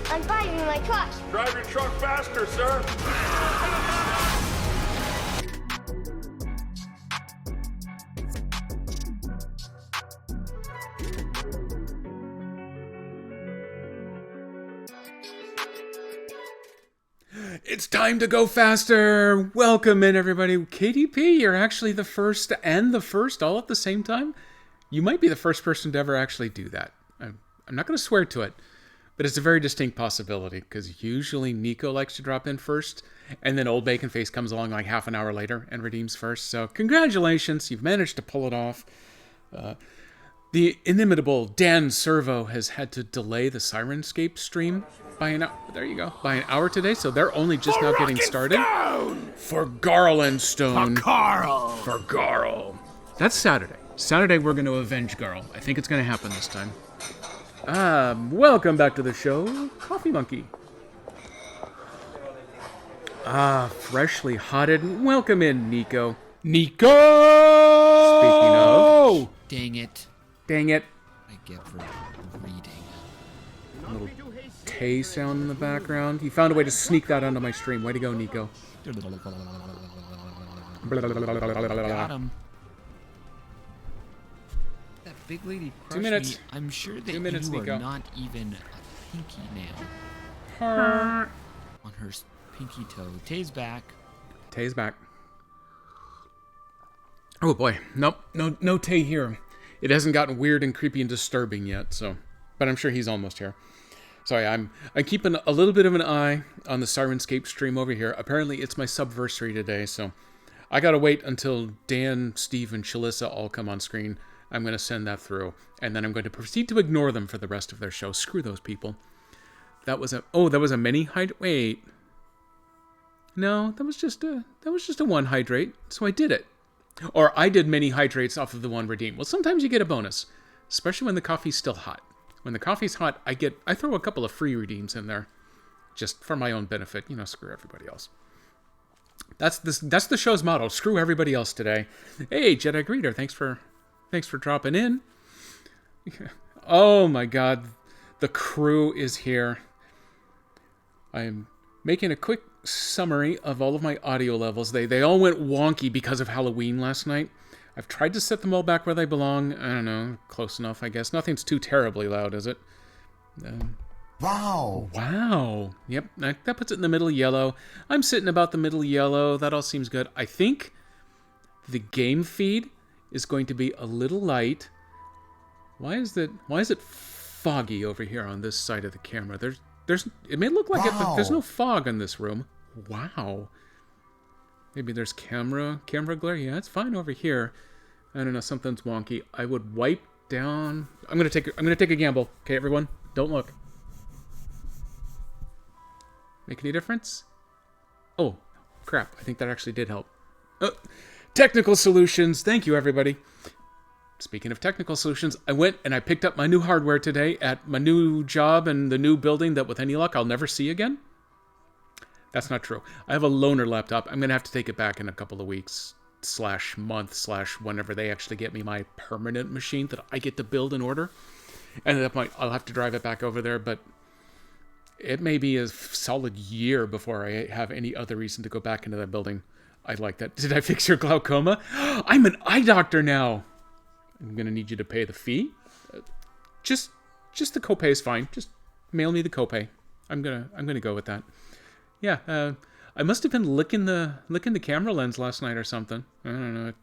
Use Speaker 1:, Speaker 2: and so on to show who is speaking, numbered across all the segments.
Speaker 1: I'm driving my truck.
Speaker 2: Drive your truck faster, sir.
Speaker 3: It's time to go faster. Welcome in, everybody. KDP, you're actually the first and the first all at the same time. You might be the first person to ever actually do that. I'm not going to swear to it, but it's a very distinct possibility because usually Nico likes to drop in first, and then Old Bacon Face comes along like half an hour later and redeems first. So congratulations, you've managed to pull it off. The inimitable Dan Servo has had to delay the Sirenscape stream by an hour. There you go, by an hour today. So they're only just now getting started. For Garl and Stone.
Speaker 4: For Carl.
Speaker 3: For Garl. That's Saturday. Saturday we're going to avenge Garl. I think it's going to happen this time. Welcome back to the show, Coffee Monkey. Freshly hotted. Welcome in, Nico.
Speaker 4: Nico!
Speaker 3: Speaking of.
Speaker 4: Dang it.
Speaker 3: Dang it.
Speaker 4: I get for reading.
Speaker 3: Little Tay sound in the background. You found a way to sneak that onto my stream. Way to go, Nico.
Speaker 4: Got him. That big lady crushed
Speaker 3: 2 minutes.
Speaker 4: me. I'm sure that
Speaker 3: 2 minutes,
Speaker 4: you
Speaker 3: Nico.
Speaker 4: are not even a pinky nail on her pinky toe. Tay's back.
Speaker 3: Tay's back. Oh boy. Nope. No Tay here. It hasn't gotten weird and creepy and disturbing yet, so. But I'm sure he's almost here. Sorry, I'm keeping a little bit of an eye on the Sirenscape stream over here. Apparently it's my subversary today, so I gotta wait until Dan, Steve, and Shalissa all come on screen. I'm gonna send that through, and then I'm going to proceed to ignore them for the rest of their show. Screw those people. That was a mini hydrate. Wait. No, that was just a one hydrate, so I did it. Or I did many hydrates off of the one redeem. Well, sometimes you get a bonus, especially when the coffee's still hot. When the coffee's hot, I throw a couple of free redeems in there, just for my own benefit. You know, screw everybody else. That's the show's motto. Screw everybody else today. Hey, Jedi Greeter, thanks for dropping in. Oh my God, the crew is here. I am making a quick summary of all of my audio levels. They all went wonky because of Halloween last night. I've tried to set them all back where they belong. I don't know, close enough, I guess. Nothing's too terribly loud, is it?
Speaker 5: Wow.
Speaker 3: Wow. Yep, that puts it in the middle yellow. I'm sitting about the middle yellow. That all seems good. I think the game feed is going to be a little light. Why is it foggy over here on this side of the camera? It may look like it, but there's no fog in this room. Wow. Maybe there's camera glare. Yeah, it's fine over here. I don't know, something's wonky. I would wipe down. I'm gonna take a gamble. Okay, everyone, don't look. Make any difference? Oh, crap! I think that actually did help. Technical solutions. Thank you, everybody. Speaking of technical solutions, I went and I picked up my new hardware today at my new job and the new building that, with any luck, I'll never see again. That's not true. I have a loaner laptop. I'm going to have to take it back in a couple of weeks / month / whenever they actually get me my permanent machine that I get to build and order. And at that point, I'll have to drive it back over there, but it may be a solid year before I have any other reason to go back into that building. I like that. Did I fix your glaucoma? I'm an eye doctor now. I'm going to need you to pay the fee. Just the copay is fine. Just mail me the copay. I'm going to go with that. Yeah, I must have been licking the camera lens last night or something. I don't know.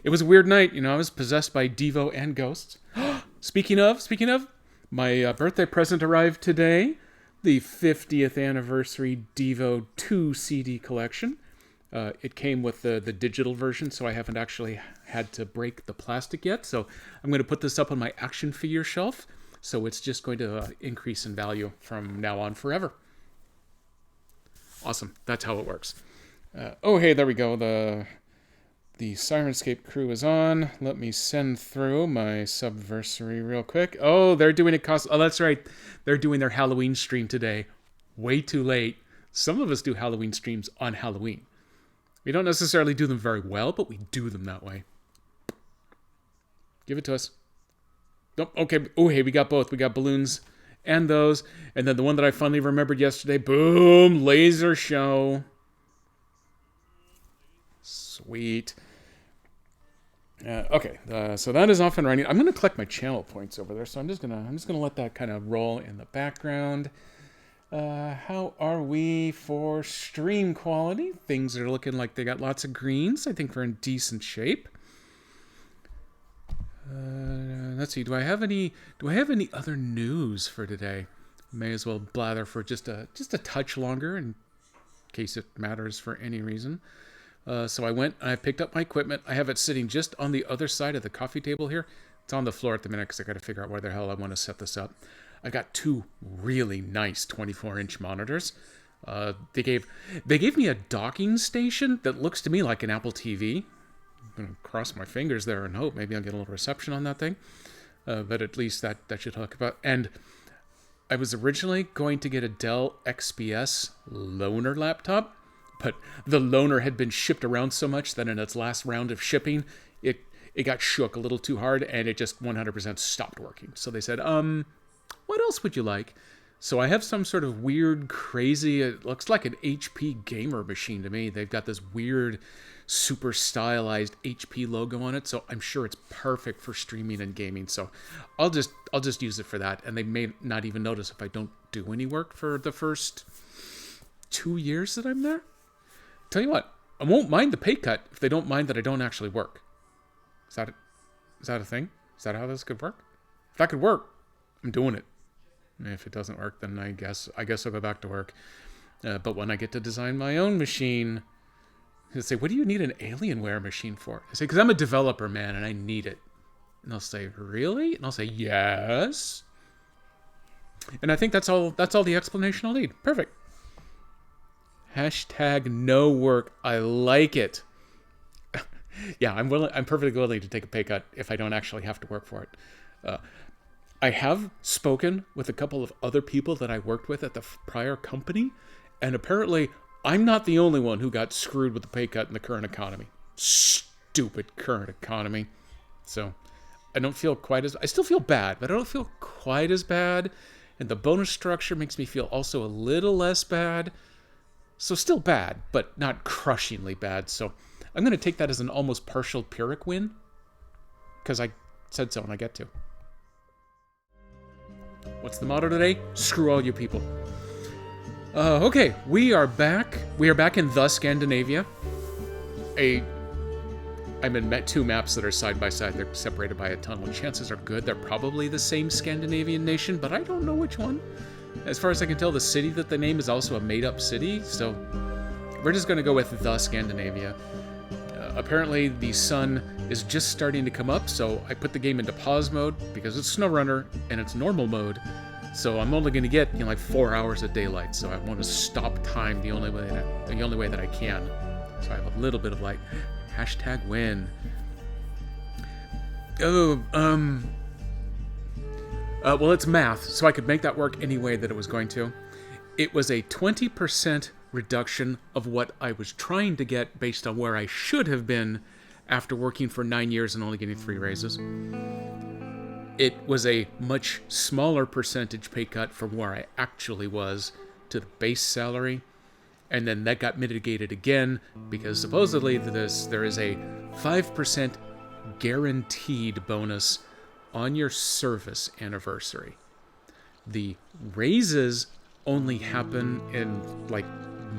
Speaker 3: It was a weird night. You know, I was possessed by Devo and ghosts. Speaking of, my birthday present arrived today. The 50th anniversary Devo 2 CD collection. It came with the digital version, so I haven't actually had to break the plastic yet. So I'm going to put this up on my action figure shelf. So it's just going to increase in value from now on forever. Awesome. That's how it works. Oh, hey, there we go. The Sirenscape crew is on. Let me send through my subversary real quick. Oh, they're doing oh, that's right. They're doing their Halloween stream today. Way too late. Some of us do Halloween streams on Halloween. We don't necessarily do them very well, but we do them that way. Give it to us. Nope. Okay. Oh, hey, we got both. We got balloons and those. And then the one that I finally remembered yesterday. Boom. Laser show. Sweet. Okay. So that is off and running. I'm going to collect my channel points over there. So I'm just gonna let that kind of roll in the background. How are we for stream quality? Things are looking like they got lots of greens. I think we're in decent shape. Let's see. Do I have any other news for today? May as well blather for just a touch longer in case it matters for any reason. So I went and I picked up my equipment. I have it sitting just on the other side of the coffee table here. It's on the floor at the minute because I got to figure out where the hell I want to set this up. I got two really nice 24-inch monitors. They gave me a docking station that looks to me like an Apple TV. I'm going to cross my fingers there and hope maybe I'll get a little reception on that thing. But at least that should hook up. And I was originally going to get a Dell XPS loaner laptop, but the loaner had been shipped around so much that in its last round of shipping, it got shook a little too hard and it just 100% stopped working. So they said, what else would you like? So I have some sort of weird, crazy, it looks like an HP gamer machine to me. They've got this weird, super stylized HP logo on it, so I'm sure it's perfect for streaming and gaming. So I'll just use it for that, and they may not even notice if I don't do any work for the first 2 years that I'm there. Tell you what, I won't mind the pay cut if they don't mind that I don't actually work. Is that a thing? Is that how this could work? If that could work, I'm doing it. If it doesn't work, then I guess I'll go back to work. But when I get to design my own machine, they say, what do you need an Alienware machine for? I say, because I'm a developer, man, and I need it. And they'll say, really? And I'll say, yes. And I think that's all the explanation I'll need. Perfect. Hashtag no work. I like it. Yeah, I'm perfectly willing to take a pay cut if I don't actually have to work for it. I have spoken with a couple of other people that I worked with at the prior company, and apparently I'm not the only one who got screwed with the pay cut in the current economy. Stupid current economy. So I don't feel I still feel bad, but I don't feel quite as bad. And the bonus structure makes me feel also a little less bad. So still bad, but not crushingly bad. So I'm going to take that as an almost partial Pyrrhic win, because I said so and I get to. What's the motto today? Screw all you people. Okay, we are back. We are back in the Scandinavia. I'm in two maps that are side by side. They're separated by a tunnel. Chances are good they're probably the same Scandinavian nation, but I don't know which one. As far as I can tell, the city that they name is also a made-up city, so we're just going to go with the Scandinavia. Apparently, the sun is just starting to come up, so I put the game into pause mode because it's SnowRunner and it's normal mode. So I'm only going to get like 4 hours of daylight. So I want to stop time the only way that I can. So I have a little bit of light. Hashtag win. Well, it's math, so I could make that work any way that it was going to. It was a 20% reduction of what I was trying to get based on where I should have been after working for 9 years and only getting 3 raises. It was a much smaller percentage pay cut from where I actually was to the base salary. And then that got mitigated again because supposedly there is a 5% guaranteed bonus on your service anniversary. The raises only happen in like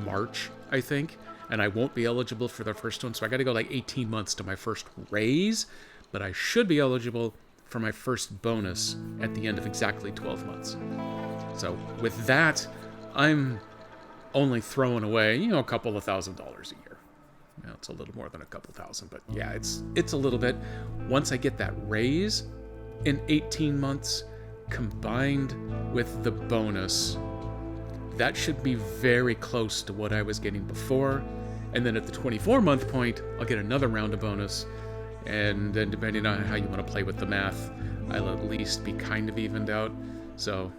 Speaker 3: March, I think, and I won't be eligible for the first one, so I got to go like 18 months to my first raise, but I should be eligible for my first bonus at the end of exactly 12 months. So with that, I'm only throwing away, a couple of $1,000s a year. It's a little more than a couple thousand, but yeah, it's a little bit. Once I get that raise in 18 months, combined with the bonus, that should be very close to what I was getting before. And then at the 24-month point, I'll get another round of bonus. And then depending on how you want to play with the math, I'll at least be kind of evened out. So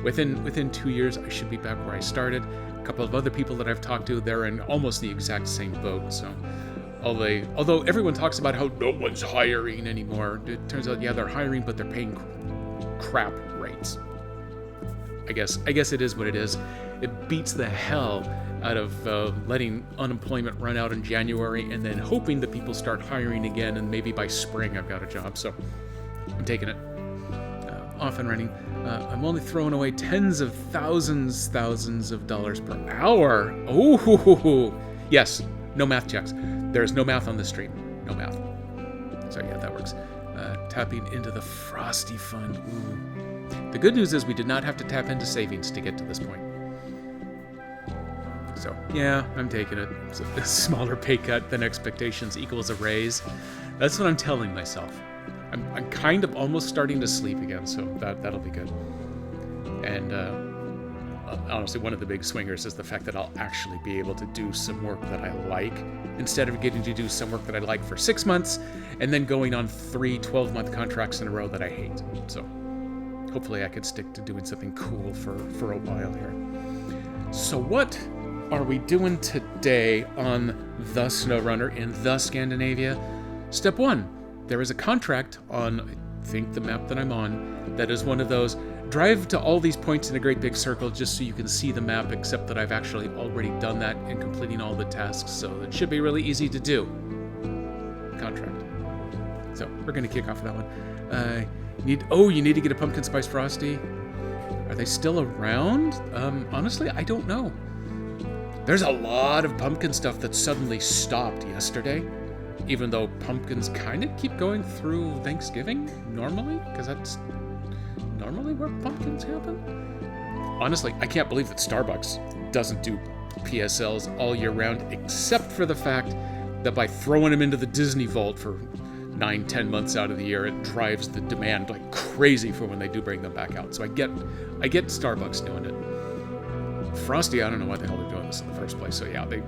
Speaker 3: within 2 years, I should be back where I started. A couple of other people that I've talked to, they're in almost the exact same boat. So Although everyone talks about how no one's hiring anymore, it turns out, yeah, they're hiring, but they're paying crap rates. I guess it is what it is. It beats the hell out of letting unemployment run out in January and then hoping that people start hiring again, and maybe by spring I've got a job. So I'm taking it. Off and running. I'm only throwing away tens of thousands of dollars per hour. Oh, yes. No math checks. There's no math on this stream. No math. So yeah, that works. Tapping into the Frosty Fund. Ooh. The good news is we did not have to tap into savings to get to this point. So yeah, I'm taking it. It's a smaller pay cut than expectations equals a raise. That's what I'm telling myself. I'm kind of almost starting to sleep again, so that'll be good. And honestly, one of the big swingers is the fact that I'll actually be able to do some work that I like, instead of getting to do some work that I like for 6 months, and then going on 3 12-month contracts in a row that I hate. So hopefully I could stick to doing something cool for a while here. So what are we doing today on the SnowRunner in the Scandinavia? Step 1. There is a contract on, I think, the map that I'm on, that is one of those, drive to all these points in a great big circle just so you can see the map, except that I've actually already done that in completing all the tasks, so it should be really easy to do. Contract. So, we're going to kick off that one. You need to get a Pumpkin Spice Frosty. Are they still around? Honestly, I don't know. There's a lot of pumpkin stuff that suddenly stopped yesterday. Even though pumpkins kind of keep going through Thanksgiving, normally, because that's normally where pumpkins happen. Honestly, I can't believe that Starbucks doesn't do PSLs all year round, except for the fact that by throwing them into the Disney Vault for 9-10 months out of the year, it drives the demand like crazy for when they do bring them back out. So I get Starbucks doing it. Frosty, I don't know what the hell they're doing this in the first place. So yeah, the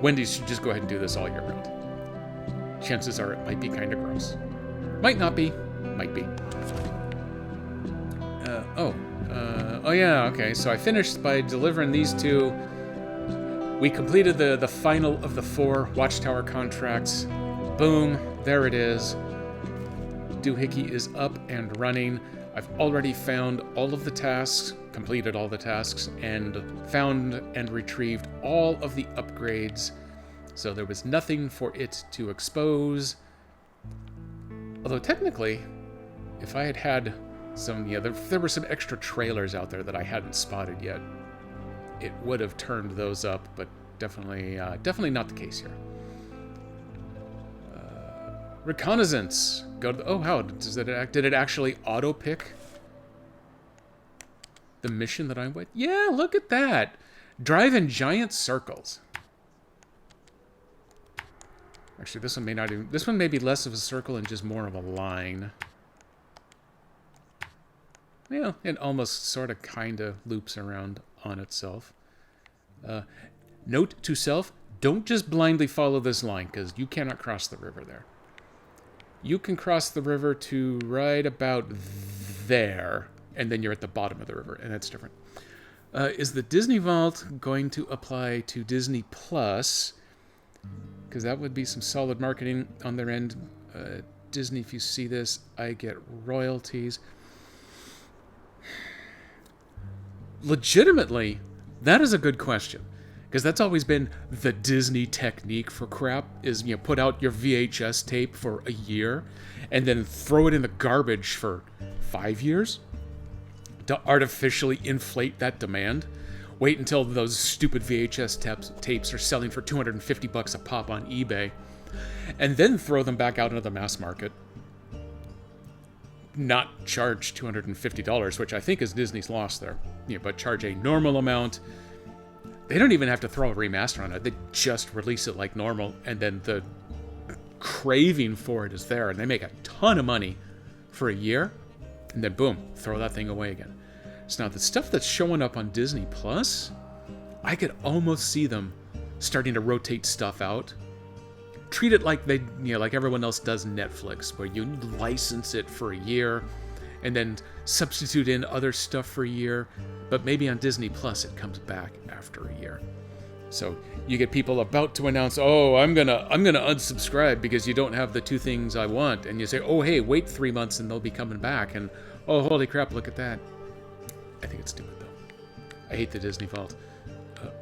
Speaker 3: Wendy's should just go ahead and do this all year round. Chances are it might be kind of gross. Might not be. Might be. Oh yeah, okay. So I finished by delivering these two. We completed the final of the 4 Watchtower contracts. Boom, there it is. Doohickey is up and running. I've already found all of the tasks, completed all the tasks, and found and retrieved all of the upgrades. So there was nothing for it to expose. Although technically, if I had some, there were some extra trailers out there that I hadn't spotted yet, it would have turned those up, but definitely not the case here. Reconnaissance. Did it actually auto-pick the mission that I went? Yeah, look at that. Drive in giant circles. Actually, this one may be less of a circle and just more of a line. Yeah, it almost sort of kind of loops around on itself. Note to self, don't just blindly follow this line, because you cannot cross the river there. You can cross the river to right about there, and then you're at the bottom of the river, and that's different. Is the Disney Vault going to apply to Disney Plus? Because that would be some solid marketing on their end. Disney, if you see this, I get royalties. Legitimately, that is a good question. Because that's always been the Disney technique for crap, is, put out your VHS tape for a year and then throw it in the garbage for 5 years to artificially inflate that demand. Wait until those stupid VHS tapes are selling for $250 a pop on eBay, and then throw them back out into the mass market. Not charge $250, which I think is Disney's loss there, but charge a normal amount. They don't even have to throw a remaster on it. They just release it like normal, and then the craving for it is there, and they make a ton of money for a year, and then boom, throw that thing away again. So now the stuff that's showing up on Disney Plus, I could almost see them starting to rotate stuff out. Treat it like like everyone else does Netflix, where you license it for a year, and then substitute in other stuff for a year, but maybe on Disney Plus it comes back after a year. So you get people about to announce, "Oh, I'm gonna unsubscribe because you don't have the 2 things I want," and you say, "Oh, hey, wait 3 months and they'll be coming back." And oh, holy crap, look at that. I think it's stupid though. I hate the Disney fault.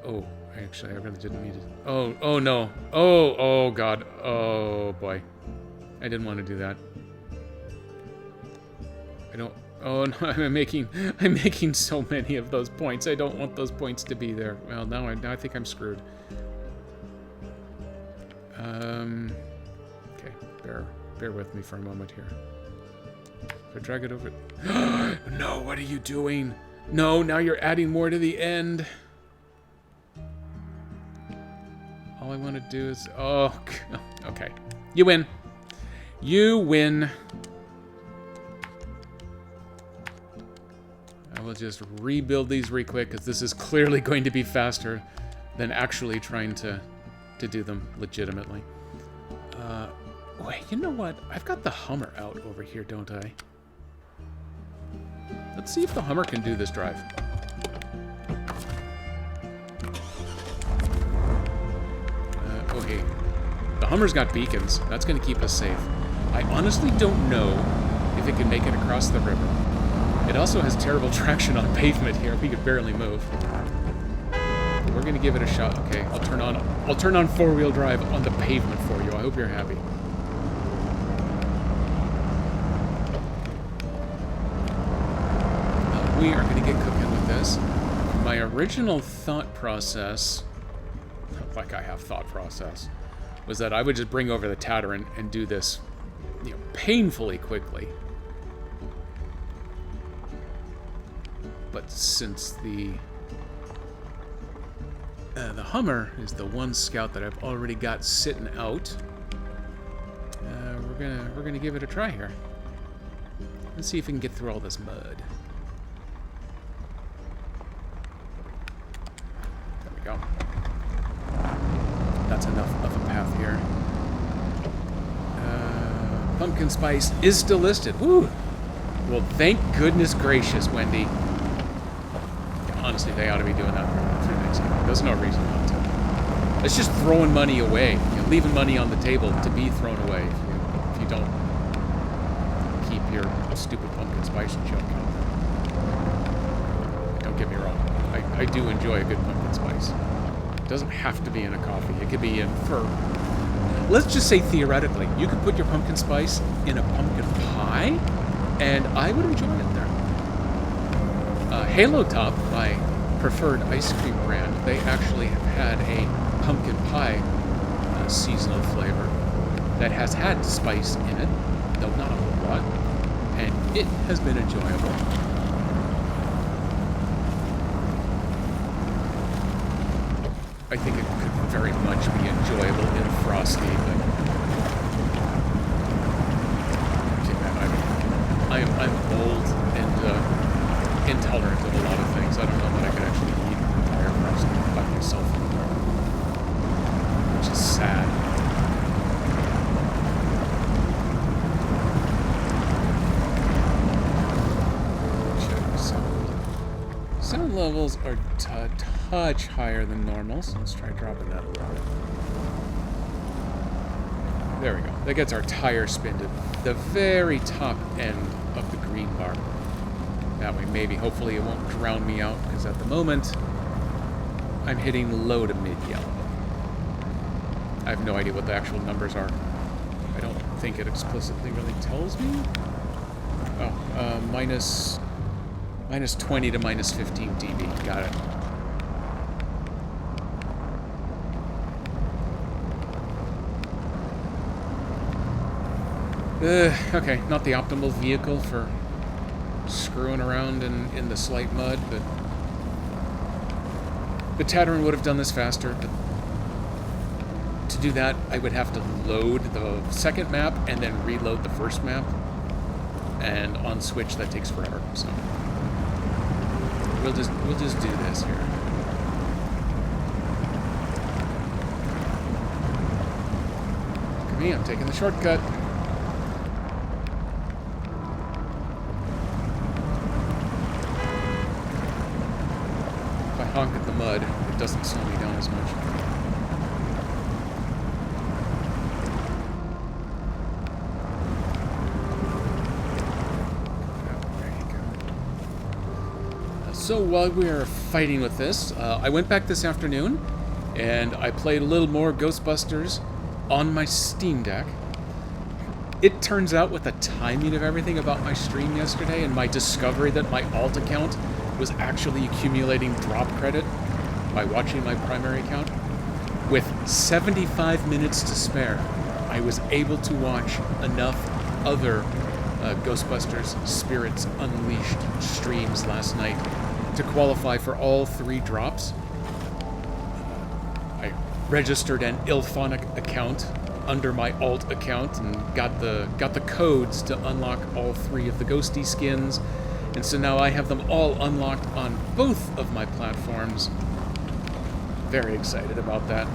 Speaker 3: Oh, actually, I really didn't mean to. Oh no. Oh God. Oh boy. I didn't want to do that. I don't. Oh no, I'm making so many of those points. I don't want those points to be there. Well, now I think I'm screwed. Okay, bear with me for a moment here. If I drag it over. No, what are you doing? No, now you're adding more to the end. All I want to do is... Oh, okay. You win. You win. I will just rebuild these real quick, because this is clearly going to be faster than actually trying to do them legitimately. Wait, you know what? I've got the Hummer out over here, don't I? Let's see if the Hummer can do this drive. Okay. The Hummer's got beacons. That's going to keep us safe. I honestly don't know if it can make it across the river. It also has terrible traction on pavement here. We could barely move. We're going to give it a shot. Okay, I'll turn on 4-wheel drive on the pavement for you. I hope you're happy. We are going to get cooking with this. My original thought process, like I have thought process, was that I would just bring over the Tataran and do this, you know, painfully quickly. But since the Hummer is the one scout that I've already got sitting out, we're gonna give it a try here. Let's see if we can get through all this mud. There we go. That's enough of a path here. Pumpkin spice is still listed. Woo! Well, thank goodness gracious, Wendy. Honestly, they ought to be doing that for Thanksgiving. There's no reason not to. It's just throwing money away. You're leaving money on the table to be thrown away if you don't keep your stupid pumpkin spice junk out there. Don't get me wrong. I do enjoy a good pumpkin spice. It doesn't have to be in a coffee. It could be in for... Let's just say theoretically, you could put your pumpkin spice in a pumpkin pie, and I would enjoy it there. Halo Top, my preferred ice cream brand, they actually have had a pumpkin pie seasonal flavor that has had spice in it, though not a whole lot, and it has been enjoyable. I think it could very much be enjoyable in Frosty, but I'm old and intolerant of a lot of things. I don't know that I could actually eat an entire Frosty by myself anymore, which is sad. Check sound levels are a touch higher than normal, so let's try dropping that a little bit. There we go. That gets our tire spin to the very top end of the green bar. That way, maybe, hopefully it won't drown me out, because at the moment, I'm hitting low to mid-yellow. I have no idea what the actual numbers are. I don't think it explicitly really tells me. Oh, minus 20 to minus 15 dB. Got it. Okay, not the optimal vehicle for screwing around in the slight mud, but the Tataran would have done this faster, but to do that I would have to load the second map and then reload the first map, and on Switch that takes forever, so we'll just do this here. Look at me, I'm taking the shortcut. Honk at the mud, it doesn't slow me down as much. So while we are fighting with this, I went back this afternoon and I played a little more Ghostbusters on my Steam Deck. It turns out with the timing of everything about my stream yesterday and my discovery that my alt account was actually accumulating drop credit by watching my primary account, with 75 minutes to spare, I was able to watch enough other Ghostbusters Spirits Unleashed streams last night to qualify for all 3 drops. I registered an Ilphonic account under my alt account and got the codes to unlock all 3 of the Ghosty skins, and so now I have them all unlocked on both of my platforms. Very excited about that.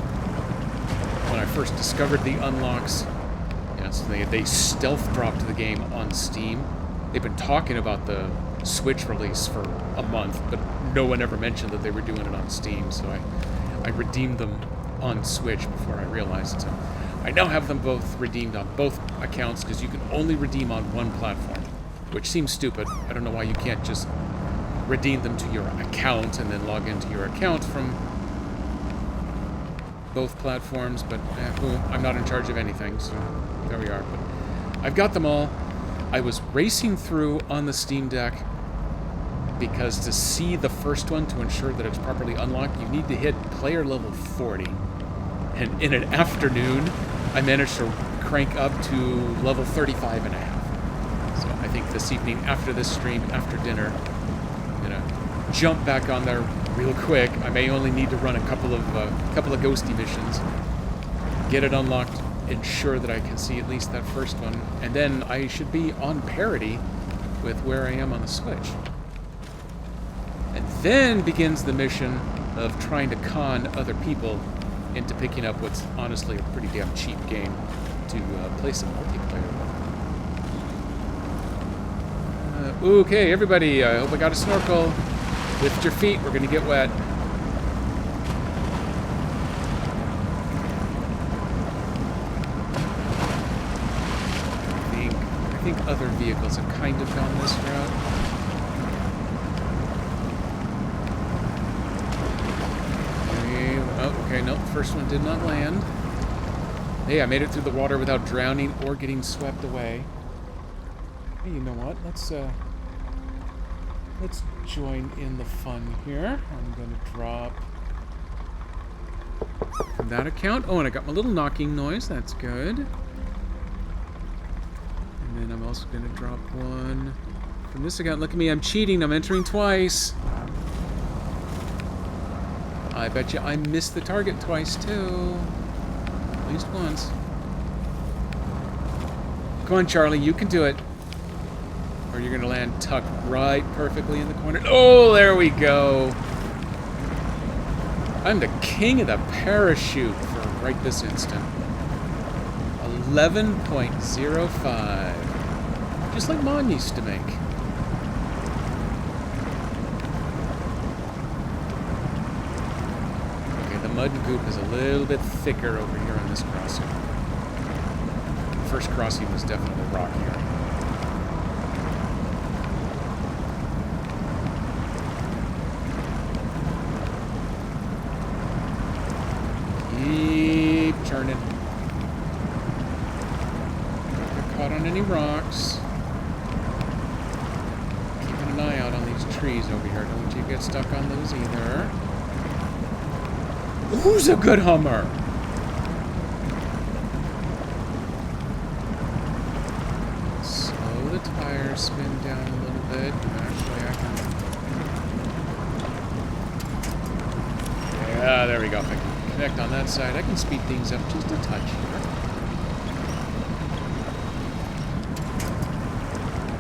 Speaker 3: When I first discovered the unlocks, yes, they stealth dropped the game on Steam. They've been talking about the Switch release for a month, but no one ever mentioned that they were doing it on Steam, so I redeemed them on Switch before I realized. So I now have them both redeemed on both accounts, because you can only redeem on one platform, which seems stupid. I don't know why you can't just redeem them to your account and then log into your account from both platforms, but I'm not in charge of anything, so there we are. But I've got them all. I was racing through on the Steam Deck because to see the first one, to ensure that it's properly unlocked, you need to hit player level 40. And in an afternoon, I managed to crank up to level 35 and a half. So I think this evening, after this stream, after dinner, I'm gonna jump back on there real quick. I may only need to run a couple of ghosty missions, get it unlocked, ensure that I can see at least that first one, and then I should be on parity with where I am on the Switch. And then begins the mission of trying to con other people into picking up what's honestly a pretty damn cheap game to play some multiplayer with. Okay, everybody, I hope I got a snorkel. Lift your feet, we're gonna get wet. I think other vehicles have kind of gone this route. Okay, nope, first one did not land. Hey, I made it through the water without drowning or getting swept away. Hey, you know what? Let's join in the fun here. I'm gonna drop from that account. Oh, and I got my little knocking noise. That's good. And then I'm also gonna drop one from this account. Look at me, I'm cheating. I'm entering twice. I bet you I missed the target twice, too. At least once. Come on, Charlie, you can do it. Or you're gonna land tucked right perfectly in the corner. Oh, there we go. I'm the king of the parachute for right this instant. 11.05. Just like Mon used to make. Okay, the mud and goop is a little bit thicker over here on this crossing. The first crossing was definitely rockier. Keep turning. Don't get caught on any rocks. Keeping an eye out on these trees over here. Don't you get stuck on those either. Who's a good Hummer? Slow the tires, spin down a little bit. Actually, I can... Yeah, there we go. If I can connect on that side, I can speed things up just a touch here.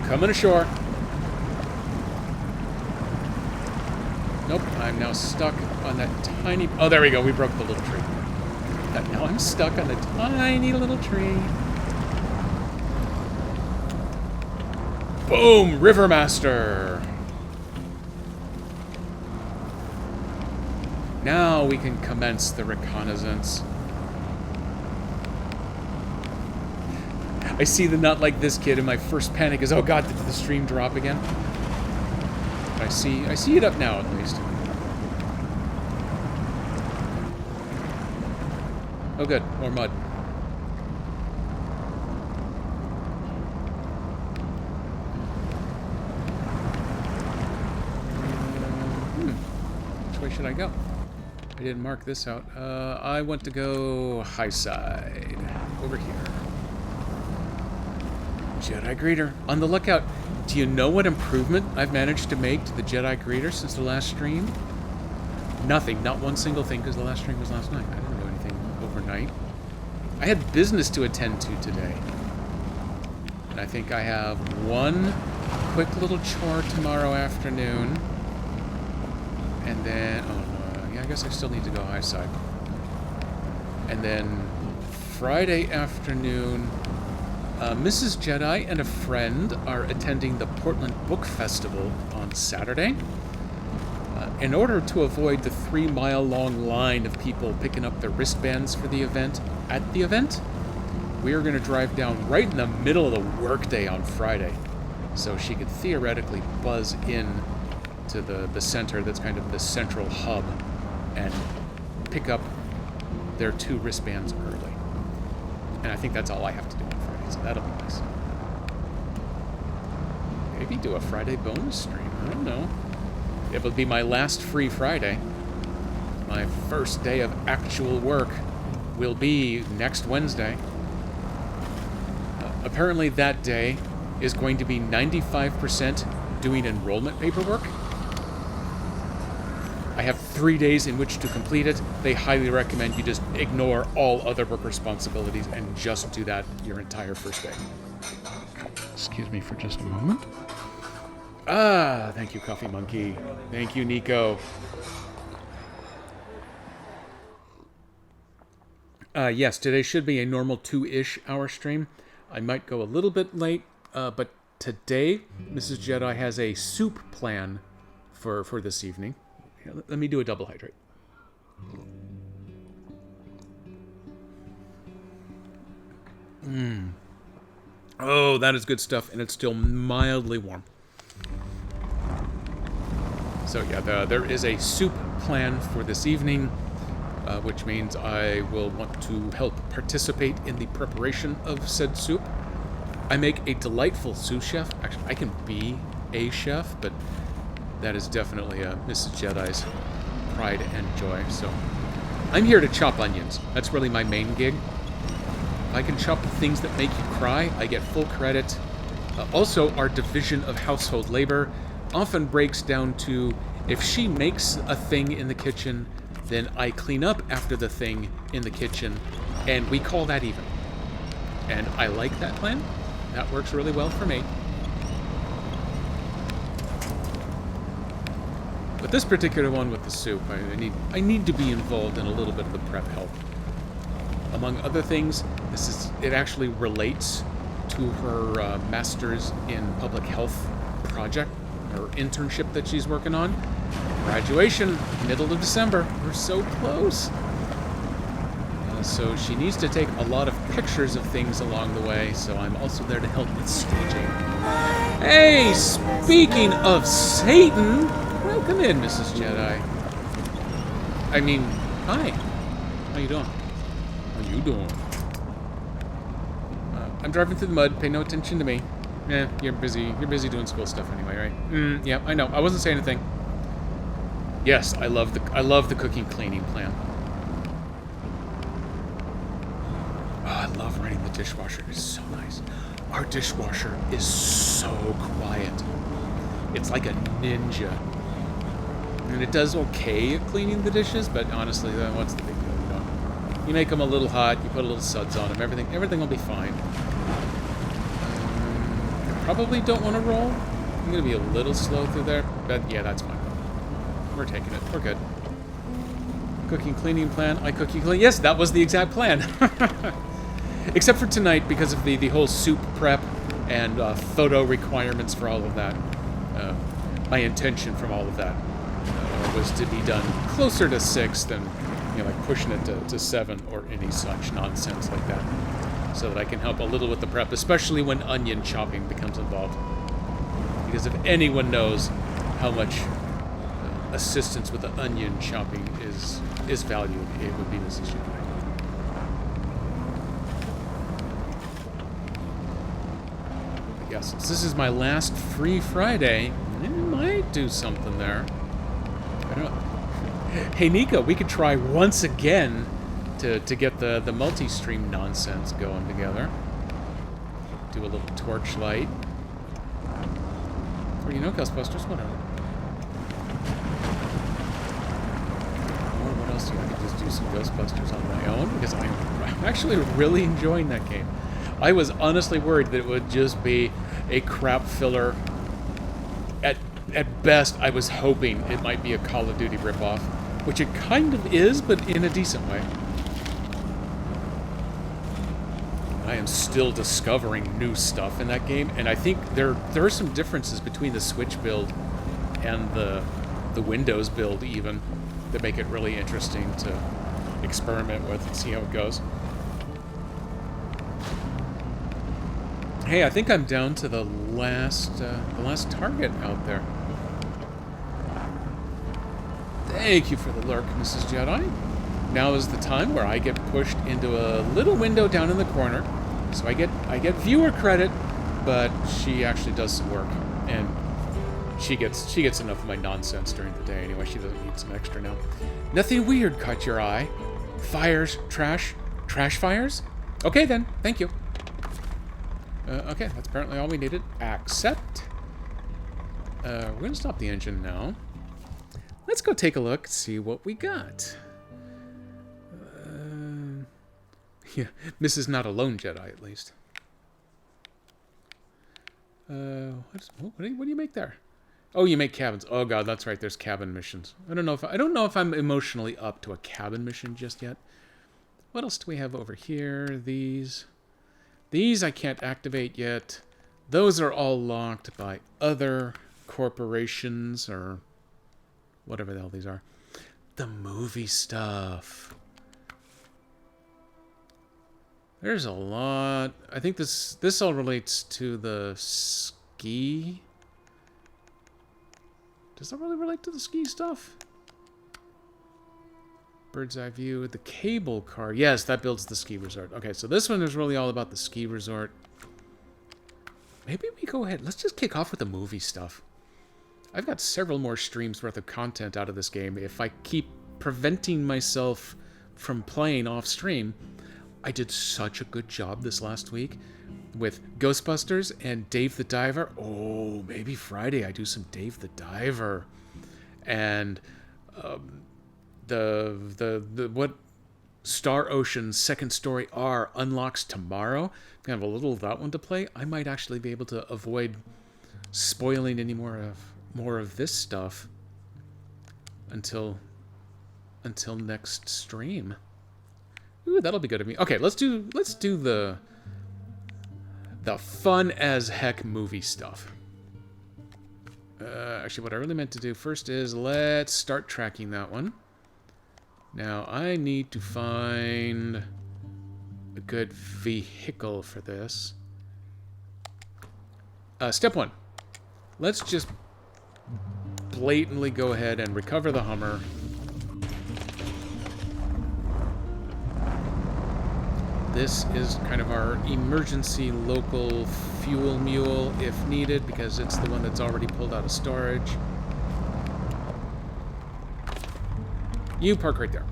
Speaker 3: Coming ashore. Nope, I'm now stuck on that tiny... Oh, there we go. We broke the little tree. Now I'm stuck on the tiny little tree. Boom! Rivermaster! Now we can commence the reconnaissance. I see the Not Like This kid, and my first panic is, oh god, did the stream drop again? I see it up now, at least. Oh good, more mud. Which way should I go? I didn't mark this out. I want to go high side. Over here. Jedi Greeter. On the lookout. Do you know what improvement I've managed to make to the Jedi Greeter since the last stream? Nothing. Not one single thing, because the last stream was last night. I didn't do anything overnight. I had business to attend to today. And I think I have one quick little chore tomorrow afternoon. And then... yeah, I guess I still need to go high side. And then Friday afternoon... Mrs. Jedi and a friend are attending the Portland Book Festival on Saturday. In order to avoid the 3-mile-long line of people picking up their wristbands for the event, we are going to drive down right in the middle of the workday on Friday. So she could theoretically buzz in to the center that's kind of the central hub and pick up their 2 wristbands early. And I think that's all I have to do on Friday. So that'll be nice. Maybe do a Friday bonus stream. I don't know. It will be my last free Friday. My first day of actual work will be next Wednesday. Apparently that day is going to be 95% doing enrollment paperwork. I have 3 days in which to complete it. They highly recommend you just ignore all other work responsibilities and just do that your entire first day. Excuse me for just a moment. Ah, thank you, Coffee Monkey. Thank you, Nico. Yes, today should be a normal 2-ish hour stream. I might go a little bit late, but today, Mrs. Jedi has a soup plan for this evening. Let me do a double hydrate. Oh, that is good stuff, and it's still mildly warm. So yeah, there is a soup plan for this evening, which means I will want to help participate in the preparation of said soup. I make a delightful sous chef. Actually, I can be a chef, but that is definitely Mrs. Jedi's pride and joy. So I'm here to chop onions. That's really my main gig. If I can chop the things that make you cry, I get full credit. Also, our division of household labor often breaks down to, if she makes a thing in the kitchen, then I clean up after the thing in the kitchen, and we call that even. And I like that plan. That works really well for me. But this particular one with the soup, I need to be involved in a little bit of the prep help. Among other things, it actually relates to her master's in public health project, her internship that she's working on. Graduation, middle of December. We're so close. So she needs to take a lot of pictures of things along the way, so I'm also there to help with staging. Hey, speaking of Satan, welcome in, Mrs. Jedi. I mean, hi. How you doing? How you doing? I'm driving through the mud. Pay no attention to me. You're busy. You're busy doing school stuff anyway, right? Yeah, I know. I wasn't saying anything. Yes, I love the cooking cleaning plan. Oh, I love running the dishwasher. It's so nice. Our dishwasher is so quiet. It's like a ninja. And it does okay at cleaning the dishes, but honestly, what's the big deal? You make them a little hot, you put a little suds on them, everything will be fine. I probably don't want to roll. I'm going to be a little slow through there, but yeah, that's fine. We're taking it. We're good. Cooking, cleaning plan. I cook, you clean. Yes, that was the exact plan. Except for tonight, because of the whole soup prep and photo requirements for all of that. My intention from all of that. was to be done closer to 6 than, you know, like pushing it to 7 or any such nonsense like that. So that I can help a little with the prep, especially when onion chopping becomes involved. Because if anyone knows how much assistance with the onion chopping is valued, it would be Mrs. Jedi. Yes, since this is my last free Friday, I might do something there. I don't know. Hey, Nico, we could try once again to get the multi-stream nonsense going together. Do a little torchlight. Or, you know, Ghostbusters, whatever. Or what else do you? I could just do some Ghostbusters on my own, because I'm actually really enjoying that game. I was honestly worried that it would just be a crap filler. At best, I was hoping it might be a Call of Duty ripoff, which it kind of is, but in a decent way. I am still discovering new stuff in that game, and I think there are some differences between the Switch build and the Windows build even that make it really interesting to experiment with and see how it goes. Hey, I think I'm down to the last target out there. Thank you for the lurk, Mrs. Jedi. Now is the time where I get pushed into a little window down in the corner, so I get viewer credit, but she actually does some work, and she gets enough of my nonsense during the day anyway. She doesn't need some extra now. Nothing weird caught your eye. Fires, trash fires. Okay then, thank you. Okay, that's apparently all we needed. Accept. We're gonna stop the engine now. Let's go take a look, see what we got. Yeah, Mrs. Not Alone Jedi, at least. What do you make there? Oh, you make cabins. Oh god, that's right. There's cabin missions. I don't know if I'm emotionally up to a cabin mission just yet. What else do we have over here? These I can't activate yet. Those are all locked by other corporations or whatever the hell these are. The movie stuff. There's a lot. I think this all relates to the ski. Does that really relate to the ski stuff? Bird's eye view. The cable car. Yes, that builds the ski resort. Okay, so this one is really all about the ski resort. Maybe we go ahead. Let's just kick off with the movie stuff. I've got several more streams worth of content out of this game. If I keep preventing myself from playing off stream, I did such a good job this last week with Ghostbusters and Dave the Diver. Oh, maybe Friday I do some Dave the Diver. And what Star Ocean's Second Story R unlocks tomorrow. I have a little of that one to play. I might actually be able to avoid spoiling any more of this stuff until next stream. Ooh, that'll be good of me. Okay, let's do the fun as heck movie stuff. Actually, what I really meant to do first is let's start tracking that one. Now, I need to find a good vehicle for this. Step 1. Let's just blatantly go ahead and recover the Hummer. This is kind of our emergency local fuel mule if needed, because it's the one that's already pulled out of storage. You park right there.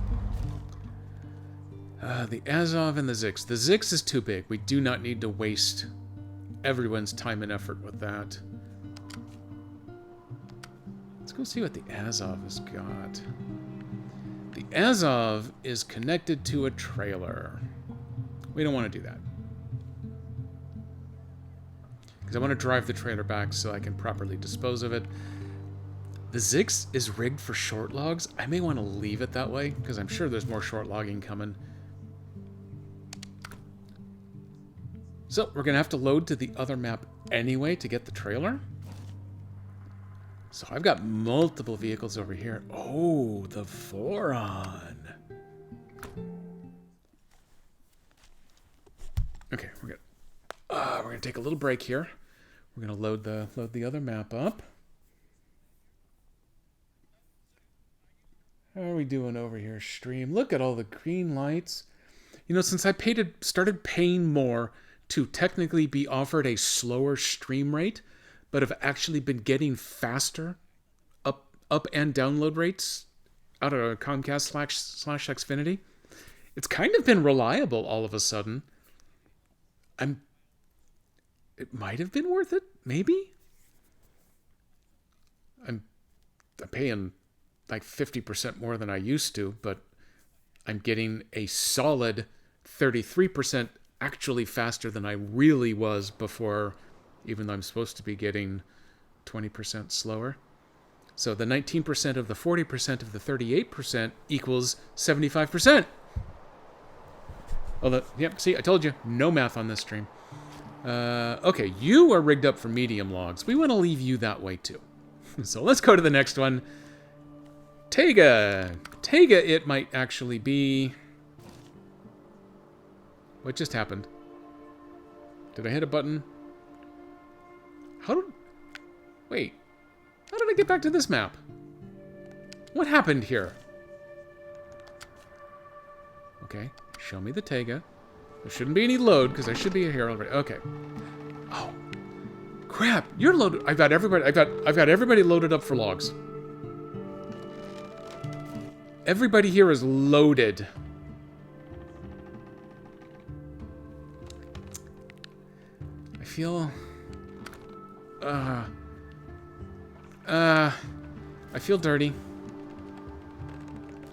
Speaker 3: The Azov and the Zix. The Zix is too big. We do not need to waste everyone's time and effort with that. Let's go see what the Azov has got. The Azov is connected to a trailer. We don't want to do that. Because I want to drive the trailer back so I can properly dispose of it. The Zix is rigged for short logs. I may want to leave it that way, because I'm sure there's more short logging coming. So, we're going to have to load to the other map anyway to get the trailer. So I've got multiple vehicles over here. Oh, the Voron. Okay, we're gonna take a little break here. We're gonna load the other map up. How are we doing over here, stream? Look at all the green lights. You know, since I started paying more to technically be offered a slower stream rate, but have actually been getting faster up and download rates out of Comcast slash Xfinity, it's kind of been reliable all of a sudden. It might have been worth it, maybe. I'm paying like 50% more than I used to, but I'm getting a solid 33% actually faster than I really was before, even though I'm supposed to be getting 20% slower. So the 19% of the 40% of the 38% equals 75%. Oh, yep, see, I told you, no math on this stream. Okay, you are rigged up for medium logs. We want to leave you that way too. So let's go to the next one. Tega, it might actually be... What just happened? Did I hit a button? Wait. How did I get back to this map? What happened here? Okay, show me the Tega. There shouldn't be any load, because I should be here already. Okay. Oh. Crap, you're loaded. I've got everybody loaded up for logs. Everybody here is loaded. I feel... I feel dirty.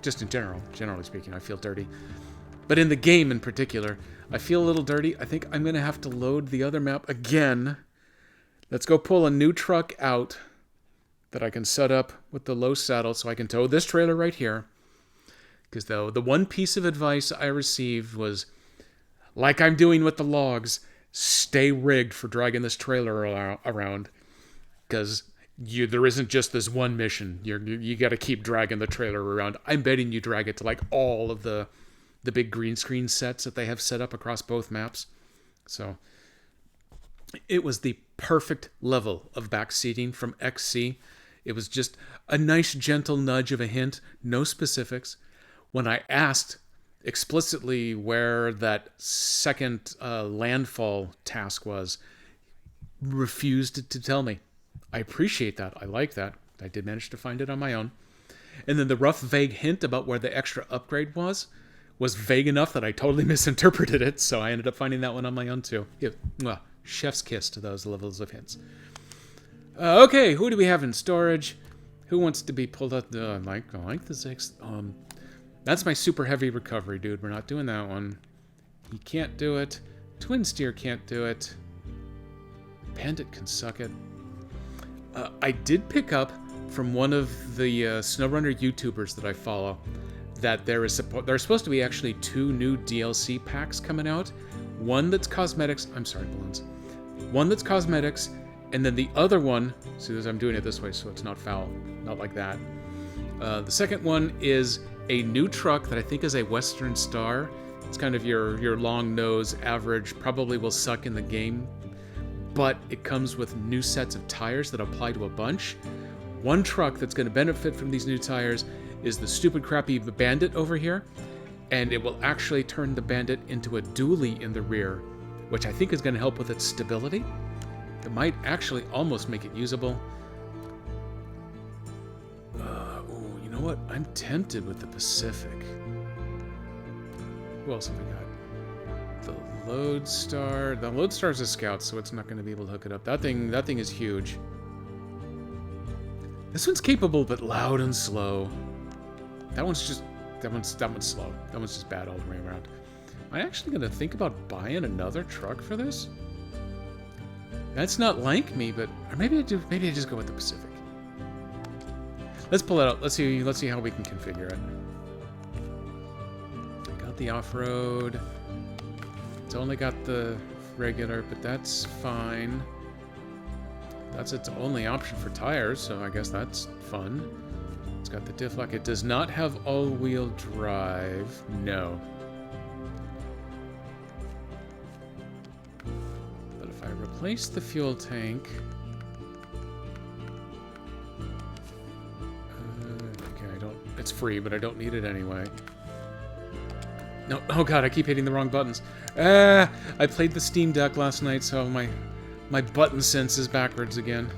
Speaker 3: Just in generally speaking, I feel dirty. But in the game in particular, I feel a little dirty. I think I'm going to have to load the other map again. Let's go pull a new truck out that I can set up with the low saddle so I can tow this trailer right here. Because the one piece of advice I received was, like I'm doing with the logs, stay rigged for dragging this trailer around. Because there isn't just this one mission. You got to keep dragging the trailer around. I'm betting you drag it to like all of the big green screen sets that they have set up across both maps. So it was the perfect level of backseating from XC. It was just a nice gentle nudge of a hint, no specifics. When I asked explicitly where that second landfall task was, refused to tell me. I appreciate that. I like that. I did manage to find it on my own. And then the rough, vague hint about where the extra upgrade was vague enough that I totally misinterpreted it, so I ended up finding that one on my own too. Yeah, well, chef's kiss to those levels of hints. Okay, who do we have in storage? Who wants to be pulled up? I like the sixth. That's my super heavy recovery, dude. We're not doing that one. He can't do it. Twin Steer can't do it. Bandit can suck it. I did pick up from one of the SnowRunner YouTubers that I follow that there's supposed to be actually 2 new DLC packs coming out. One that's cosmetics. I'm sorry, balloons. One that's cosmetics, and then the other one, see, I'm doing it this way so it's not foul. Not like that. The second one is a new truck that I think is a Western Star. It's kind of your long nose average, probably will suck in the game, but it comes with new sets of tires that apply to a bunch. One truck that's going to benefit from these new tires is the stupid crappy Bandit over here, and it will actually turn the Bandit into a dually in the rear, which I think is going to help with its stability. It might actually almost make it usable. You know what? I'm tempted with the Pacific. Who else have we got? The Lodestar. The Lodestar is a scout, so it's not going to be able to hook it up. That thing is huge. This one's capable, but loud and slow. That one's slow. That one's just bad all the way around. Am I actually going to think about buying another truck for this? That's not like me, but or maybe I do. Maybe I just go with the Pacific. Let's pull it out. Let's see how we can configure it. I got the off-road. It's only got the regular, but that's fine. That's its only option for tires, so I guess that's fun. It's got the diff lock. It does not have all-wheel drive. No. But if I replace the fuel tank... okay, I don't... It's free, but I don't need it anyway. No, oh god, I keep hitting the wrong buttons. I played the Steam Deck last night, so my button sense is backwards again.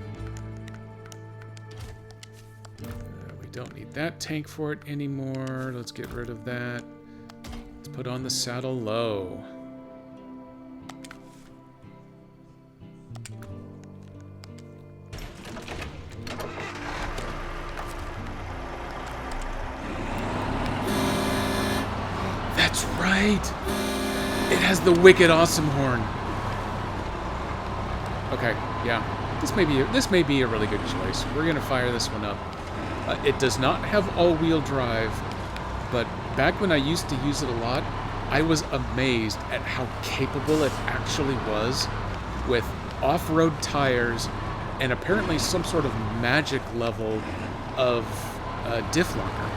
Speaker 3: We don't need that tank for it anymore. Let's get rid of that. Let's put on the saddle low. That's right! It has the wicked awesome horn. Okay, yeah. This may be a really good choice. We're gonna fire this one up. It does not have all-wheel drive, but back when I used to use it a lot, I was amazed at how capable it actually was with off-road tires and apparently some sort of magic level of diff locker.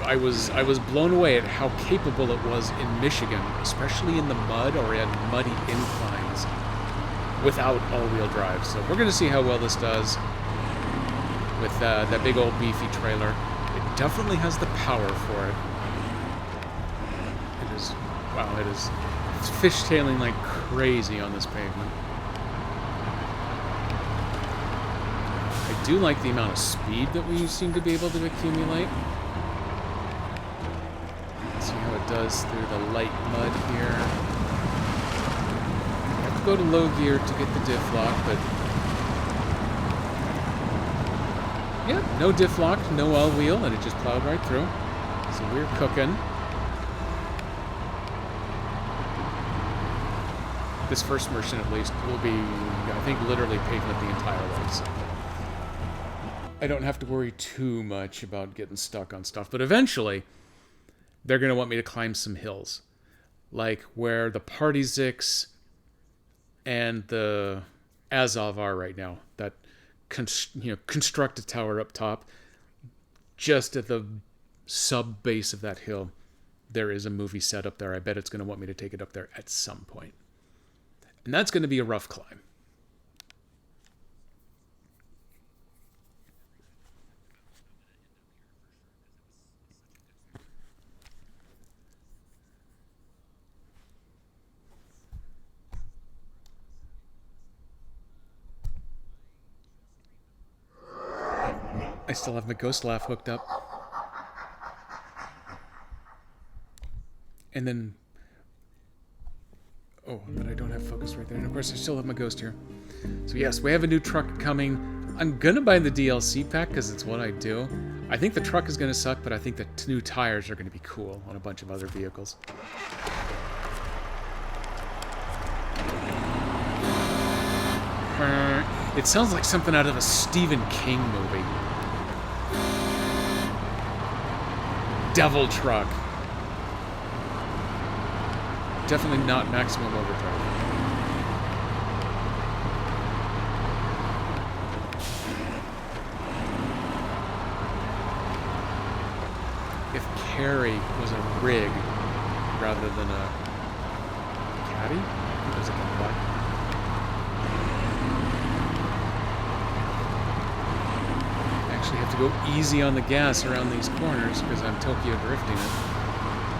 Speaker 3: I was blown away at how capable it was in Michigan, especially in the mud or in muddy inclines, without all-wheel drive. So we're going to see how well this does with that big old beefy trailer. It definitely has the power for it. It is, wow, it's fishtailing like crazy on this pavement. I do like the amount of speed that we seem to be able to accumulate. See how it does through the light mud here. I have to go to low gear to get the diff lock, but... yeah, no diff lock, no all-wheel, and it just plowed right through. So we're cooking. This first merchant, at least, will be, I think, literally pavement the entire way. So I don't have to worry too much about getting stuck on stuff, but eventually... they're going to want me to climb some hills. Like where the Partizix and the Azov are right now. That construct a tower up top. Just at the sub-base of that hill, there is a movie set up there. I bet it's going to want me to take it up there at some point. And that's going to be a rough climb. I still have my Ghost Laugh hooked up. And then... oh, but I don't have focus right there. And of course, I still have my Ghost here. So yes, we have a new truck coming. I'm gonna buy the DLC pack because it's what I do. I think the truck is gonna suck, but I think the new tires are gonna be cool on a bunch of other vehicles. It sounds like something out of a Stephen King movie. Devil truck. Definitely not maximum overdrive. If Carrie was a rig rather than a caddy, I think there's a black. Actually have to go easy on the gas around these corners because I'm Tokyo drifting it.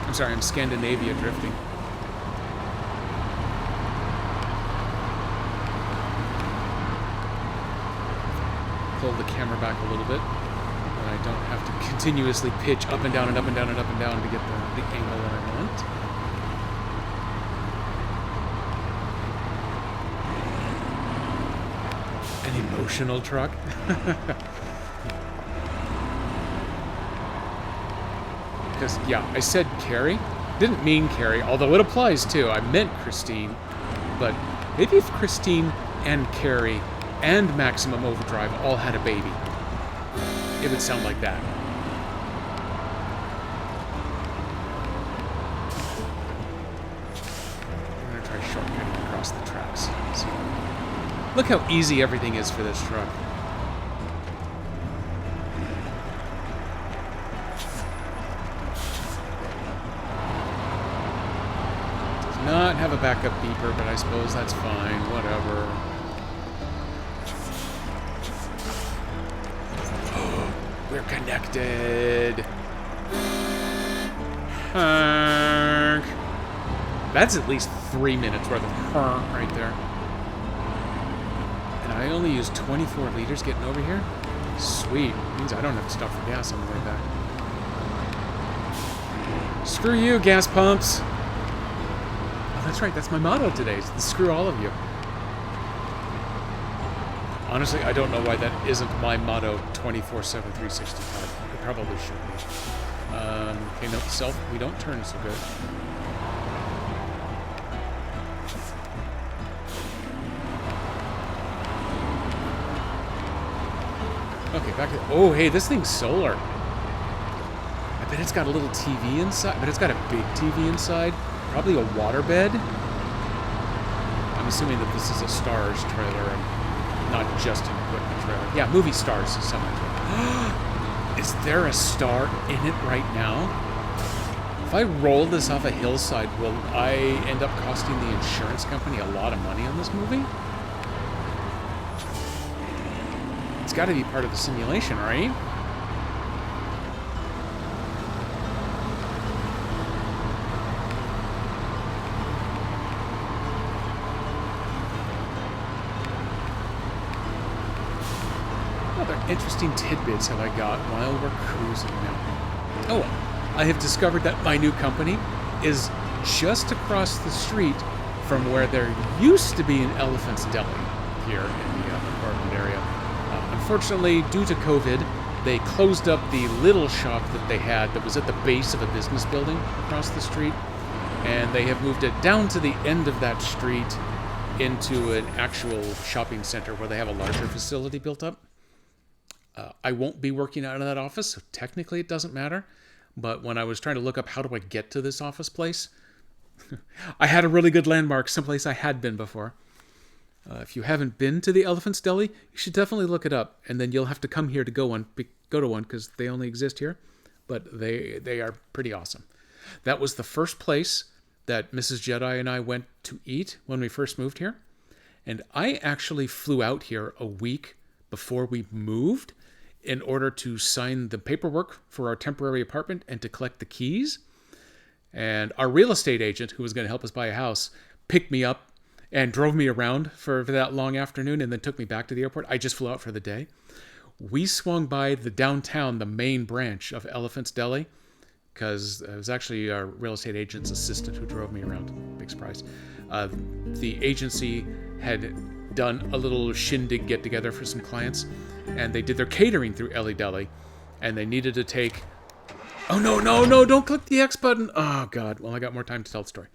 Speaker 3: I'm sorry, I'm Scandinavia drifting. Pull the camera back a little bit, and I don't have to continuously pitch up and down and up and down and up and down to get the angle that I want. An emotional truck. Because, yeah, I said Carrie. Didn't mean Carrie, although it applies too. I meant Christine. But maybe if Christine and Carrie and Maximum Overdrive all had a baby, it would sound like that. I'm going to try shortcutting across the tracks. So. Look how easy everything is for this truck. Does not have a backup beeper, but I suppose that's fine. Whatever. We're connected. Honk. That's at least 3 minutes worth of honk right there. And I only used 24 liters getting over here. Sweet. Means I don't have to stop for gas on the way back. Screw you, gas pumps. Oh, that's right. That's my motto today. Is screw all of you. Honestly, I don't know why that isn't my motto 24/7, 365. It probably should be. Okay, note to self. We don't turn so good. Okay, back to... Oh, hey, this thing's solar. I bet it's got a little TV inside. But it's got a big TV inside. Probably a waterbed. I'm assuming that this is a Stars trailer and not just an equipment trailer. Yeah, movie Stars is something. Is there a star in it right now? If I roll this off a hillside, will I end up costing the insurance company a lot of money on this movie? It's got to be part of the simulation, right? Other interesting tidbits have I got while we're cruising now. Oh, I have discovered that my new company is just across the street from where there used to be an Elephant's Deli here in the apartment area. Unfortunately, due to COVID, they closed up the little shop that they had that was at the base of a business building across the street, and they have moved it down to the end of that street into an actual shopping center where they have a larger facility built up. I won't be working out of that office, so technically it doesn't matter. But when I was trying to look up how do I get to this office place, I had a really good landmark, someplace I had been before. If you haven't been to the Elephant's Deli, you should definitely look it up, and then you'll have to come here to go to one because they only exist here. But they are pretty awesome. That was the first place that Mrs. Jedi and I went to eat when we first moved here. And I actually flew out here a week before we moved in order to sign the paperwork for our temporary apartment and to collect the keys. And our real estate agent, who was going to help us buy a house, picked me up and drove me around for that long afternoon and then took me back to the airport. I just flew out for the day. We swung by the downtown, the main branch of Elephant's Deli, because it was actually our real estate agent's assistant who drove me around. Big surprise. The agency had done a little shindig get-together for some clients, and they did their catering through Ellie Deli, and they needed to take... Oh, no, don't click the X button. Oh, God. Well, I got more time to tell the story.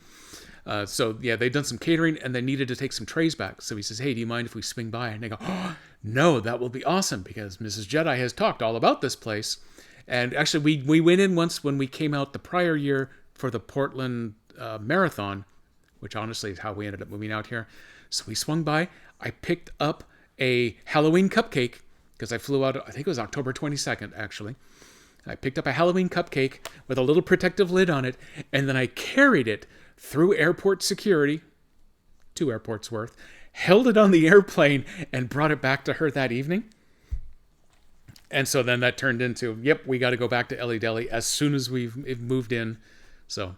Speaker 3: So, yeah, they'd done some catering, and they needed to take some trays back. So he says, hey, do you mind if we swing by? And they go, oh, no, that will be awesome, because Mrs. Jedi has talked all about this place. And actually, we went in once when we came out the prior year for the Portland Marathon, which honestly is how we ended up moving out here. So we swung by. I picked up a Halloween cupcake, because I flew out, I think it was October 22nd, actually. I picked up a Halloween cupcake with a little protective lid on it, and then I carried it through airport security, 2 airports worth, held it on the airplane, and brought it back to her that evening. And so then that turned into, yep, we got to go back to Ellie Deli as soon as we've moved in. So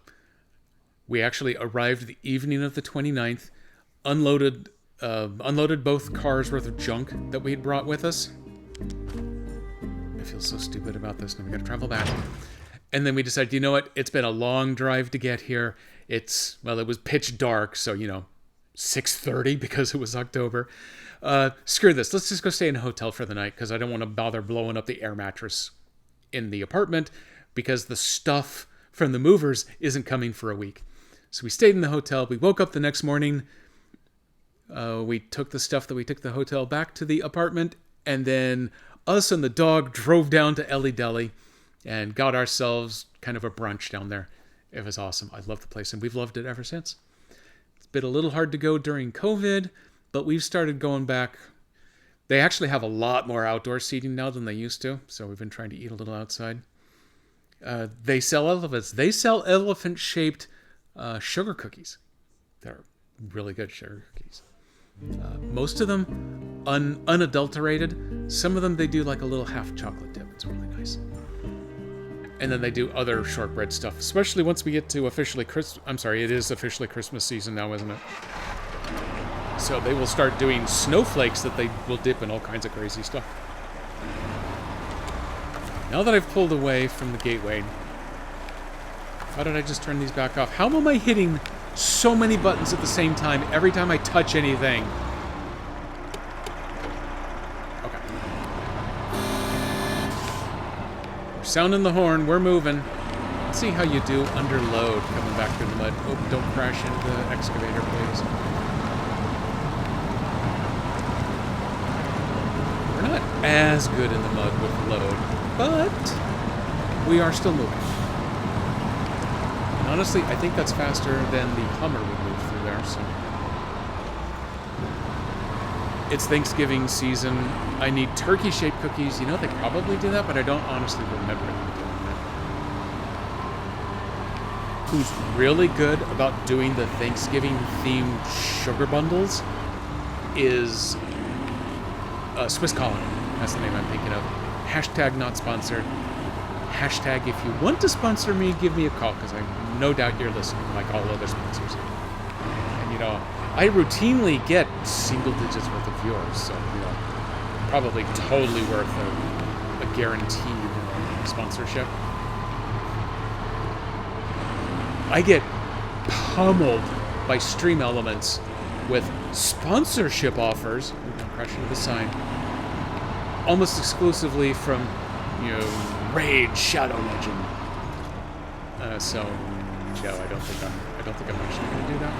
Speaker 3: we actually arrived the evening of the 29th, unloaded both cars worth of junk that we had brought with us. I feel so stupid about this, and we got to travel back. And then we decided, you know what? It's been a long drive to get here. It was pitch dark, so, 6:30 because it was October. Screw this. Let's just go stay in a hotel for the night because I don't want to bother blowing up the air mattress in the apartment because the stuff from the movers isn't coming for a week. So we stayed in the hotel. We woke up the next morning. We took the stuff that we took the hotel back to the apartment, and then us and the dog drove down to Ellie Deli and got ourselves kind of a brunch down there. It was awesome. I love the place, and we've loved it ever since. It's been a little hard to go during COVID, but we've started going back. They actually have a lot more outdoor seating now than they used to, so we've been trying to eat a little outside. They sell elephants. They sell elephant-shaped sugar cookies. They're really good sugar cookies. Most of them unadulterated. Some of them they do like a little half chocolate dip. It's really nice. And then they do other shortbread stuff, especially once we get to officially I'm sorry, it is officially Christmas season now, isn't it? So they will start doing snowflakes that they will dip in all kinds of crazy stuff. Now that I've pulled away from the gateway, how did I just turn these back off? How am I hitting so many buttons at the same time every time I touch anything? Okay. We're sounding the horn. We're moving. Let's see how you do under load coming back through the mud. Oh, don't crash into the excavator, please. We're not as good in the mud with load, but we are still moving. And honestly, I think that's faster than the Hummer would move through there, so. It's Thanksgiving season. I need turkey-shaped cookies. You know, they probably do that, but I don't honestly remember them doing that. Who's really good about doing the Thanksgiving-themed sugar bundles is Swiss Colony. That's the name I'm thinking of. Hashtag not sponsored. Hashtag if you want to sponsor me, give me a call, because I have no doubt you're listening like all other sponsors. And, you know, I routinely get single digits worth of viewers, so, you know, probably totally worth a guaranteed sponsorship. I get pummeled by Stream Elements with sponsorship offers. I'm crashing into the sign. Almost exclusively from, you know, Raid Shadow Legend. So no, I don't think I'm actually going to do that.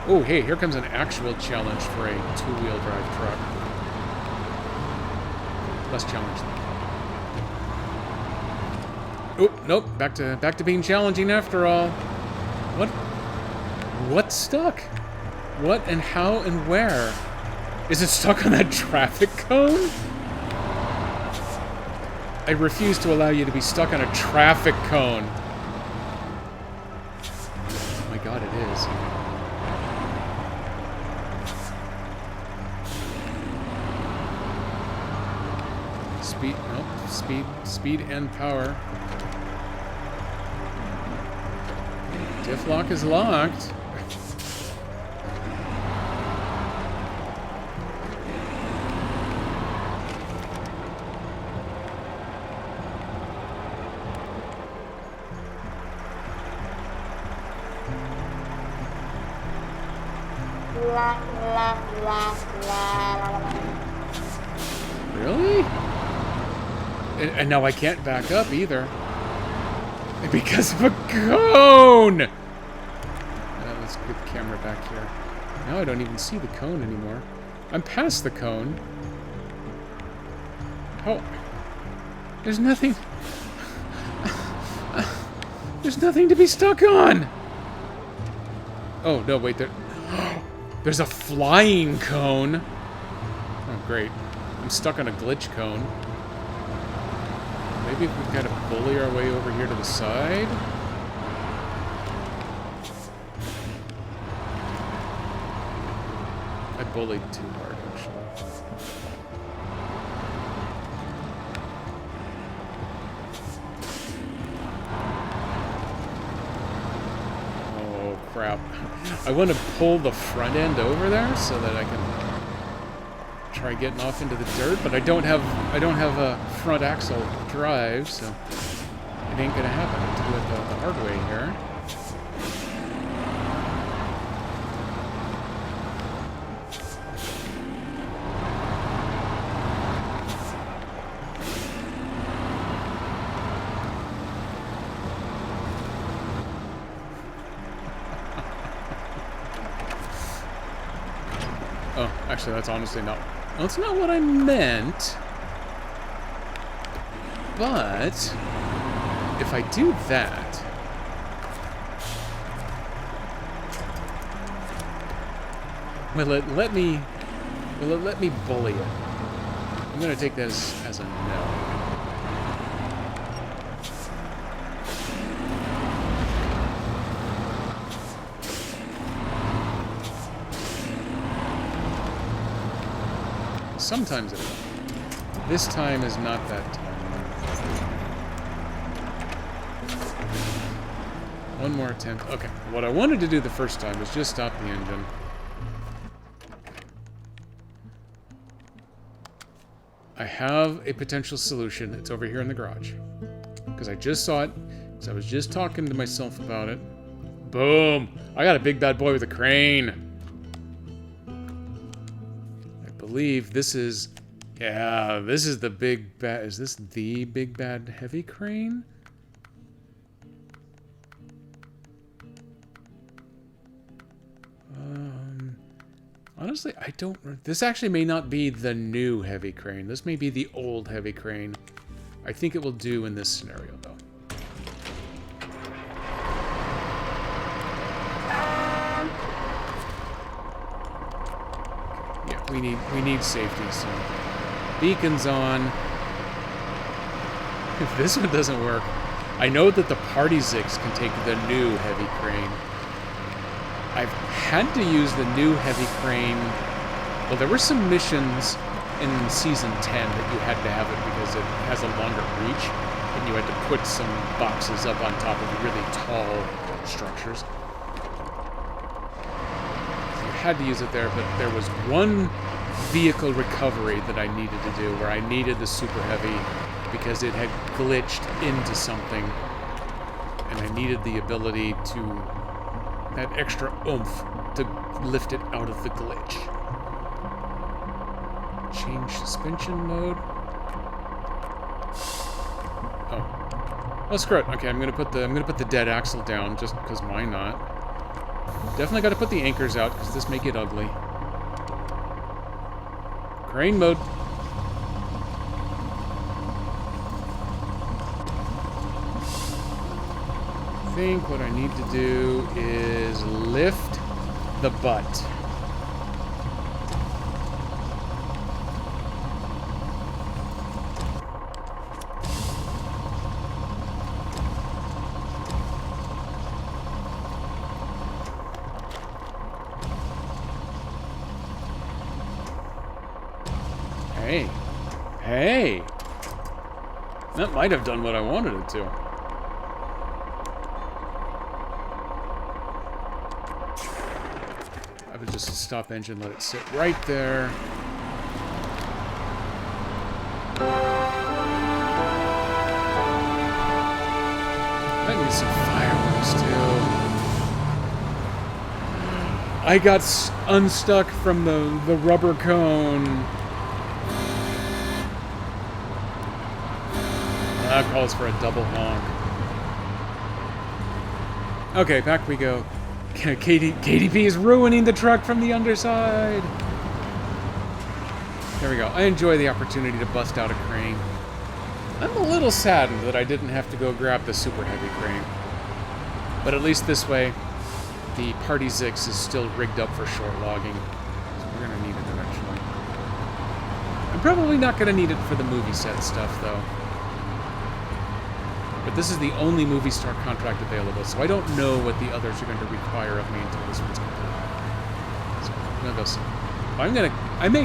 Speaker 3: Oh, hey, here comes an actual challenge for a two-wheel drive truck. Less challenge than. Oh, nope, back to being challenging after all. What's stuck? What and how and where? Is it stuck on that traffic cone? I refuse to allow you to be stuck on a traffic cone. Oh my god, it is. Speed and power. Diff lock is locked. Really? And now I can't back up either. Because of a cone! Let's get the camera back here. Now I don't even see the cone anymore. I'm past the cone. Oh. There's nothing... There's nothing to be stuck on! Oh, no, wait, there's a flying cone! Oh, great. I'm stuck on a glitch cone. Maybe if we kind of bully our way over here to the side? I bullied too hard, actually. Oh, crap. I want to pull the front end over there so that I can try getting off into the dirt, but I don't have a front axle drive, so it ain't gonna happen. I have to do it the hard way here. Oh, actually, that's honestly not... That's not what I meant. But if I do that... let me bully it? I'm gonna take that as a no. Sometimes it is. This time is not that time. One more attempt. Okay, what I wanted to do the first time was just stop the engine. I have a potential solution. It's over here in the garage. Because I just saw it. Because I was just talking to myself about it. Boom! I got a big bad boy with a crane. I believe this is... Yeah, this is the big bad... Is this the big bad heavy crane? Honestly, I don't... This actually may not be the new heavy crane. This may be the old heavy crane. I think it will do in this scenario, though. Yeah, we need safety, so... Beacon's on. If this one doesn't work... I know that the Party Zix can take the new heavy crane. I've had to use the new heavy crane. Well, there were some missions in Season 10 that you had to have it because it has a longer reach, and you had to put some boxes up on top of really tall structures. So you had to use it there, but there was one vehicle recovery that I needed to do where I needed the Super Heavy because it had glitched into something, and I needed the ability to... that extra oomph to lift it out of the glitch. Change suspension mode. Oh. Oh, screw it. Okay, I'm gonna put the dead axle down just because why not? Definitely got to put the anchors out because this may get ugly. Crane mode. I think what I need to do is lift the butt. Hey. Hey! That might have done what I wanted it to. Just stop engine, let it sit right there. I need some fireworks too. I got unstuck from the rubber cone. That calls for a double honk. Okay, back we go. KDP is ruining the truck from the underside. There we go. I enjoy the opportunity to bust out a crane. I'm a little saddened that I didn't have to go grab the super heavy crane. But at least this way, the Party Zix is still rigged up for short logging. So we're going to need it eventually. I'm probably not going to need it for the movie set stuff, though. But this is the only Movie Star contract available, so I don't know what the others are going to require of me until this one's complete. So I'm gonna go see. I may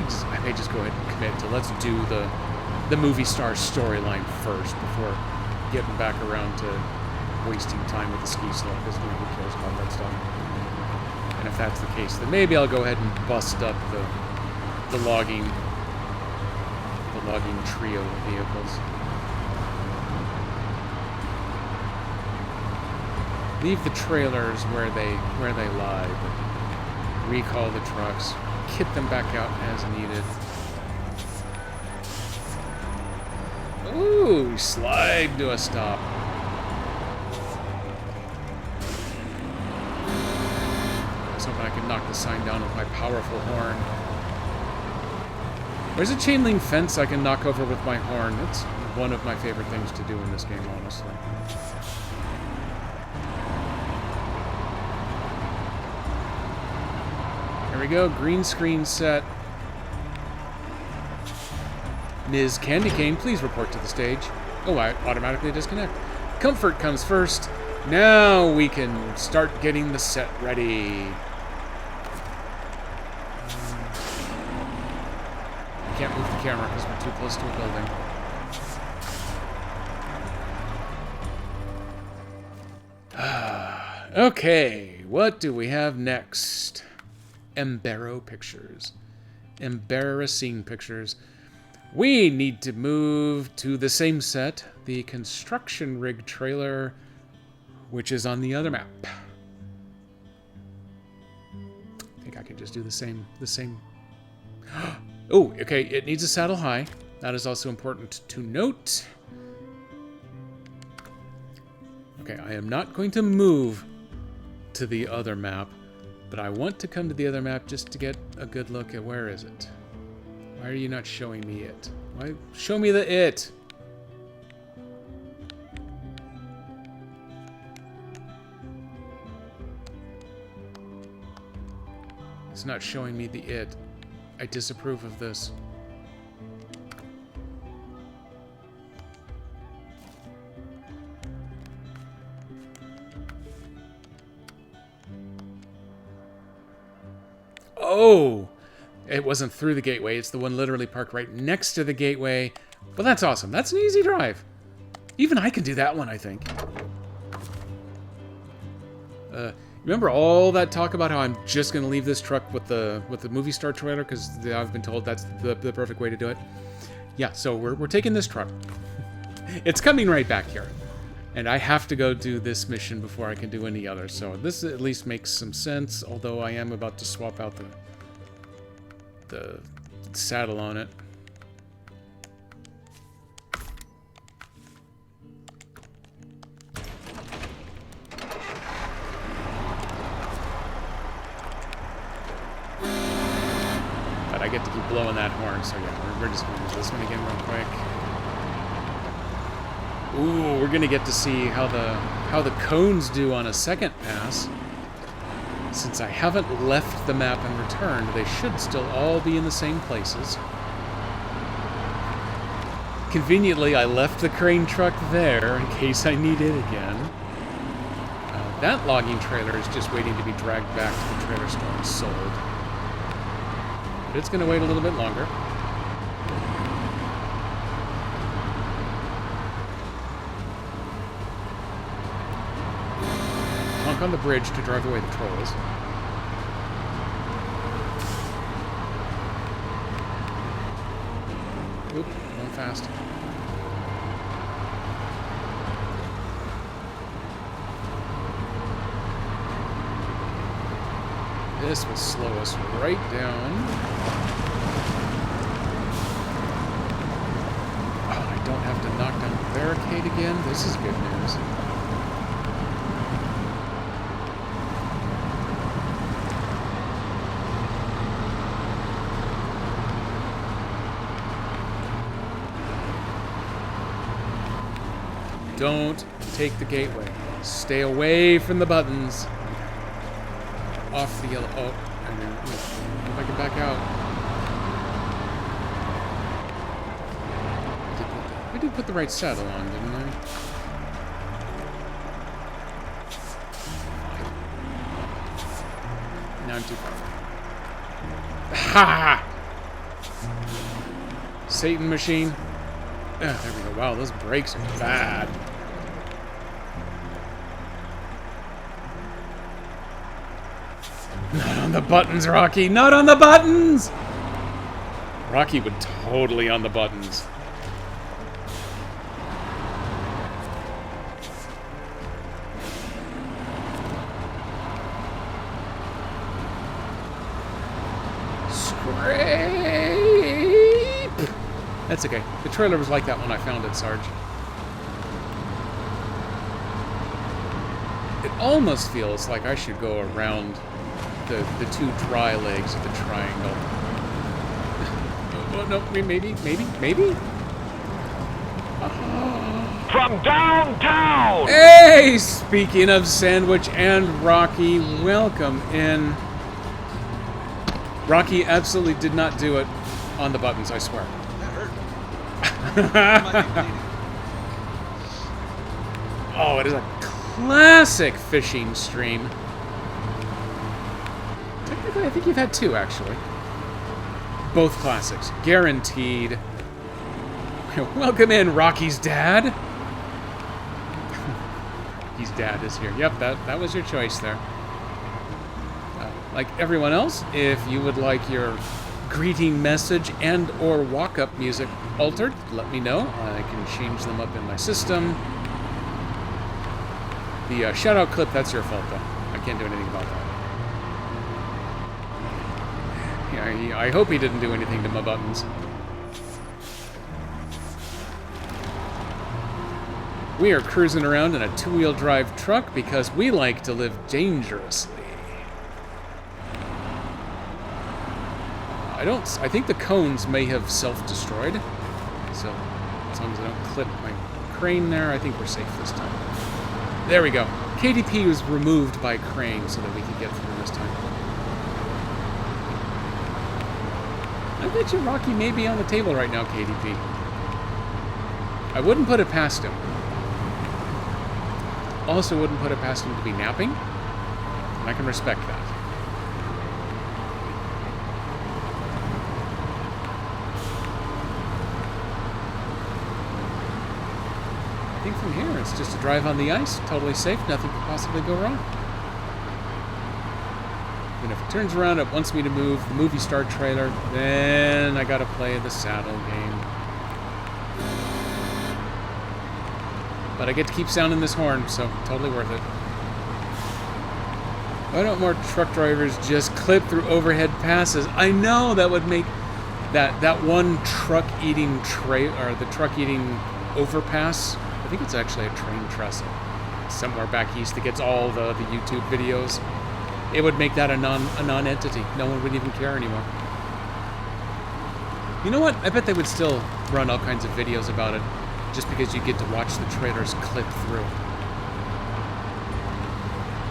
Speaker 3: just go ahead and commit to let's do the Movie Star storyline first before getting back around to wasting time with the ski slope, because who cares about that stuff. And if that's the case, then maybe I'll go ahead and bust up the logging trio of vehicles. Leave the trailers where they lie, but recall the trucks, kit them back out as needed. Ooh, slide to a stop. I was hoping I could knock the sign down with my powerful horn. There's a chain link fence I can knock over with my horn. It's one of my favorite things to do in this game, honestly. There we go. Green screen set. Ms. Candy Cane, please report to the stage. Oh, I automatically disconnect. Comfort comes first. Now we can start getting the set ready. I can't move the camera because we're too close to a building. Okay, what do we have next? Embarrass pictures. Embarrassing pictures. We need to move to the same set, the construction rig trailer, which is on the other map. I think I can just do the same. Oh, okay, it needs a saddle high. That is also important to note. Okay, I am not going to move to the other map, but I want to come to the other map just to get a good look at where is it. Why are you not showing me it? Why? Show me the it! It's not showing me the it. I disapprove of this. Oh! It wasn't through the gateway. It's the one literally parked right next to the gateway. Well, that's awesome. That's an easy drive. Even I can do that one, I think. Remember all that talk about how I'm just going to leave this truck with the movie star trailer because I've been told that's the perfect way to do it? Yeah, so we're taking this truck. It's coming right back here. And I have to go do this mission before I can do any other. So this at least makes some sense, although I am about to swap out the saddle on it. But I get to keep blowing that horn, so yeah, we're just going to use this one again real quick. Ooh, we're gonna get to see how the cones do on a second pass. Since I haven't left the map and returned, they should still all be in the same places. Conveniently, I left the crane truck there in case I need it again. That logging trailer is just waiting to be dragged back to the trailer store and sold. But it's gonna wait a little bit longer. On the bridge to drive away the trolls. Oop, going fast. This will slow us right down. Oh, I don't have to knock down the barricade again. This is good news. Don't take the gateway. Stay away from the buttons. Off the yellow. Oh, I mean, if I can back out. I did put the right saddle on, didn't I? Now I'm too far. Ha! Satan machine. There we go. Wow, those brakes are bad. Not on the buttons, Rocky! Not on the buttons! Rocky would totally on the buttons. Scrape! That's okay. The trailer was like that when I found it, Sarge. It almost feels like I should go around the two dry legs of the triangle. Oh, no, maybe?
Speaker 2: From downtown!
Speaker 3: Hey, speaking of Sandwich and Rocky, welcome in. Rocky absolutely did not do it on the buttons, I swear.
Speaker 5: That hurt. Might be bleeding.
Speaker 3: Oh, it is a classic fishing stream. Technically, I think you've had two, actually. Both classics. Guaranteed. Welcome in, Rocky's dad. Rocky's dad is here. Yep, that was your choice there. Like everyone else, if you would like your greeting message and or walk-up music altered, let me know. I can change them up in my system. The shout-out clip, that's your fault, though. I can't do anything about that. Yeah, I hope he didn't do anything to my buttons. We are cruising around in a two-wheel drive truck because we like to live dangerously. I think the cones may have self-destroyed. So, as long as I don't clip my crane there, I think we're safe this time. There we go. KDP was removed by crane so that we could get through this time. I bet you Rocky may be on the table right now, KDP. I wouldn't put it past him. Also wouldn't put it past him to be napping. And I can respect that. I think from here it's just a drive on the ice, totally safe, nothing could possibly go wrong. And if it turns around, it wants me to move the movie star trailer, then I gotta play the saddle game. But I get to keep sounding this horn, so totally worth it. Why don't more truck drivers just clip through overhead passes? I know that would make that one truck-eating the truck-eating overpass. I think it's actually a train trestle somewhere back east that gets all the YouTube videos. It would make that a non-entity. No one would even care anymore. You know what? I bet they would still run all kinds of videos about it, just because you get to watch the trailers clip through.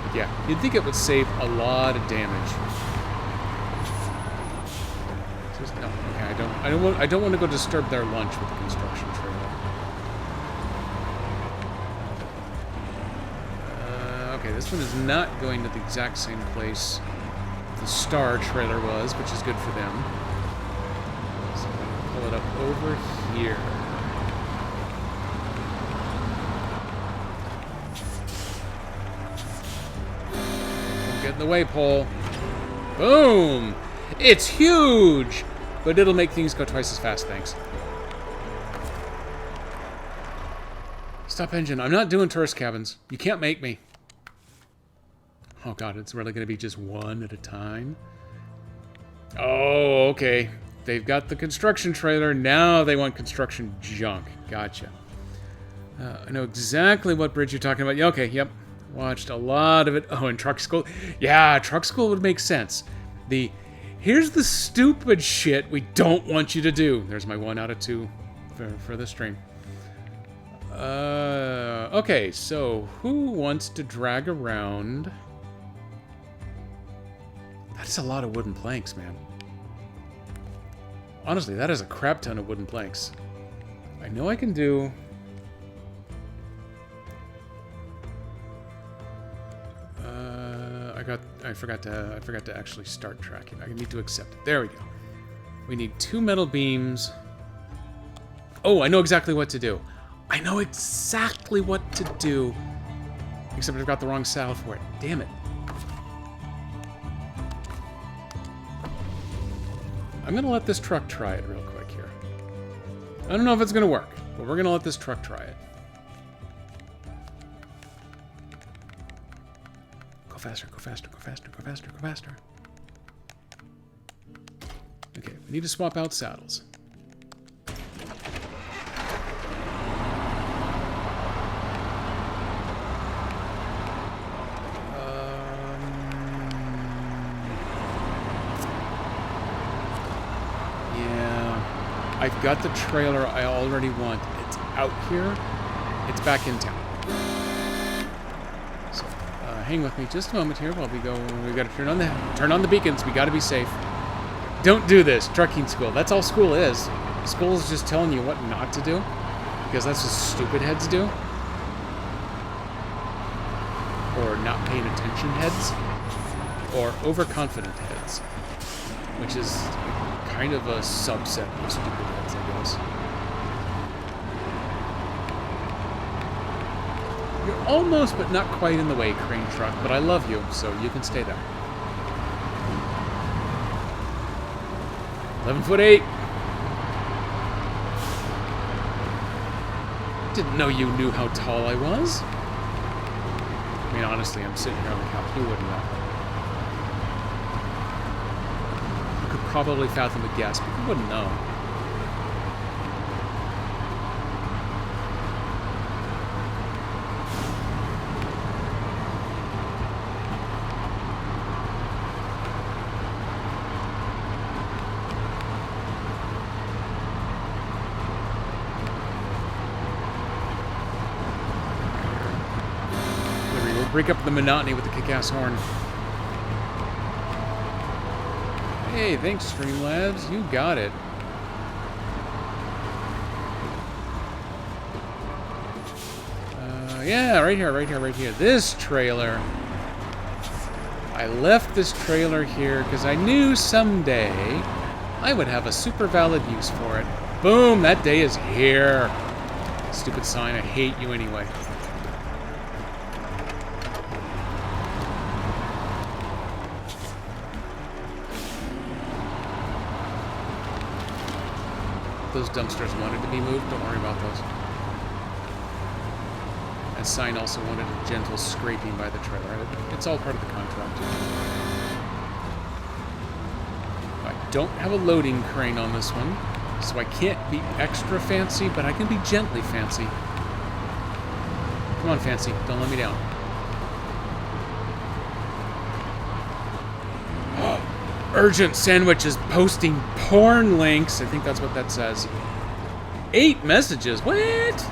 Speaker 3: But yeah, you'd think it would save a lot of damage. Just, no, okay, I don't want to go disturb their lunch with the construction trailer. Okay, this one is not going to the exact same place the Star trailer was, which is good for them. So I'm going to pull it up over here. Don't get in the way, Pole. Boom! It's huge! But it'll make things go twice as fast, thanks. Stop engine. I'm not doing tourist cabins. You can't make me. Oh god, it's really going to be just one at a time? Oh, okay. They've got the construction trailer, now they want construction junk. Gotcha. I know exactly what bridge you're talking about. Yeah, okay, yep. Watched a lot of it. Oh, and truck school. Yeah, truck school would make sense. Here's the stupid shit we don't want you to do. There's my 1 out of 2 for the stream. Okay, so who wants to drag around? That's a lot of wooden planks, man. Honestly, that is a crap ton of wooden planks. I know I can do... I forgot to actually start tracking. I need to accept it. There we go. We need 2 metal beams. Oh, I know exactly what to do. I know exactly what to do. Except I've got the wrong saddle for it. Damn it. I'm going to let this truck try it real quick here. I don't know if it's going to work, but we're going to let this truck try it. Go faster, go faster, go faster, go faster, go faster. Okay, we need to swap out saddles. I've got the trailer I already want. It's out here. It's back in town. So, hang with me just a moment here while we go. We got to turn on the beacons. We got to be safe. Don't do this. Trucking school. That's all school is. School is just telling you what not to do. Because that's what stupid heads do. Or not paying attention heads. Or overconfident heads. Which is kind of a subset of stupid heads, I guess. You're almost, but not quite in the way, crane truck. But I love you, so you can stay there. 11'8". Didn't know you knew how tall I was. I mean, honestly, I'm sitting here on the couch. You wouldn't know. You could probably fathom a guess, but you wouldn't know. Break up the monotony with the kick-ass horn. Hey, thanks, Streamlabs. You got it. Yeah, right here. This trailer. I left this trailer here because I knew someday I would have a super valid use for it. Boom, that day is here. Stupid sign, I hate you anyway. Those dumpsters wanted to be moved, don't worry about those. That sign also wanted a gentle scraping by the trailer. It's all part of the contract. I don't have a loading crane on this one, so I can't be extra fancy, but I can be gently fancy. Come on, fancy, don't let me down. Urgent Sandwich is posting porn links. I think that's what that says. 8 messages. What?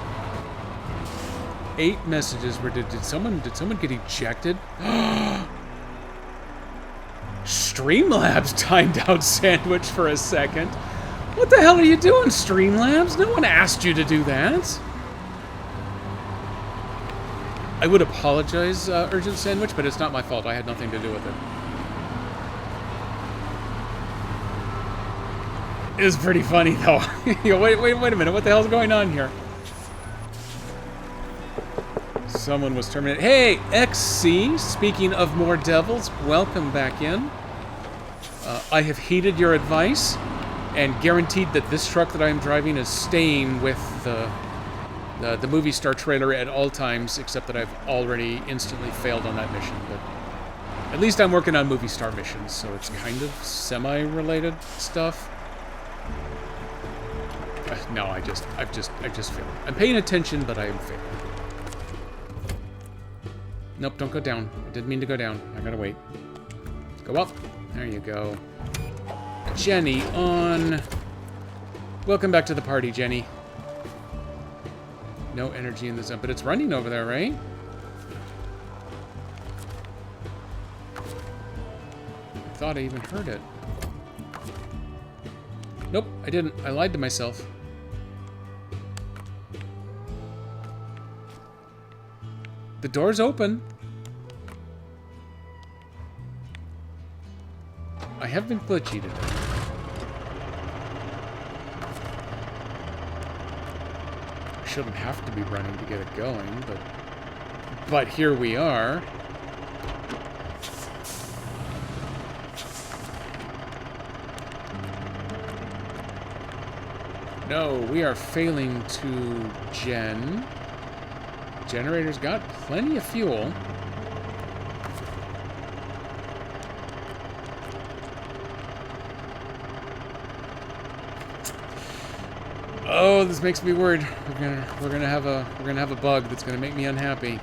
Speaker 3: 8 messages. Where did someone get ejected? Streamlabs timed out Sandwich for a second. What the hell are you doing, Streamlabs? No one asked you to do that. I would apologize, Urgent Sandwich, but it's not my fault. I had nothing to do with it. It was pretty funny, though. Wait a minute. What the hell's going on here? Someone was terminated. Hey, XC, speaking of more devils, welcome back in. I have heeded your advice and guaranteed that this truck that I am driving is staying with the movie star trailer at all times, except that I've already instantly failed on that mission. But at least I'm working on movie star missions, so it's kind of semi-related stuff. No, I've just failed. I'm paying attention, but I am failing. Nope, don't go down. I didn't mean to go down. I gotta wait. Go up. There you go. Jenny on. Welcome back to the party, Jenny. No energy in the zone, but it's running over there, right? I thought I even heard it. Nope, I didn't. I lied to myself. The door's open. I have been glitchy today. I shouldn't have to be running to get it going, but here we are. No, we are failing to gen. Generator's got plenty of fuel. Oh, this makes me worried. We're gonna have a bug that's gonna make me unhappy.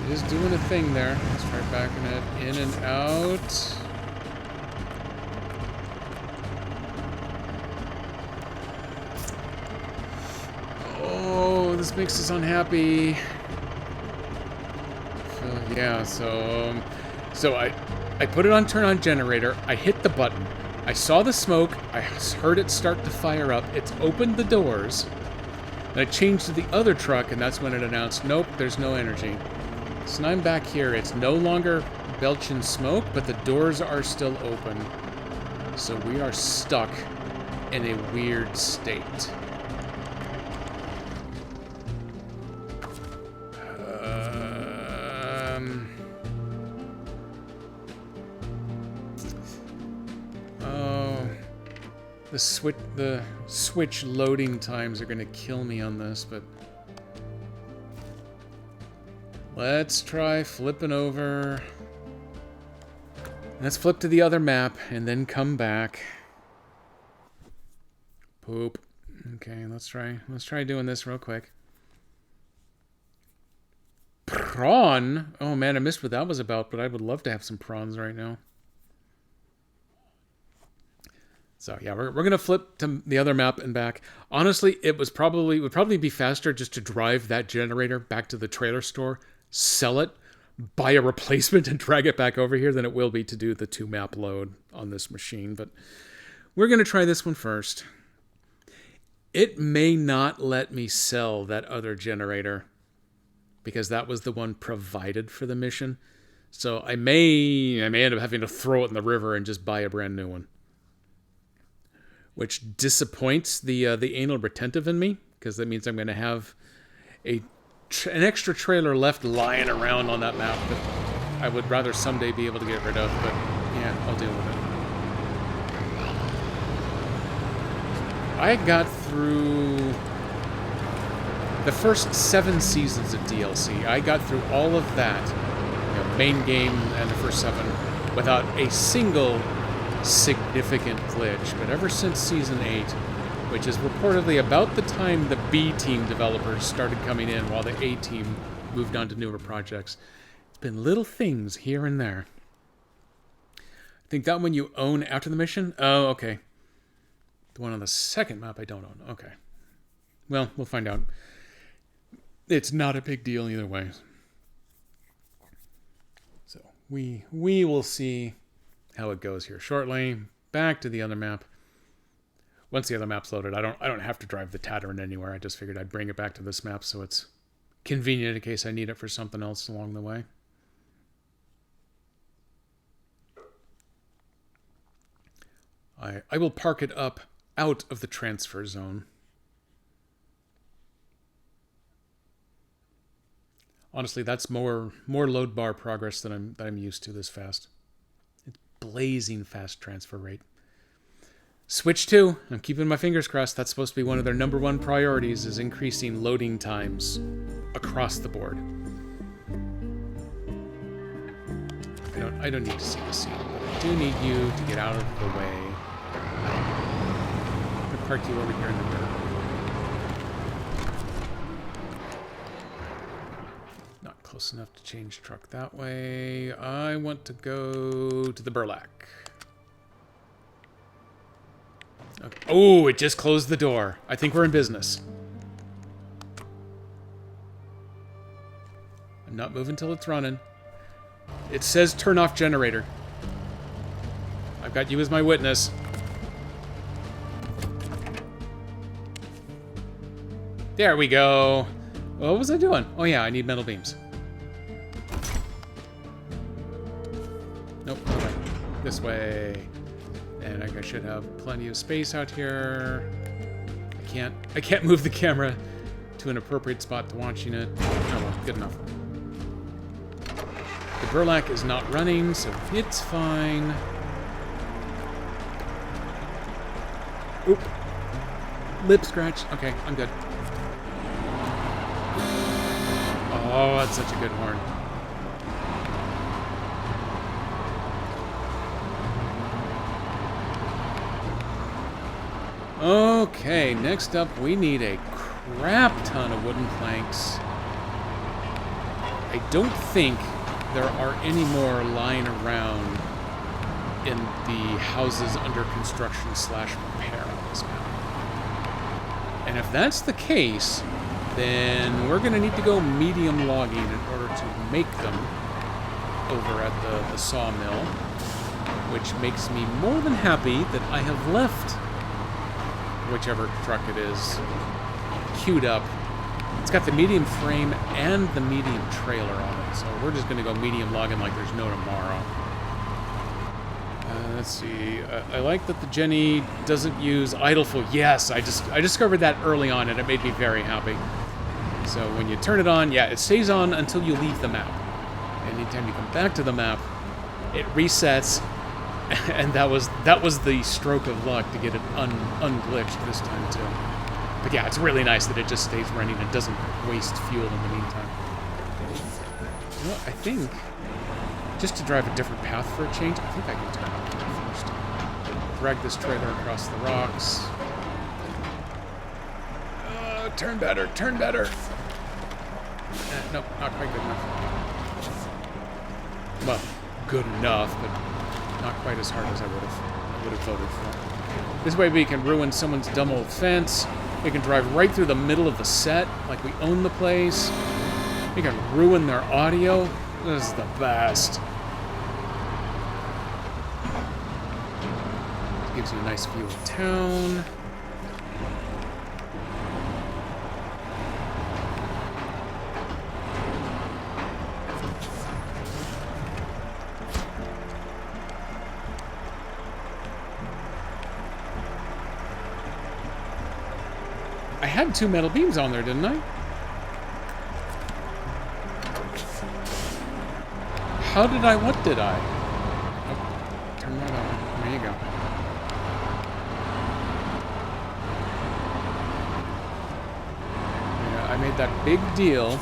Speaker 3: It is doing a thing there. Let's try backing it in and out. makes us unhappy. Yeah, so I put it on turn on generator. I hit the button. I saw the smoke. I heard it start to fire up. It's opened the doors. And I changed to the other truck, and that's when it announced, nope, there's no energy. So now I'm back here. It's no longer belching smoke, but the doors are still open. So we are stuck in a weird state. The switch loading times are gonna kill me on this, but let's try flipping over. Let's flip to the other map and then come back. Poop. Okay, let's try doing this real quick. Prawn? Oh man, I missed what that was about, but I would love to have some prawns right now. So yeah, we're gonna flip to the other map and back. Honestly, it would probably be faster just to drive that generator back to the trailer store, sell it, buy a replacement, and drag it back over here than it will be to do the 2-map load on this machine. But we're gonna try this one first. It may not let me sell that other generator because that was the one provided for the mission. So I may end up having to throw it in the river and just buy a brand new one. Which disappoints the anal retentive in me, because that means I'm going to have an extra trailer left lying around on that map that I would rather someday be able to get rid of, but yeah, I'll deal with it. I got through the first 7 seasons of DLC. I got through all of that, main game and the first 7, without a single significant glitch. But ever since Season 8, which is reportedly about the time the B team developers started coming in while the A team moved on to newer projects, it's been little things here and there. I think that one you own after the mission? Oh, okay. The one on the second map I don't own. Okay. Well, we'll find out. It's not a big deal either way. So we will see how it goes here shortly. Back to the other map. Once the other map's loaded, I don't have to drive the Tatarin anywhere. I just figured I'd bring it back to this map so it's convenient in case I need it for something else along the way. I will park it up out of the transfer zone. Honestly, that's more load bar progress than I'm used to this fast. Blazing fast transfer rate. Switch 2. I'm keeping my fingers crossed. That's supposed to be one of their #1 priorities, is increasing loading times across the board. I don't need to see the scene, but I do need you to get out of the way. I'm going to park you over here in the dirt. Close enough to change truck that way. I want to go to the Burlak. Okay. Oh, it just closed the door. I think we're in business. I'm not moving till it's running. It says turn off generator. I've got you as my witness. There we go. What was I doing? Oh yeah, I need metal beams. Nope, okay. This way. And I should have plenty of space out here. I can't move the camera to an appropriate spot to watching it. Oh well, good enough. The Burlak is not running, so it's fine. Oop. Lip scratch. Okay, I'm good. Oh, that's such a good horn. Okay, next up we need a crap ton of wooden planks. I don't think there are any more lying around in the houses under construction / repair on this map. And if that's the case, then we're going to need to go medium logging in order to make them over at the sawmill, which makes me more than happy that I have left whichever truck it is queued up. It's got the medium frame and the medium trailer on it, so we're just going to go medium logging like there's no tomorrow. Let's see. I like that the Jenny doesn't use idle fuel. Yes, I discovered that early on, and it made me very happy. So when you turn it on, yeah, it stays on until you leave the map. Anytime you come back to the map, it resets, and that was the stroke of luck to get it unglitched this time too. But yeah, it's really nice that it just stays running and doesn't waste fuel in the meantime. You know what, I think, just to drive a different path for a change, I think I can turn on here first. Drag this trailer across the rocks. Turn better, turn better. Nope, not quite good enough. Well, good enough, but not quite as hard as I would have voted for. This way we can ruin someone's dumb old fence. We can drive right through the middle of the set, like we own the place. We can ruin their audio. This is the best. Gives you a nice view of town. I had 2 metal beams on there, didn't I? How did I? What did I? Oh, turn that on. There you go. Yeah, I made that big deal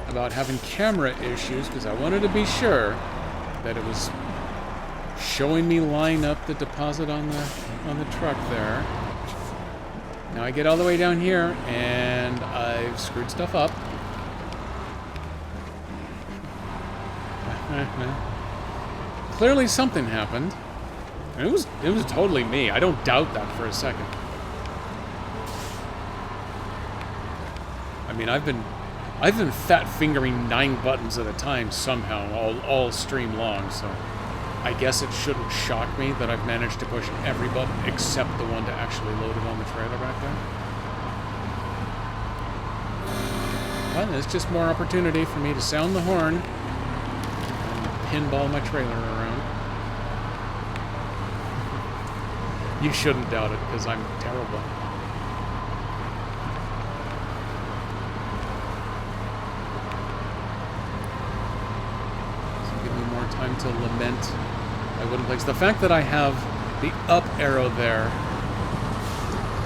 Speaker 3: about having camera issues because I wanted to be sure that it was showing me line up the deposit on the truck there. Now I get all the way down here, and I've screwed stuff up. Clearly something happened. And it was totally me. I don't doubt that for a second. I mean, I've been fat fingering 9 buttons at a time somehow, all stream long, so I guess it shouldn't shock me that I've managed to push every button except the one to actually load it on the trailer back there. Well, it's just more opportunity for me to sound the horn and pinball my trailer around. You shouldn't doubt it, because I'm terrible. So give me more time to lament my wooden planks. The fact that I have the up arrow there.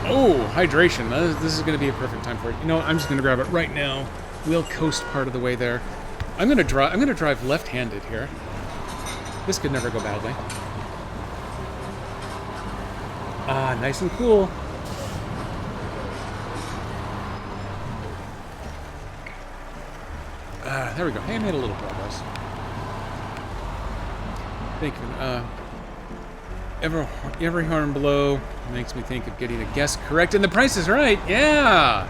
Speaker 3: Oh, hydration. This is going to be a perfect time for it. You know what? I'm just going to grab it right now. We'll coast part of the way there. I'm going to drive left-handed here. This could never go badly. Ah, nice and cool. There we go. Hey, I made a little progress. Thank you. Every horn below makes me think of getting a guess correct, and the price is right. Yeah.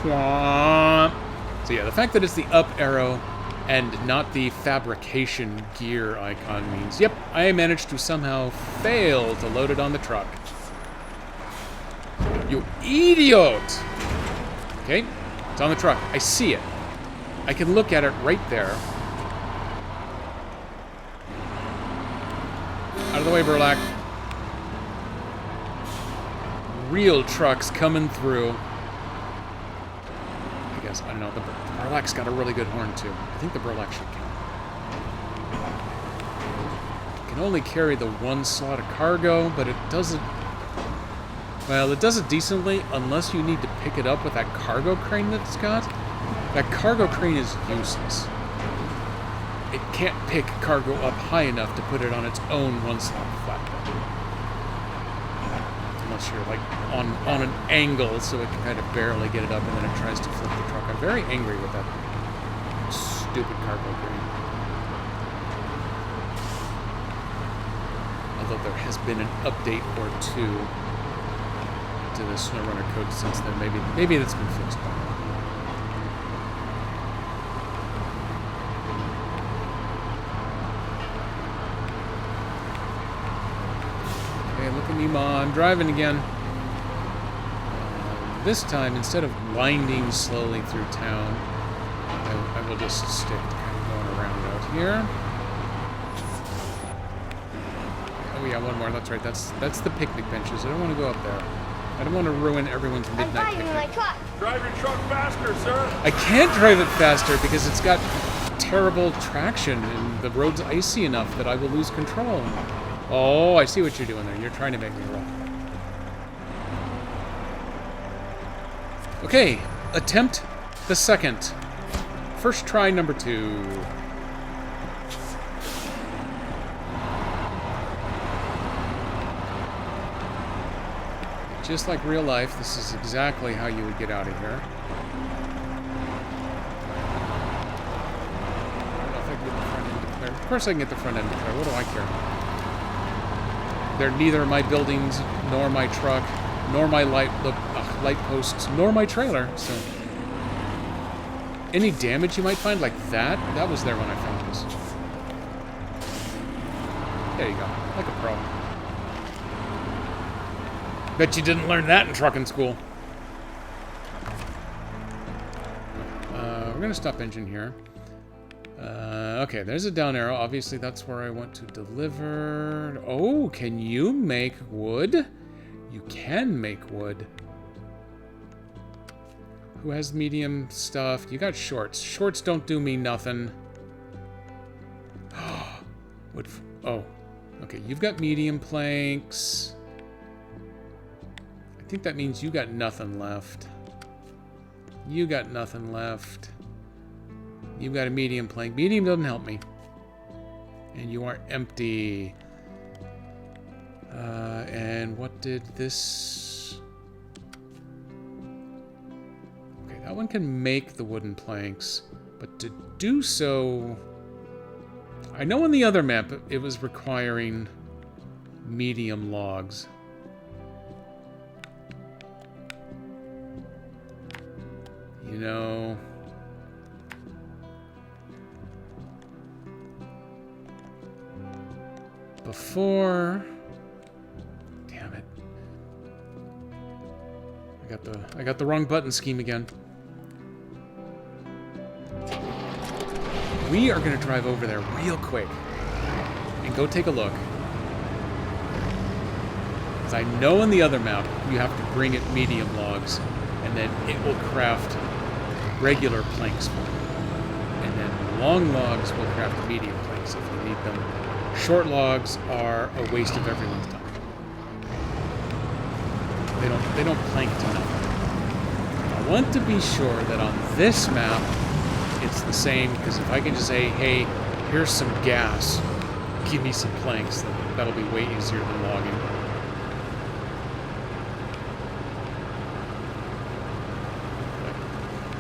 Speaker 3: So yeah, the fact that it's the up arrow and not the fabrication gear icon means, yep, I managed to somehow fail to load it on the truck. You idiot! Okay, it's on the truck. I see it. I can look at it right there. Out of the way, Burlak. Real trucks coming through. I guess, I don't know, the Burlak's got a really good horn too. I think the Burlak should count. It can only carry the 1 slot of cargo, but it doesn't... Well, it does it decently unless you need to pick it up with that cargo crane that it's got. That cargo crane is useless. It can't pick cargo up high enough to put it on its own 1-slot flatbed. Unless you're like on an angle so it can kind of barely get it up and then it tries to flip the truck. I'm very angry with that stupid cargo crane. Although there has been an update or two to the SnowRunner code since then. Maybe that's been fixed by now. Okay, look at me, Ma. I'm driving again. This time, instead of winding slowly through town, I will just stick kind of going around out here. Oh yeah, one more. That's right. That's the picnic benches. I don't want to go up there. I don't want to ruin everyone's
Speaker 1: I'm
Speaker 3: midnight
Speaker 1: driving my
Speaker 3: picnic.
Speaker 1: truck.
Speaker 2: Drive your truck faster, sir.
Speaker 3: I can't drive it faster because it's got terrible traction and the road's icy enough that I will lose control. Oh, I see what you're doing there. You're trying to make me roll. Okay, attempt the second. First try number 2. Just like real life, this is exactly how you would get out of here. I don't know if I can get the front end declared. Of course I can get the front end declared. What do I care? They're neither my buildings, nor my truck, nor my light posts, nor my trailer, so... Any damage you might find, like that was there when I found this. There you go, like a pro. Bet you didn't learn that in trucking school. We're gonna stop engine here. Okay, there's a down arrow. Obviously, that's where I want to deliver. Oh, can you make wood? You can make wood. Who has medium stuff? You got shorts. Shorts don't do me nothing. Wood. Oh, okay. You've got medium planks. I think that means you got nothing left. You got nothing left. You've got a medium plank. Medium doesn't help me. And you are empty. And what did this... Okay, that one can make the wooden planks. But to do so... I know on the other map it was requiring medium logs. You know... Before... Damn it. I got the wrong button scheme again. We are going to drive over there real quick and go take a look. Because I know in the other map you have to bring it medium logs and then it will craft regular planks for you. And then long logs will craft medium planks if you need them. Short logs are a waste of everyone's time. They don't plank to nothing. I want to be sure that on this map it's the same, because if I can just say, hey, here's some gas, give me some planks, then that'll be way easier than logging.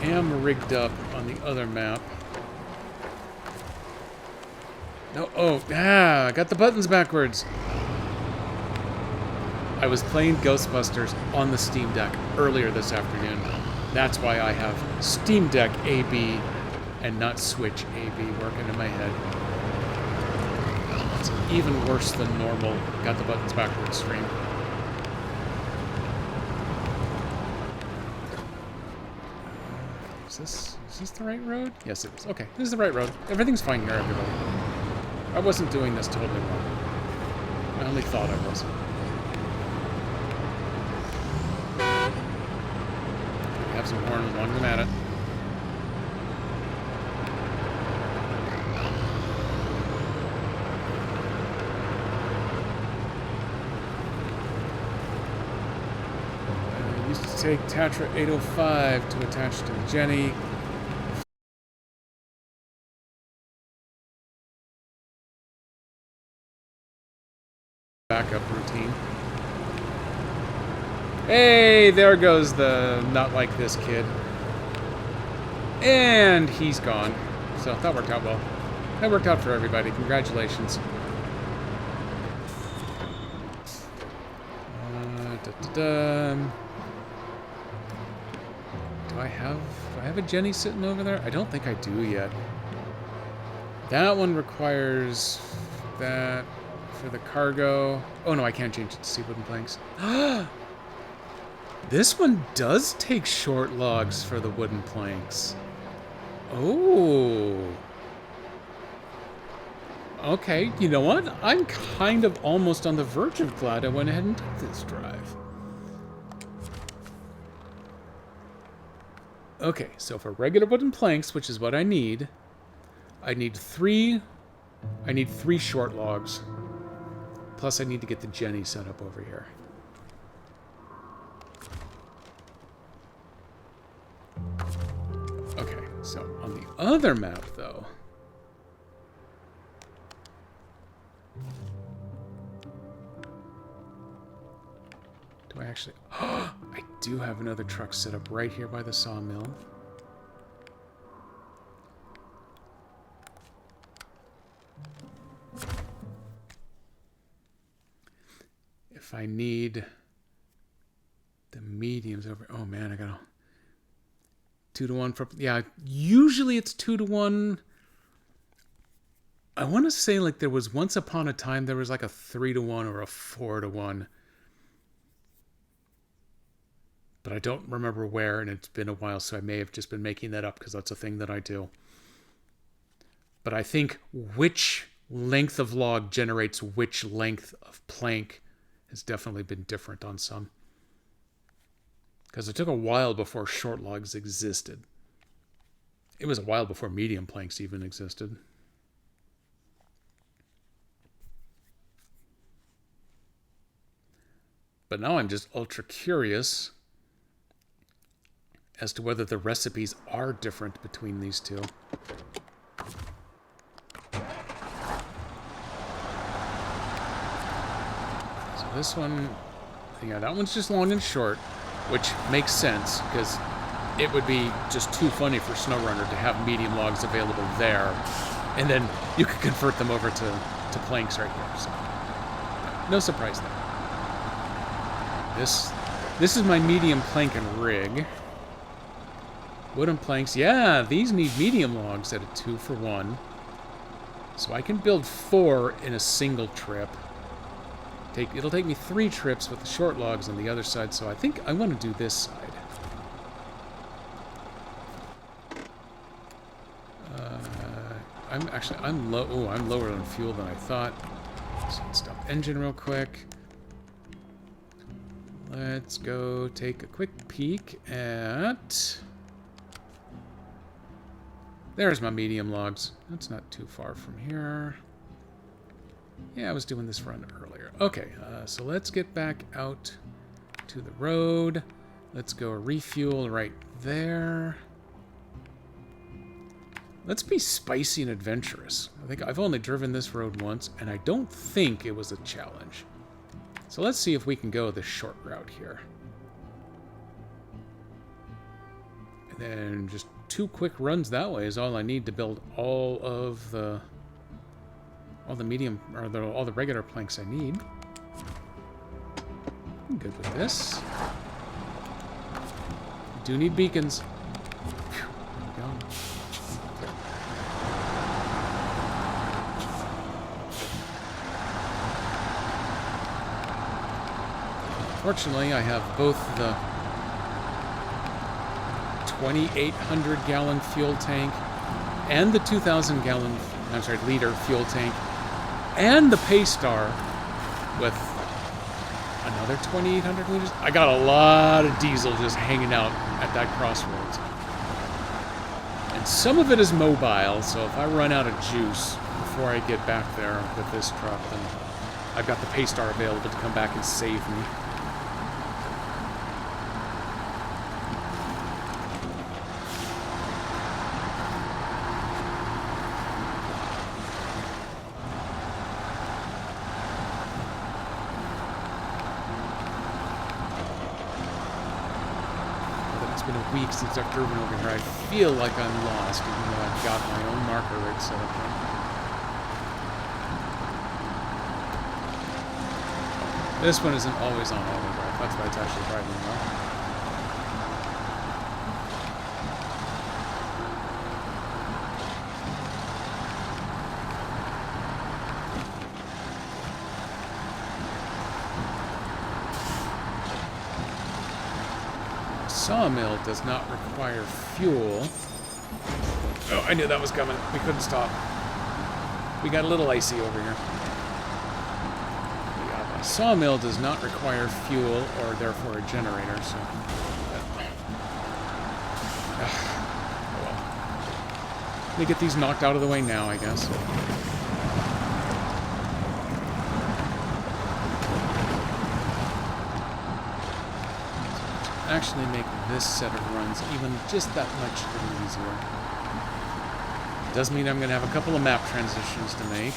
Speaker 3: I am rigged up on the other map. No, I got the buttons backwards. I was playing Ghostbusters on the Steam Deck earlier this afternoon. That's why I have Steam Deck AB and not Switch AB working in my head. It's even worse than normal. Got the buttons backwards stream. Is this the right road? Yes, it is. Okay, this is the right road. Everything's fine here, everybody. I wasn't doing this totally wrong. I only thought I was. We have some horns along them at it. I used to take Tatra 805 to attach to the Jenny. Backup routine. Hey, there goes the not like this kid. And he's gone. So that worked out well. That worked out for everybody. Congratulations. have a Jenny sitting over there? I don't think I do yet. That one requires that for the cargo. Oh no, I can't change it to see wooden planks. This one does take short logs for the wooden planks. Oh. Okay, you know what? I'm kind of almost on the verge of glad I went ahead and did this drive. Okay, so for regular wooden planks, which is what I need 3 short logs. Plus I need to get the Jenny set up over here. Okay, so on the other map though, do I actually... I do have another truck set up right here by the sawmill. If I need the mediums over... Oh man, I gotta... 2-to-1 for... Yeah, usually it's 2-to-1. I want to say like there was once upon a time there was like a 3-to-1 or a 4-to-1. But I don't remember where, and it's been a while, so I may have just been making that up because that's a thing that I do. But I think which length of log generates which length of plank has definitely been different on some. Because it took a while before short logs existed. It was a while before medium planks even existed. But now I'm just ultra curious as to whether the recipes are different between these two. So this one, yeah, that one's just long and short, which makes sense because it would be just too funny for SnowRunner to have medium logs available there, and then you could convert them over to planks right here. So no surprise there. This is my medium plank and rig. Wooden planks, yeah, these need medium logs at a 2-for-1. So I can build 4 in a single trip. It'll take me 3 trips with the short logs on the other side, so I think I want to do this side. I'm low. Oh, I'm lower on fuel than I thought. So let's stop engine real quick. Let's go take a quick peek at... There's my medium logs. That's not too far from here. Yeah, I was doing this run earlier. Okay, so let's get back out to the road. Let's go refuel right there. Let's be spicy and adventurous. I think I've only driven this road once, and I don't think it was a challenge. So let's see if we can go the short route here. And then just 2 quick runs that way is all I need to build all the medium, or all the regular planks I need. I'm good with this. We do need beacons. Whew, there we go. Fortunately, I have both the 2,800-gallon fuel tank and the 2,000-gallon, liter fuel tank, and the Paystar with another 2,800 liters. I got a lot of diesel just hanging out at that crossroads. And some of it is mobile, so if I run out of juice before I get back there with this truck, then I've got the Paystar available to come back and save me. Since I've driven over here, I feel like I'm lost, even though I've got my own marker rig set up here. This one isn't always on auto drive. That's why it's actually driving well. sawmill does not require fuel. Oh, I knew that was coming. We couldn't stop. We got a little icy over here. The sawmill does not require fuel or therefore a generator, so... Oh, well. Let me get these knocked out of the way now, I guess. Actually make this set of runs even just that much a little easier. Does mean I'm going to have a couple of map transitions to make.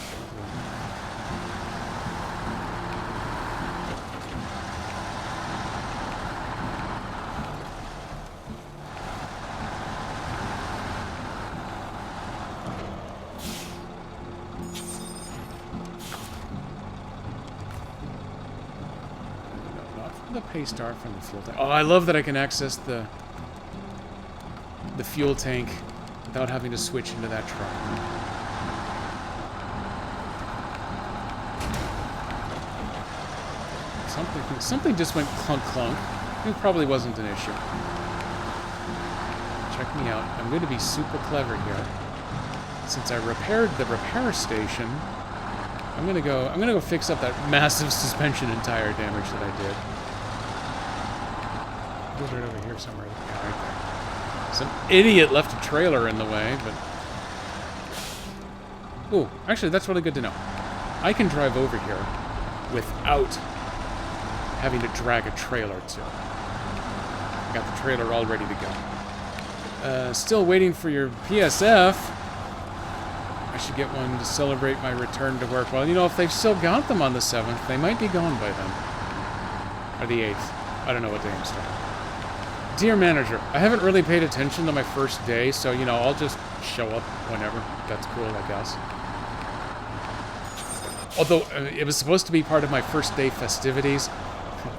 Speaker 3: The Paystar from the fuel tank. Oh, I love that I can access the fuel tank without having to switch into that truck. Something just went clunk clunk. It probably wasn't an issue. Check me out. I'm going to be super clever here. Since I repaired the repair station, I'm gonna go fix up that massive suspension and tire damage that I did. It was right over here somewhere. Yeah, right there. Some idiot left a trailer in the way, but... Ooh, actually, that's really good to know. I can drive over here without having to drag a trailer too. I got the trailer all ready to go. Still waiting for your PSF. I should get one to celebrate my return to work. Well, you know, if they've still got them on the 7th, they might be gone by then. Or the 8th. I don't know what day I'm starting. Dear manager, I haven't really paid attention to my first day, so, you know, I'll just show up whenever. That's cool, I guess. Although, it was supposed to be part of my first day festivities.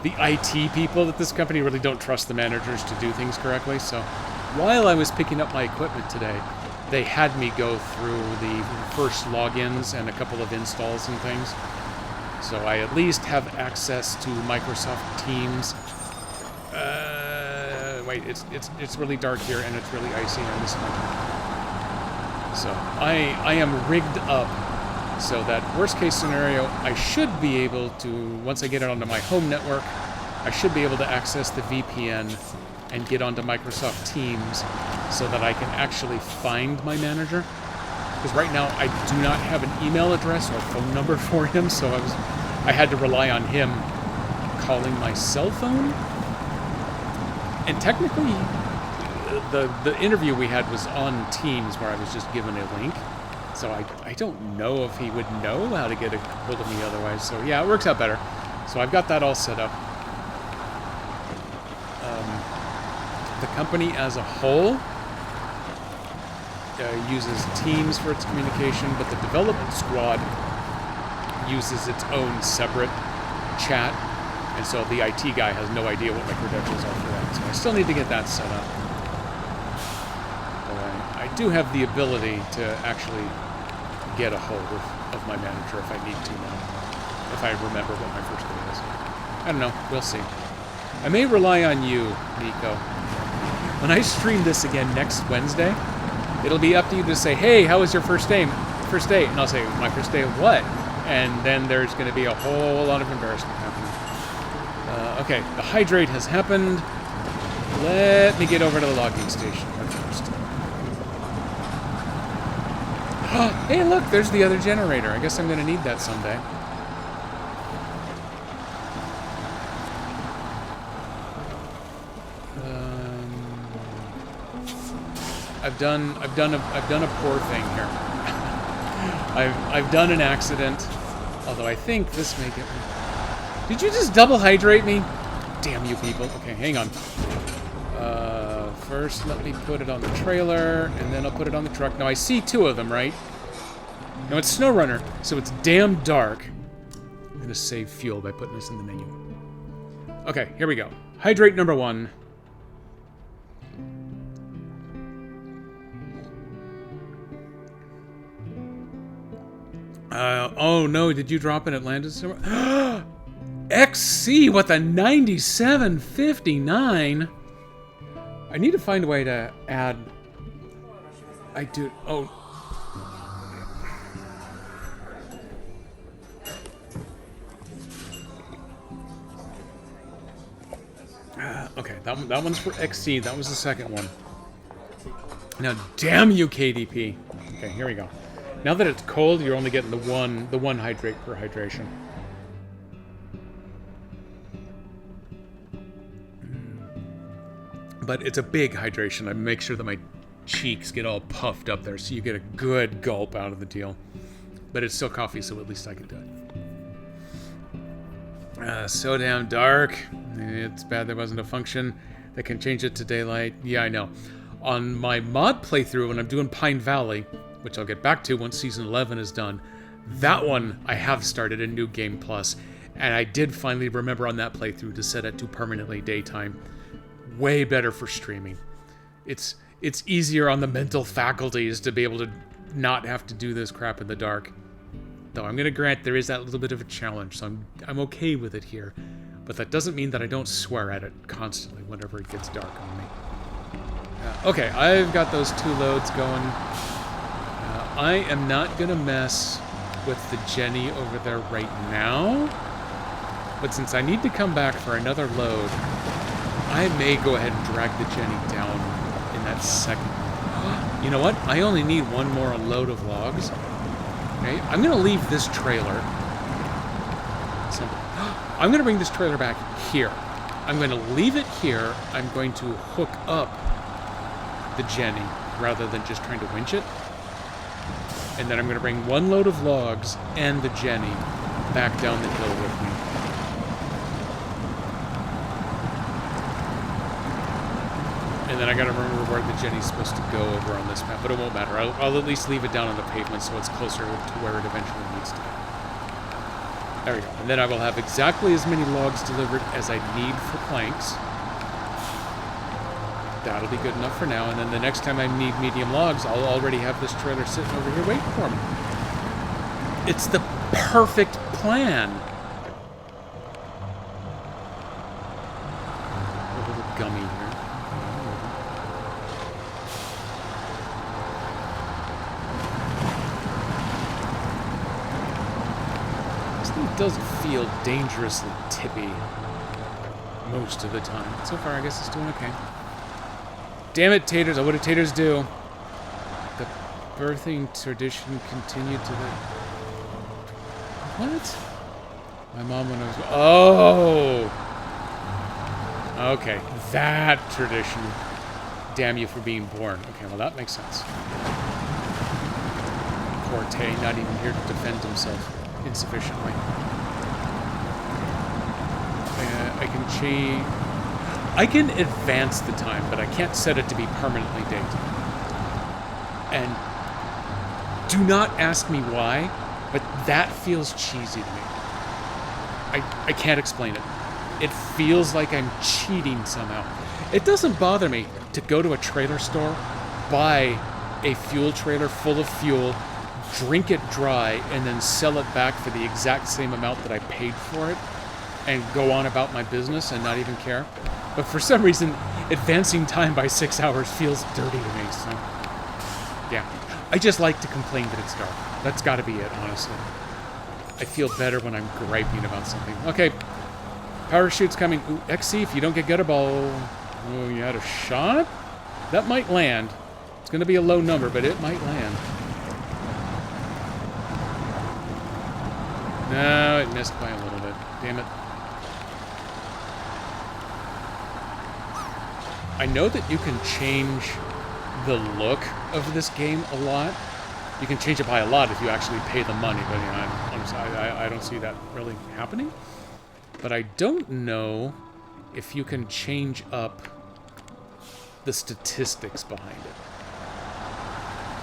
Speaker 3: The IT people at this company really don't trust the managers to do things correctly, so while I was picking up my equipment today, they had me go through the first logins and a couple of installs and things. So I at least have access to Microsoft Teams. Wait, it's really dark here and it's really icy and this winter. So I am rigged up so that worst case scenario, I should be able to, once I get it onto my home network, I should be able to access the VPN and get onto Microsoft Teams so that I can actually find my manager. Because right now I do not have an email address or phone number for him, so I had to rely on him calling my cell phone. And technically, the interview we had was on Teams where I was just given a link. So I don't know if he would know how to get a hold of me otherwise. So yeah, it works out better. So I've got that all set up. The company as a whole uses Teams for its communication, but the development squad uses its own separate chat, and so the IT guy has no idea what my credentials are for that. So I still need to get that set up. But I do have the ability to actually get a hold of my manager if I need to now, if I remember what my first day is. I don't know. We'll see. I may rely on you, Nico. When I stream this again next Wednesday, it'll be up to you to say, hey, how was your first day? And I'll say, my first day of what? And then there's going to be a whole lot of embarrassment happening. Okay, the hydrate has happened. Let me get over to the logging station first. Hey, look, there's the other generator. I guess I'm going to need that someday. I've done a poor thing here. I've done an accident. Although I think this may get me. Did you just double hydrate me? Damn you people. Okay, hang on. First, let me put it on the trailer, and then I'll put it on the truck. Now I see two of them, right? Now it's SnowRunner, so it's damn dark. I'm gonna save fuel by putting this in the menu. Okay, here we go. Hydrate number 1. Oh no, did you drop in Atlantis? XC with a 97.59. I need to find a way to add... I do... Oh. Okay, that one's for XC. That was the second one. Now, damn you, KDP. Okay, here we go. Now that it's cold, you're only getting the one hydrate per hydration. But it's a big hydration. I make sure that my cheeks get all puffed up there so you get a good gulp out of the deal. But it's still coffee, so at least I can do it. So damn dark. It's bad there wasn't a function that can change it to daylight. Yeah, I know. On my mod playthrough, when I'm doing Pine Valley, which I'll get back to once Season 11 is done, that one I have started a New Game Plus, and I did finally remember on that playthrough to set it to permanently daytime. Way better for streaming. It's easier on the mental faculties to be able to not have to do this crap in the dark. Though I'm going to grant there is that little bit of a challenge, so I'm okay with it here. But that doesn't mean that I don't swear at it constantly whenever it gets dark on me. Okay, I've got those 2 loads going. I am not going to mess with the Jenny over there right now. But since I need to come back for another load, I may go ahead and drag the Jenny down in that second. You know what? I only need one more load of logs. Okay, I'm going to leave this trailer. I'm going to bring this trailer back here. I'm going to leave it here. I'm going to hook up the Jenny rather than just trying to winch it. And then I'm going to bring one load of logs and the Jenny back down the hill with me. And then I gotta remember where the Jenny's supposed to go over on this map, but it won't matter. I'll at least leave it down on the pavement so it's closer to where it eventually needs to go. There we go. And then I will have exactly as many logs delivered as I need for planks. That'll be good enough for now, and then the next time I need medium logs, I'll already have this trailer sitting over here waiting for me. It's the perfect plan. A little gummy here. It does feel dangerously tippy most of the time. So far, I guess it's doing okay. Damn it, taters. What do taters do? The birthing tradition continued to the... What? My mom when I was... Oh! Okay, that tradition. Damn you for being born. Okay, well, that makes sense. Poor Tay, not even here to defend himself insufficiently. I can advance the time, but I can't set it to be permanently daytime. And do not ask me why, but that feels cheesy to me. I can't explain it. It feels like I'm cheating somehow. It doesn't bother me to go to a trailer store, buy a fuel trailer full of fuel, drink it dry, and then sell it back for the exact same amount that I paid for it, and go on about my business and not even care. But for some reason, advancing time by 6 hours feels dirty to me, so... Yeah. I just like to complain that it's dark. That's gotta be it, honestly. I feel better when I'm griping about something. Okay. Parachute's coming. Ooh, XC, if you don't get Gutterball... Oh, you had a shot? That might land. It's gonna be a low number, but it might land. No, it missed by a little bit. Damn it. I know that you can change the look of this game a lot. You can change it by a lot if you actually pay the money, but honestly, I don't see that really happening. But I don't know if you can change up the statistics behind it.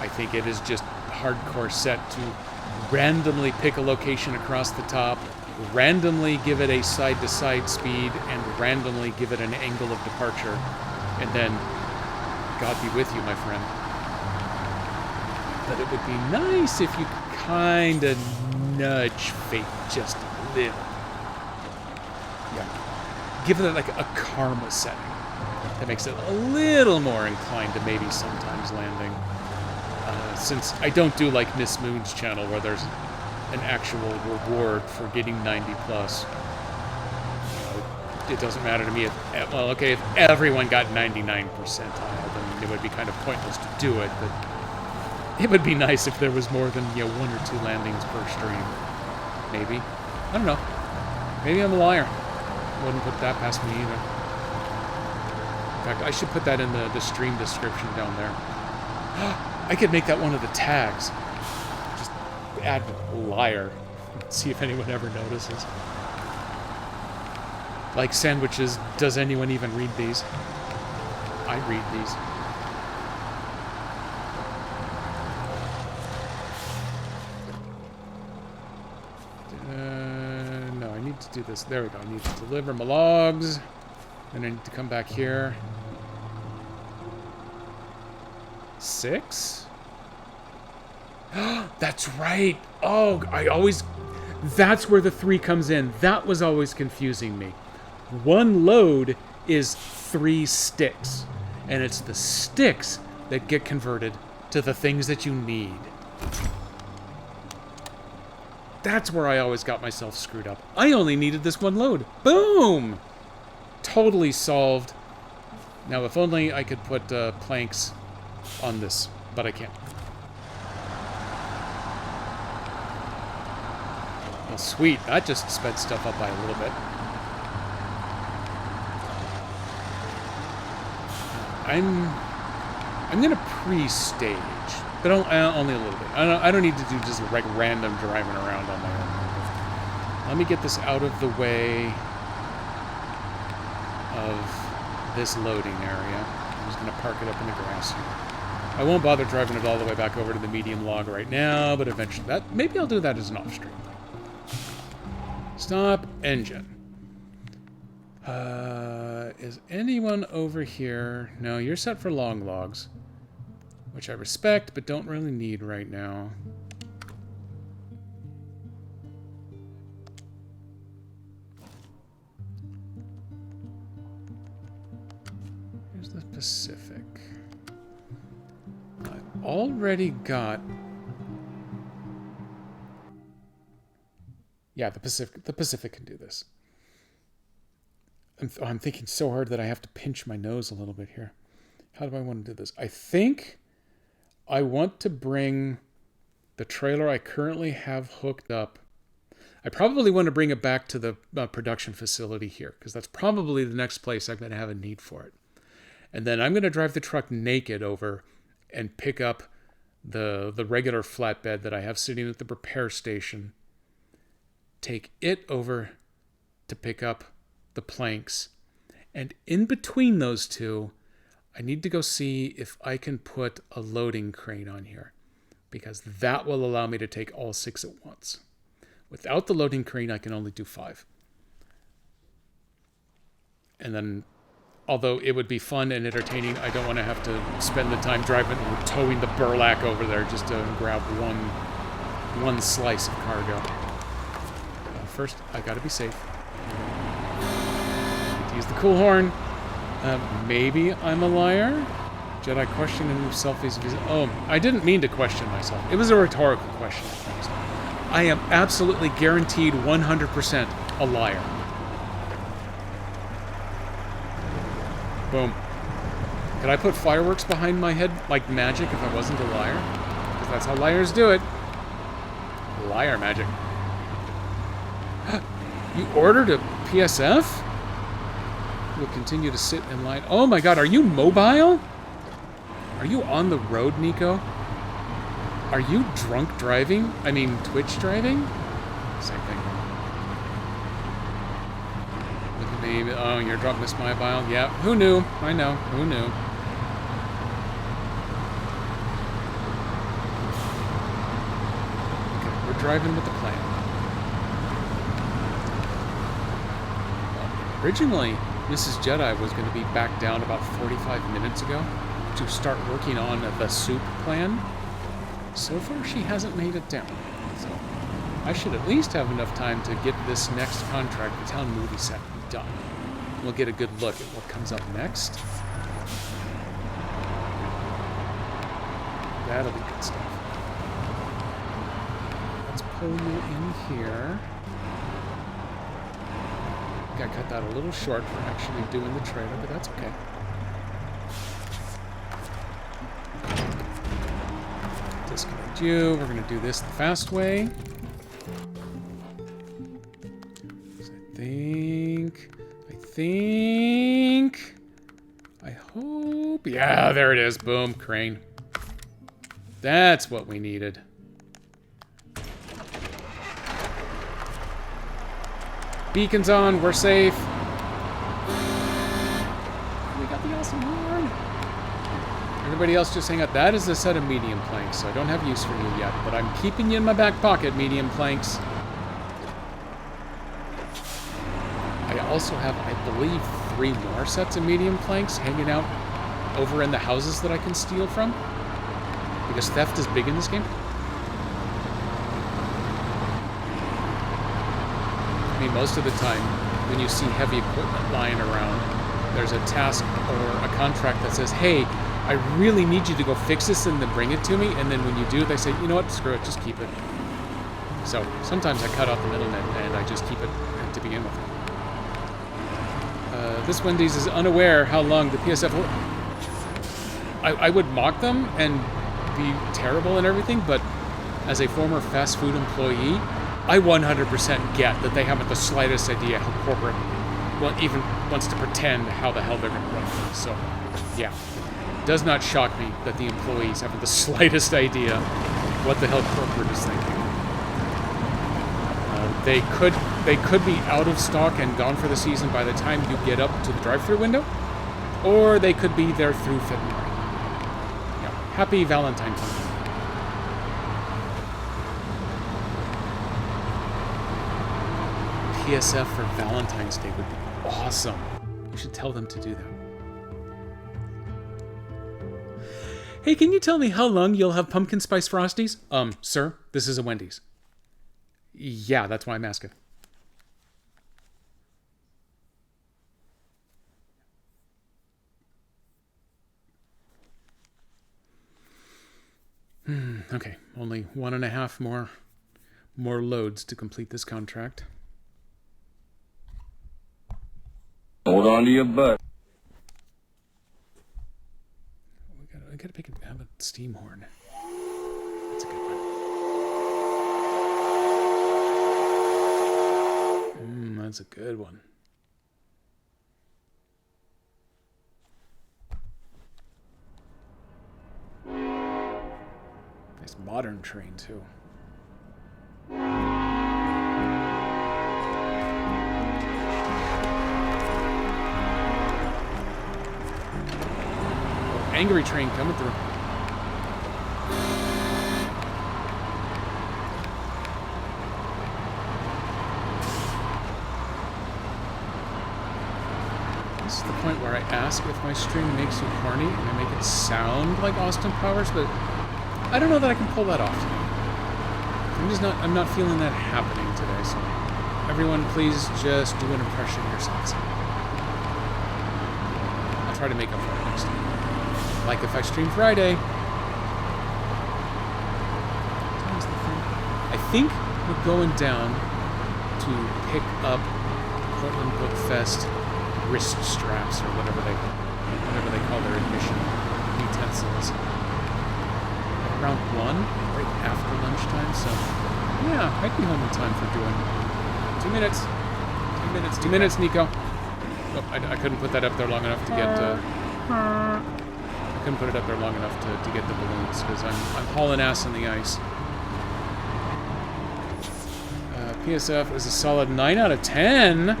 Speaker 3: I think it is just hardcore set to randomly pick a location across the top, randomly give it a side-to-side speed, and randomly give it an angle of departure. And then, God be with you, my friend. But it would be nice if you could kind of nudge fate just a little. Yeah. Give it like a karma setting. That makes it a little more inclined to maybe sometimes landing. Since I don't do like Miss Moon's channel where there's an actual reward for getting 90 plus. It doesn't matter to me if, well, okay, if everyone got 99 percentile, then it would be kind of pointless to do it, but it would be nice if there was more than, 1 or 2 landings per stream. Maybe. I don't know. Maybe I'm a liar. Wouldn't put that past me either. In fact, I should put that in the stream description down there. I could make that one of the tags. Just add liar. See if anyone ever notices. Like sandwiches, does anyone even read these? I read these. No, I need to do this. There we go. I need to deliver my logs. Then I need to come back here. 6? That's right. Oh, that's where the 3 comes in. That was always confusing me. 1 load is 3 sticks, and it's the sticks that get converted to the things that you need. That's where I always got myself screwed up. I only needed this 1 load. Boom! Totally solved. Now, if only I could put planks on this, but I can't. Well, sweet. That just sped stuff up by a little bit. I'm gonna pre-stage, but only a little bit. I don't need to do just like random driving around on my own. Let me get this out of the way of this loading area. I'm just gonna park it up in the grass here. I won't bother driving it all the way back over to the medium log right now, but eventually maybe I'll do that as an off-stream thing. Stop engine. Is anyone over here? No, you're set for long logs, which I respect, but don't really need right now. Here's the Pacific. I've already got... Yeah, the Pacific can do this. I'm thinking so hard that I have to pinch my nose a little bit here. How do I want to do this? I think I want to bring the trailer I currently have hooked up. I probably want to bring it back to the production facility here, because that's probably the next place I'm going to have a need for it. And then I'm going to drive the truck naked over and pick up the regular flatbed that I have sitting at the repair station. Take it over to pick up the planks, and in between those two I need to go see if I can put a loading crane on here, because that will allow me to take all 6 at once. Without the loading crane I can only do 5. And then, although it would be fun and entertaining, I don't want to have to spend the time driving or towing the burlap over there just to grab one slice of cargo. First I gotta be safe. Use the cool horn. Maybe I'm a liar? Jedi question and selfies. Oh, I didn't mean to question myself. It was a rhetorical question. I am absolutely guaranteed 100% a liar. Boom. Could I put fireworks behind my head like magic if I wasn't a liar? Because that's how liars do it. Liar magic. You ordered a PSF? Will continue to sit in line. Oh my god, are you mobile? Are you on the road, Nico? Are you drunk driving? I mean, Twitch driving? Same thing. Look at me. Oh, you're drunk, Miss Mobile? Yeah, who knew? I know, who knew? Okay, we're driving with the plan. Originally, Mrs. Jedi was going to be back down about 45 minutes ago to start working on the soup plan. So far, she hasn't made it down. So I should at least have enough time to get this next contract, the town movie set, done. We'll get a good look at what comes up next. That'll be good stuff. Let's pull you in here. I think I cut that a little short for actually doing the trailer, but that's okay. Disconnect you. We're going to do this the fast way. So I hope. Yeah, there it is. Boom, crane. That's what we needed. Beacon's on. We're safe. We got the awesome horn. Everybody else just hang out. That is a set of medium planks, so I don't have use for you yet, but I'm keeping you in my back pocket, medium planks. I also have, I believe, 3 more sets of medium planks hanging out over in the houses that I can steal from. Because theft is big in this game. I mean, most of the time, when you see heavy equipment lying around, there's a task or a contract that says, hey, I really need you to go fix this and then bring it to me. And then when you do, they say, you know what, screw it, just keep it. So sometimes I cut out the middleman and I just keep it to begin with. This Wendy's is unaware how long the PSF... I would mock them and be terrible and everything, but as a former fast food employee, I 100% get that they haven't the slightest idea how corporate even wants to pretend how the hell they're going to run things. So, yeah. It does not shock me that the employees haven't the slightest idea what the hell corporate is thinking. They could be out of stock and gone for the season by the time you get up to the drive-thru window, or they could be there through February. Yeah. Happy Valentine's Day. PSF for Valentine's Day would be awesome. You should tell them to do that. Hey, can you tell me how long you'll have pumpkin spice Frosties? Sir, this is a Wendy's. Yeah, that's why I'm asking. Okay, only 1.5 more loads to complete this contract.
Speaker 2: Hold on to your butt.
Speaker 3: I gotta have a steam horn. That's a good one. That's a good one. Nice modern train, too. Angry train coming through. This is the point where I ask if my stream makes you horny and I make it sound like Austin Powers, but I don't know that I can pull that off today. I'm not feeling that happening today, so everyone please just do an impression yourselves. I'll try to make up for it next time. Like if I stream Friday. I think we're going down to pick up Portland Book Fest wrist straps or whatever they call their admission utensils. Around 1, right after lunchtime, so yeah, I'd be home in time for doing 2 minutes. 2 minutes, Nico. Oh, I couldn't put that up there long enough to get couldn't put it up there long enough to get the balloons because I'm hauling ass on the ice. PSF is a solid 9 out of 10.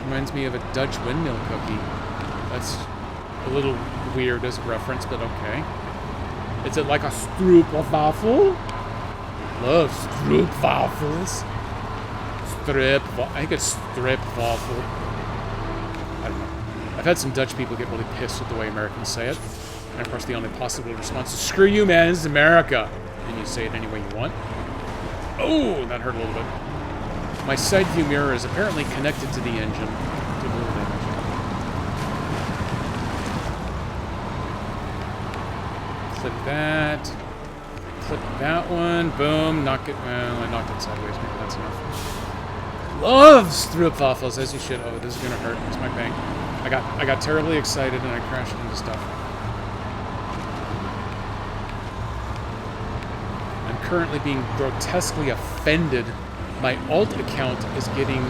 Speaker 3: Reminds me of a Dutch windmill cookie. That's a little weird as a reference, but okay. Is it like a stroopwafel? Love stroopwafels. I think it's stripwaffel. I don't know. I've had some Dutch people get really pissed with the way Americans say it. And of course the only possible response is, screw you, man, this is America. And you say it any way you want. Oh, that hurt a little bit. My side view mirror is apparently connected to the engine. Did a little damage. Clip that. Clip that one. Boom. Knock it. Well, I knocked it sideways. Maybe that's enough. Loves Stroopwafels, as you should. Oh, this is gonna hurt. It's my bank. I got terribly excited and I crashed into stuff. I'm currently being grotesquely offended. My alt account is getting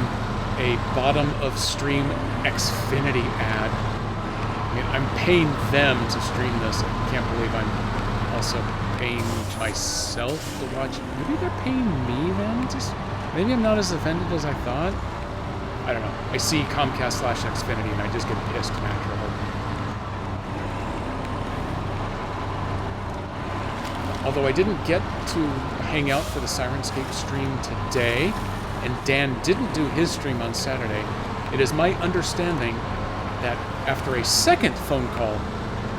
Speaker 3: a bottom of stream Xfinity ad. I mean, I'm paying them to stream this. I can't believe I'm also paying myself to watch it. Maybe they're paying me then? Maybe I'm not as offended as I thought. I don't know. I see Comcast/Xfinity and I just get pissed naturally. Although I didn't get to hang out for the Sirenscape stream today, and Dan didn't do his stream on Saturday, it is my understanding that after a second phone call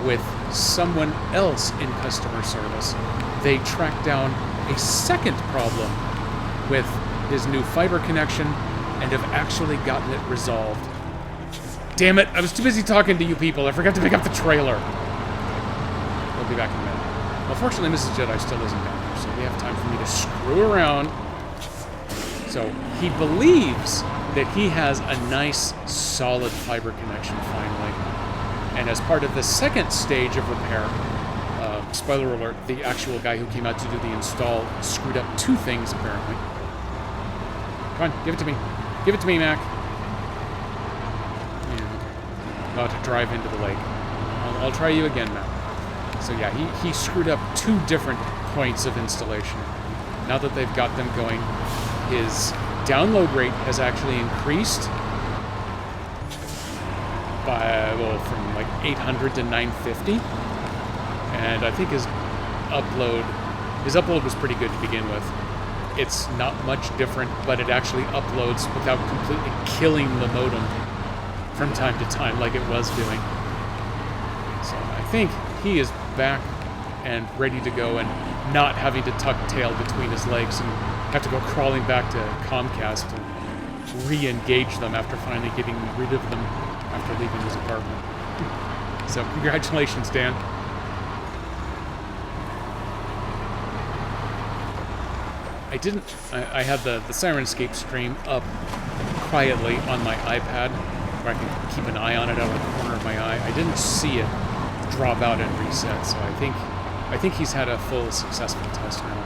Speaker 3: with someone else in customer service, they tracked down a second problem with his new fiber connection and have actually gotten it resolved. Damn it, I was too busy talking to you people. I forgot to pick up the trailer. We'll be back in a minute. Well, fortunately, Mrs. Jedi still isn't down here, so we have time for me to screw around. So he believes that he has a nice, solid fiber connection finally. And as part of the second stage of repair, spoiler alert, the actual guy who came out to do the install screwed up two things, apparently. Come on, give it to me. Give it to me, Mac. Yeah. About to drive into the lake. I'll try you again, Mac. So yeah, he screwed up two different points of installation. Now that they've got them going, his download rate has actually increased by, well, from like 800 to 950. And I think his upload was pretty good to begin with. It's not much different, but it actually uploads without completely killing the modem from time to time like it was doing. So I think he is back and ready to go and not having to tuck tail between his legs and have to go crawling back to Comcast to re-engage them after finally getting rid of them after leaving his apartment. So congratulations, Dan. I had the Sirenscape stream up quietly on my iPad, where I can keep an eye on it out of the corner of my eye. I didn't see it drop out and reset, so I think he's had a full successful test now.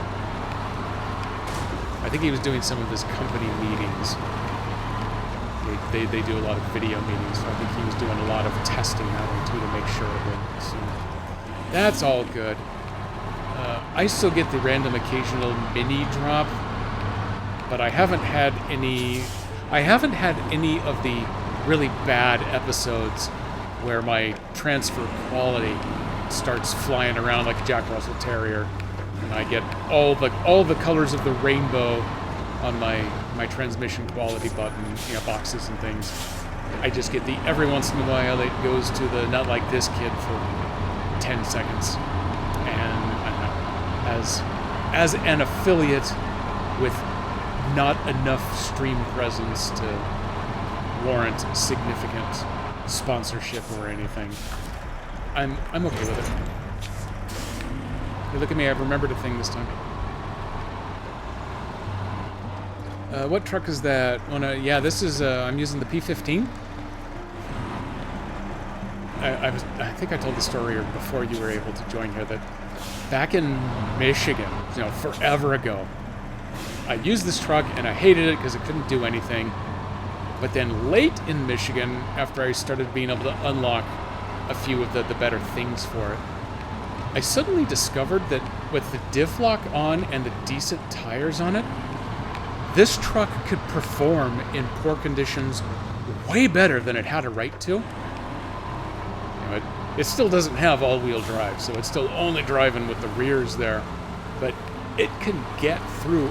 Speaker 3: I think he was doing some of his company meetings. They do a lot of video meetings, so I think he was doing a lot of testing that one too to make sure of it. So that's all good. I still get the random occasional mini drop, but I haven't had any of the really bad episodes where my transfer quality starts flying around like a Jack Russell Terrier, and I get all the colors of the rainbow on my transmission quality button, boxes and things. I just get the every once in a while it goes to the not like this kid for 10 seconds, and as an affiliate with not enough stream presence to warrant significant sponsorship or anything, I'm okay with it. Hey, look at me, I've remembered a thing this time. What truck is that? Yeah, this is, I'm using the P15. I think I told the story before you were able to join here that back in Michigan, forever ago, I used this truck and I hated it because it couldn't do anything. But then late in Michigan, after I started being able to unlock a few of the better things for it, I suddenly discovered that with the diff lock on and the decent tires on it, this truck could perform in poor conditions way better than it had a right to. It still doesn't have all-wheel drive, so it's still only driving with the rears there, but it can get through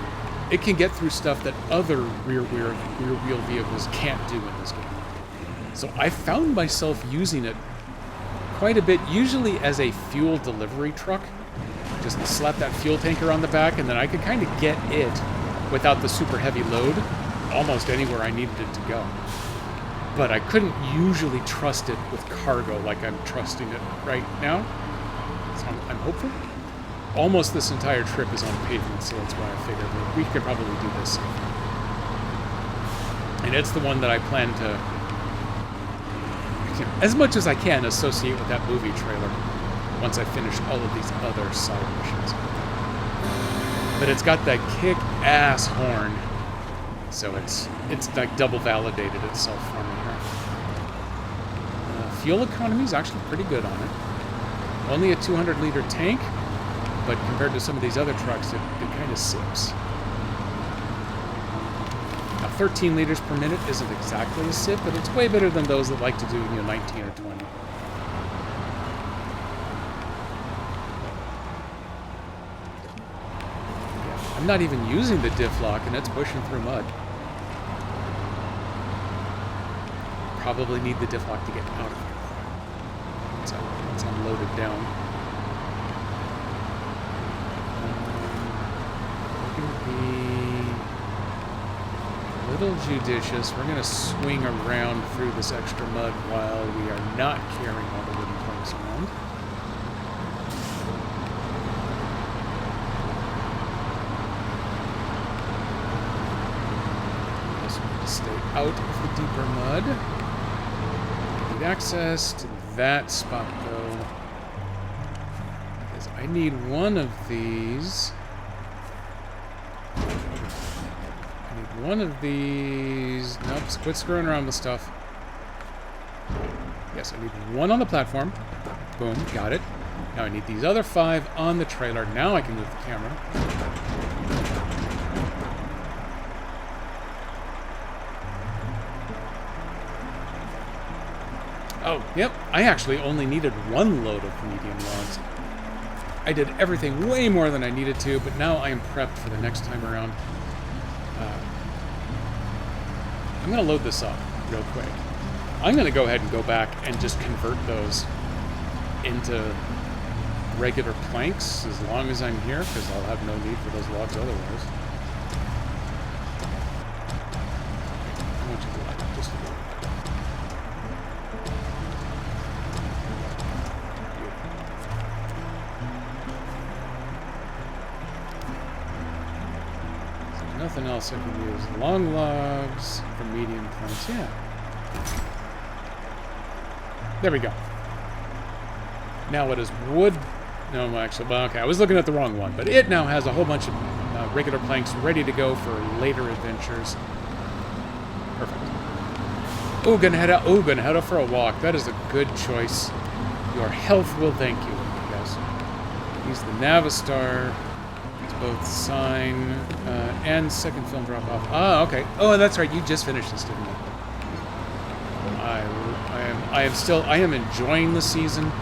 Speaker 3: stuff that other rear-wheel vehicles can't do in this game. So I found myself using it quite a bit, usually as a fuel delivery truck. Just slap that fuel tanker on the back, and then I could kind of get it without the super heavy load almost anywhere I needed it to go. But I couldn't usually trust it with cargo like I'm trusting it right now. So I'm hopeful. Almost this entire trip is on pavement, so that's why I figured we could probably do this. And it's the one that I plan to, as much as I can, associate with that movie trailer once I finish all of these other side missions. But it's got that kick-ass horn, so it's like double validated itself for me here. Fuel economy is actually pretty good on it. Only a 200-liter tank, but compared to some of these other trucks, it kind of sips. Now, 13 liters per minute isn't exactly a sip, but it's way better than those that like to do 19 or 20. Yeah, I'm not even using the diff lock, and it's pushing through mud. Probably need the diff lock to get out of here. It's unloaded down. Be a little judicious. We're going to swing around through this extra mud while we are not carrying all the wooden planks around. Just need to stay out of the deeper mud. Need access to that spot, though, because I need one of these. One of these... Nope, quit screwing around with stuff. Yes, I need one on the platform. Boom, got it. Now I need these other 5 on the trailer. Now I can move the camera. Oh, yep, I actually only needed 1 load of medium logs. I did everything way more than I needed to, but now I am prepped for the next time around. I'm going to load this up real quick. I'm going to go ahead and go back and just convert those into regular planks as long as I'm here, because I'll have no need for those logs otherwise. I want you to light up just a little. Nothing else I can use. Long logs for medium planks. Yeah. There we go. Now what is wood? No, actually, well, okay, I was looking at the wrong one, but it now has a whole bunch of regular planks ready to go for later adventures. Perfect. Oh, gonna head out. Oh, gonna head out for a walk. That is a good choice. Your health will thank you, guys. Use the Navistar. Both sign and second film drop off. Ah, okay. Oh, and that's right. You just finished this, didn't you? I am enjoying the season.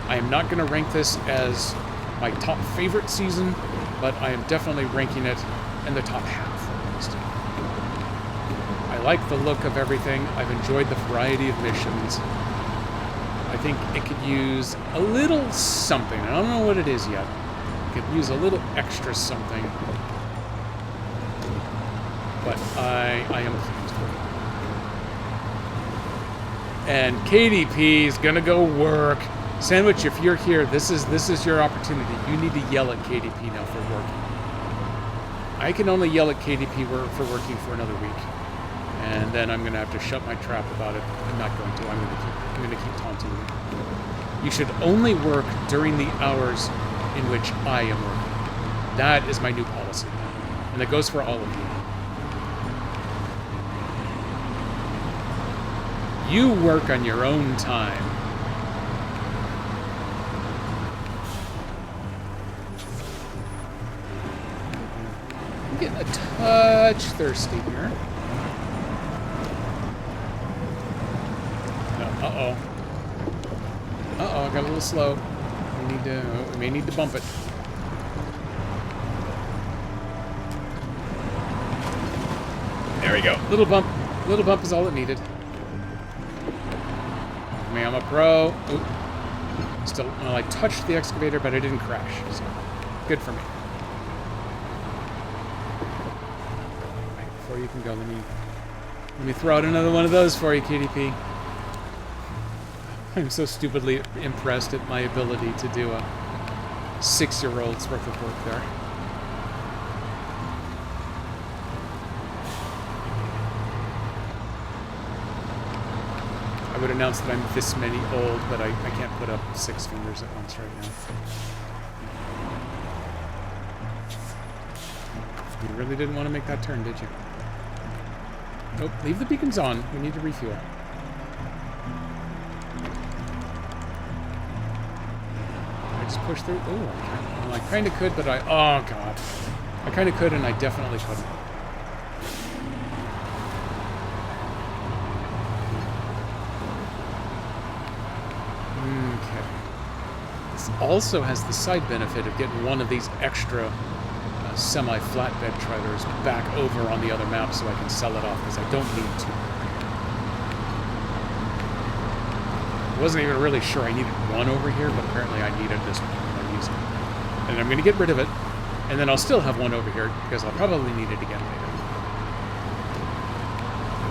Speaker 3: I am not going to rank this as my top favorite season, but I am definitely ranking it in the top half at least. I like the look of everything. I've enjoyed the variety of missions. I think it could use a little something. I don't know what it is yet. Could use a little extra something, but I am pleased with it. And KDP is gonna go work. Sandwich, if you're here, this is your opportunity. You need to yell at KDP now for working. I can only yell at KDP for working for another week, and then I'm gonna have to shut my trap about it. I'm not going to. I'm gonna keep taunting you. You should only work during the hours in which I am working. That is my new policy. And that goes for all of you. You work on your own time. I'm getting a touch thirsty here. Uh-oh. Uh-oh, I got a little slow. We may need to bump it. There we go. Little bump. Little bump is all it needed. Me, I'm a pro. Oop. Still, well, I touched the excavator, but I didn't crash. So, good for me. Right, before you can go, let me throw out another one of those for you, KDP. I'm so stupidly impressed at my ability to do a 6-year-olds worth of work there. I would announce that I'm this many old, but I can't put up 6 fingers at once right now. You really didn't want to make that turn, did you? Nope, leave the beacons on. We need to refuel. I just pushed through. Oh, well, I kind of could, but oh, God. I kind of could, and I definitely couldn't. Okay. This also has the side benefit of getting one of these extra semi-flatbed trailers back over on the other map so I can sell it off, because I don't need to. I wasn't even really sure I needed one over here, but apparently I needed this one when I use it. And I'm going to get rid of it, and then I'll still have one over here, because I'll probably need it again later.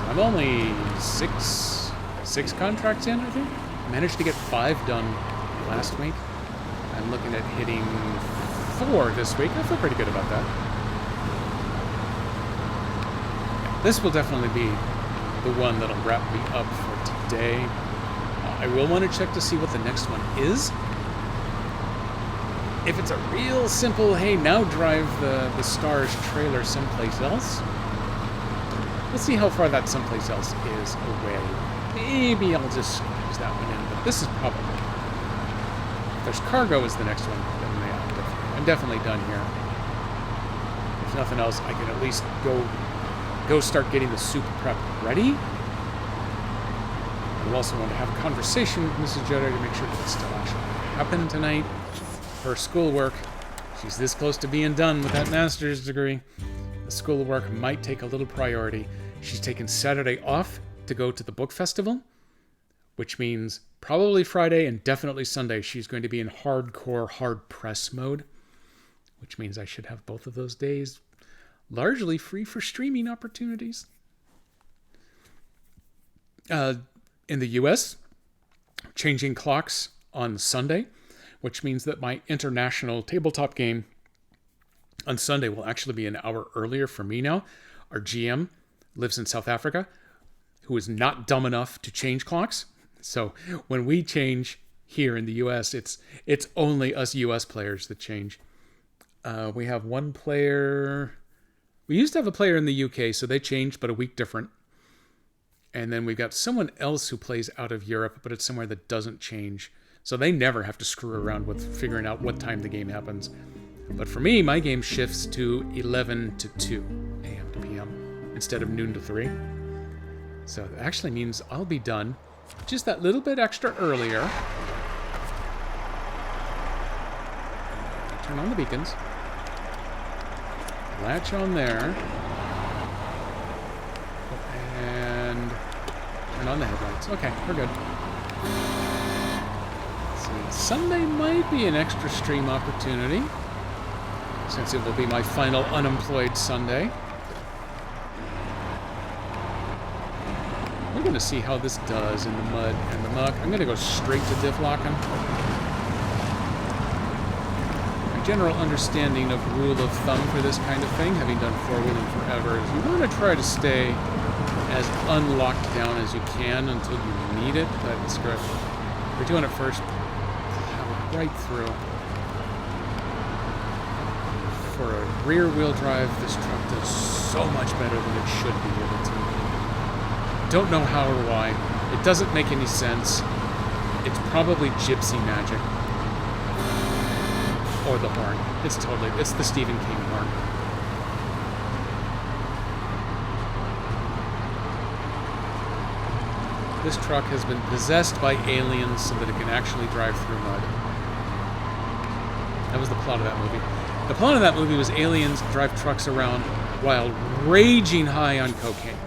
Speaker 3: I'm only six contracts in, I think. Managed to get 5 done last week. I'm looking at hitting 4 this week. I feel pretty good about that. This will definitely be the one that'll wrap me up for today. I will want to check to see what the next one is. If it's a real simple, hey, now drive the Stars trailer someplace else, we'll see how far that someplace else is away. Maybe I'll just squeeze that one in, but this is probably... If there's cargo is the next one, then yeah, I'm definitely done here. If nothing else, I can at least go start getting the soup prep ready. I also want to have a conversation with Mrs. Jedi to make sure that it still actually happened tonight. Her schoolwork, she's this close to being done with that master's degree. The schoolwork might take a little priority. She's taken Saturday off to go to the book festival, which means probably Friday and definitely Sunday she's going to be in hardcore hard press mode, which means I should have both of those days largely free for streaming opportunities. In the US, changing clocks on Sunday, which means that my international tabletop game on Sunday will actually be an hour earlier for me now. Our GM lives in South Africa, who is not dumb enough to change clocks. So when we change here in the US, it's only us US players that change. We have one player... We used to have a player in the UK, so they changed, but a week different. And then we've got someone else who plays out of Europe, but it's somewhere that doesn't change. So they never have to screw around with figuring out what time the game happens. But for me, my game shifts to 11 to 2 a.m. to p.m. instead of noon to 3. So that actually means I'll be done just that little bit extra earlier. Turn on the beacons. Latch on there. And turn on the headlights. Okay, we're good. Let's see. Sunday might be an extra stream opportunity, since it will be my final unemployed Sunday. We're going to see how this does in the mud and the muck. I'm going to go straight to diff locking. My general understanding of rule of thumb for this kind of thing, having done four-wheeling forever, is you want to try to stay as unlocked down as you can until you need it. That's good. We're doing it first. Power right through. For a rear-wheel drive, this truck does so much better than it should be able to. Don't know how or why. It doesn't make any sense. It's probably gypsy magic. Or the horn. It's the Stephen King horn. This truck has been possessed by aliens so that it can actually drive through mud. That was the plot of that movie. The plot of that movie was aliens drive trucks around while raging high on cocaine.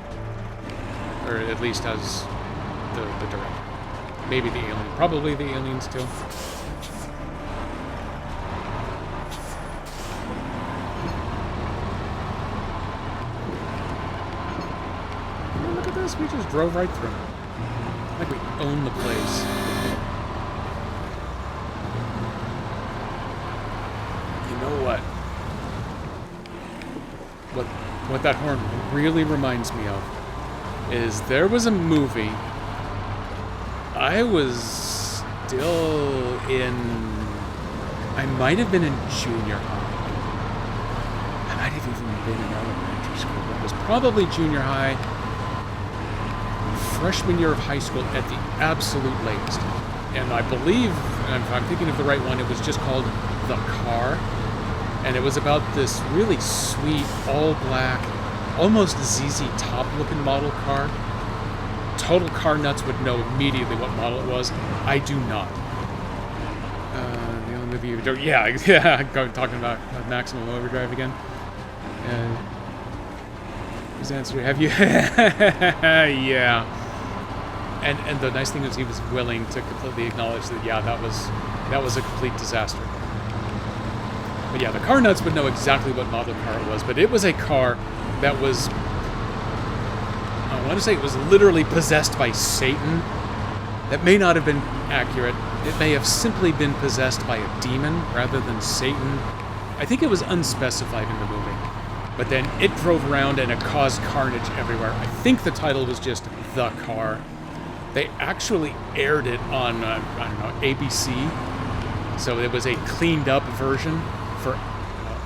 Speaker 3: Or at least as the director. Maybe the alien. Probably the aliens too. Oh, look at this. We just drove right through. Like we own the place. you know what? What that horn really reminds me of is there was a movie. I was still in. I might have been in junior high. I might have even been in elementary school. But it was probably junior high, freshman year of high school at the absolute latest. And I believe, and if I'm thinking of the right one, it was just called The Car. And it was about this really sweet, all-black, almost ZZ Top-looking model car. Total car nuts would know immediately what model it was. I do not. The only movie you don't... Yeah, talking about Maximum Overdrive again. His answer, have you... Yeah. And the nice thing is he was willing to completely acknowledge that, yeah, that was a complete disaster. But yeah, the car nuts would know exactly what model car it was, but it was a car that was, I want to say it was literally possessed by Satan. That may not have been accurate. It may have simply been possessed by a demon rather than Satan. I think it was unspecified in the movie. But then it drove around and it caused carnage everywhere. I think the title was just The Car. They actually aired it on, I don't know, ABC. So it was a cleaned up version for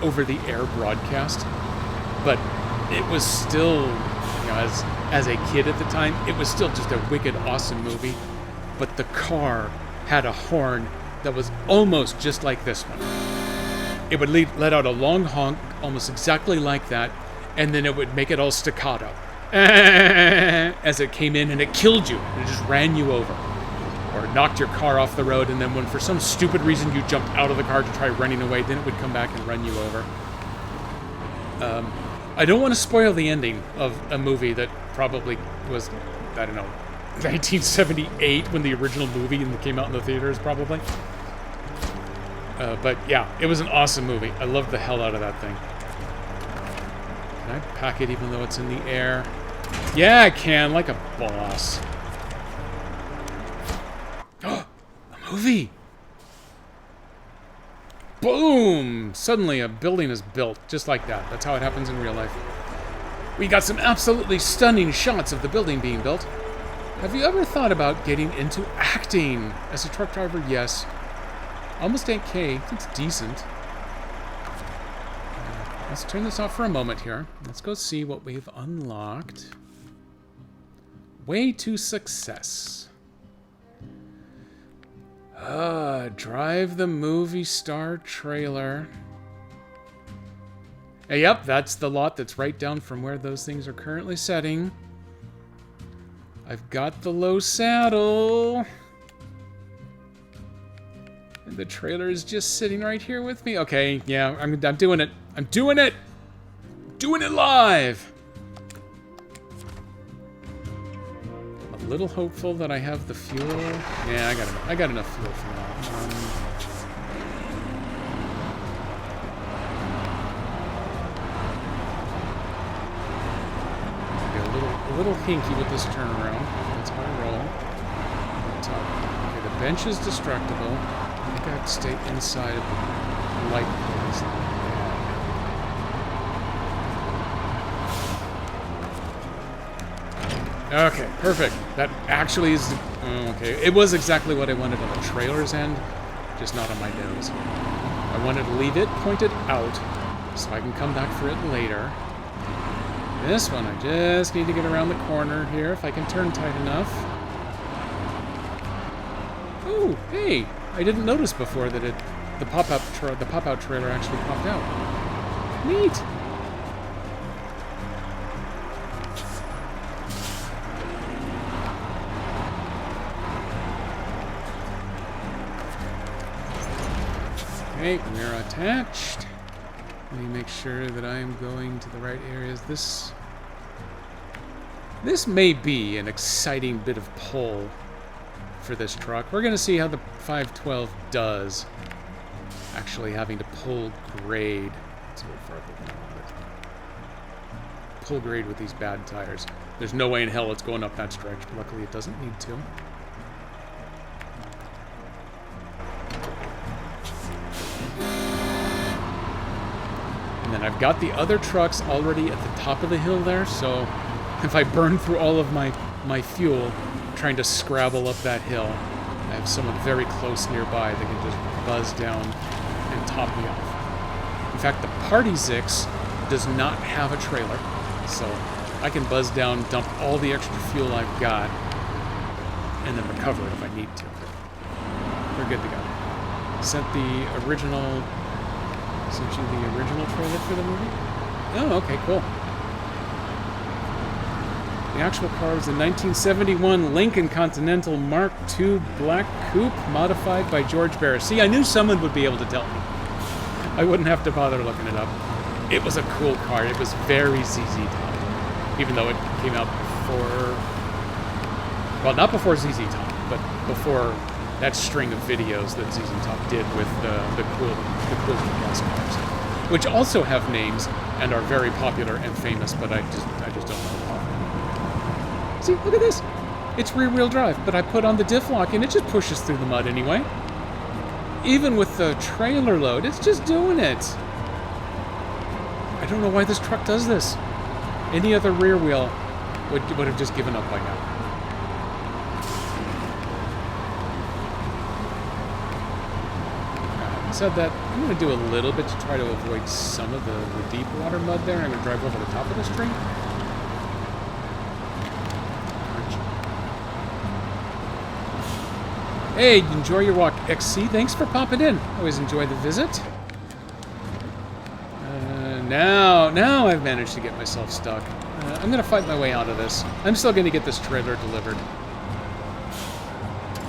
Speaker 3: over-the-air broadcast. But it was still, you know, as a kid at the time, it was still just a wicked, awesome movie. But the car had a horn that was almost just like this one. It would let out a long honk, almost exactly like that, and then it would make it all staccato as it came in, and it killed you. It just ran you over. Or knocked your car off the road, and then when for some stupid reason you jumped out of the car to try running away, then it would come back and run you over. I don't want to spoil the ending of a movie that probably was, I don't know, 1978 when the original movie came out in the theaters, probably. But yeah, it was an awesome movie. I loved the hell out of that thing. Can I pack it even though it's in the air? Yeah, I can, like a boss. Oh, a movie! Boom! Suddenly a building is built, just like that. That's how it happens in real life. We got some absolutely stunning shots of the building being built. Have you ever thought about getting into acting? As a truck driver, yes. Almost 8K. It's decent. Let's turn this off for a moment here. Let's go see what we've unlocked. Way to success. Drive the movie star trailer. Yep, that's the lot that's right down from where those things are currently setting. I've got the low saddle. And the trailer is just sitting right here with me. Okay, yeah, I'm doing it. I'm doing it! Doing it live! I'm a little hopeful that I have the fuel. Yeah, I got enough fuel for that. A little hinky with this turnaround. That's how I roll. But, okay, the bench is destructible. I think I have to stay inside of the light poles. Okay, perfect. That actually is... okay, it was exactly what I wanted on the trailer's end, just not on my nose. I wanted to leave it pointed out, so I can come back for it later. This one, I just need to get around the corner here, if I can turn tight enough. Oh, hey! I didn't notice before that the pop-out trailer actually popped out. Neat! Okay, we're attached. Let me make sure that I am going to the right areas. This may be an exciting bit of pull for this truck. We're going to see how the 512 does actually having to pull grade. Let's go farther down a bit. Pull grade with these bad tires. There's no way in hell it's going up that stretch. Luckily it doesn't need to. And then I've got the other trucks already at the top of the hill there, so if I burn through all of my fuel trying to scrabble up that hill, I have someone very close nearby that can just buzz down and top me off. In fact, the Party Zix does not have a trailer, so I can buzz down, dump all the extra fuel I've got, and then recover it if I need to. We're good to go. Sent you the original trailer for the movie? Oh, okay, cool. The actual car was a 1971 Lincoln Continental Mark II Black Coupe, modified by George Barris. See, I knew someone would be able to tell me. I wouldn't have to bother looking it up. It was a cool car. It was very ZZ Top, even though it came out before... Well, not before ZZ Top, but before that string of videos that ZZ Top did with the cool gas cars, which also have names and are very popular and famous, but I just don't know them. See, look at this. It's rear-wheel drive, but I put on the diff lock and it just pushes through the mud anyway. Even with the trailer load, it's just doing it. I don't know why this truck does this. Any other rear wheel would have just given up by now. Having said that, I'm going to do a little bit to try to avoid some of the deep water mud there. I'm going to drive over the top of this tree. Hey, enjoy your walk, XC. Thanks for popping in. Always enjoy the visit. Now I've managed to get myself stuck. I'm going to fight my way out of this. I'm still going to get this trailer delivered.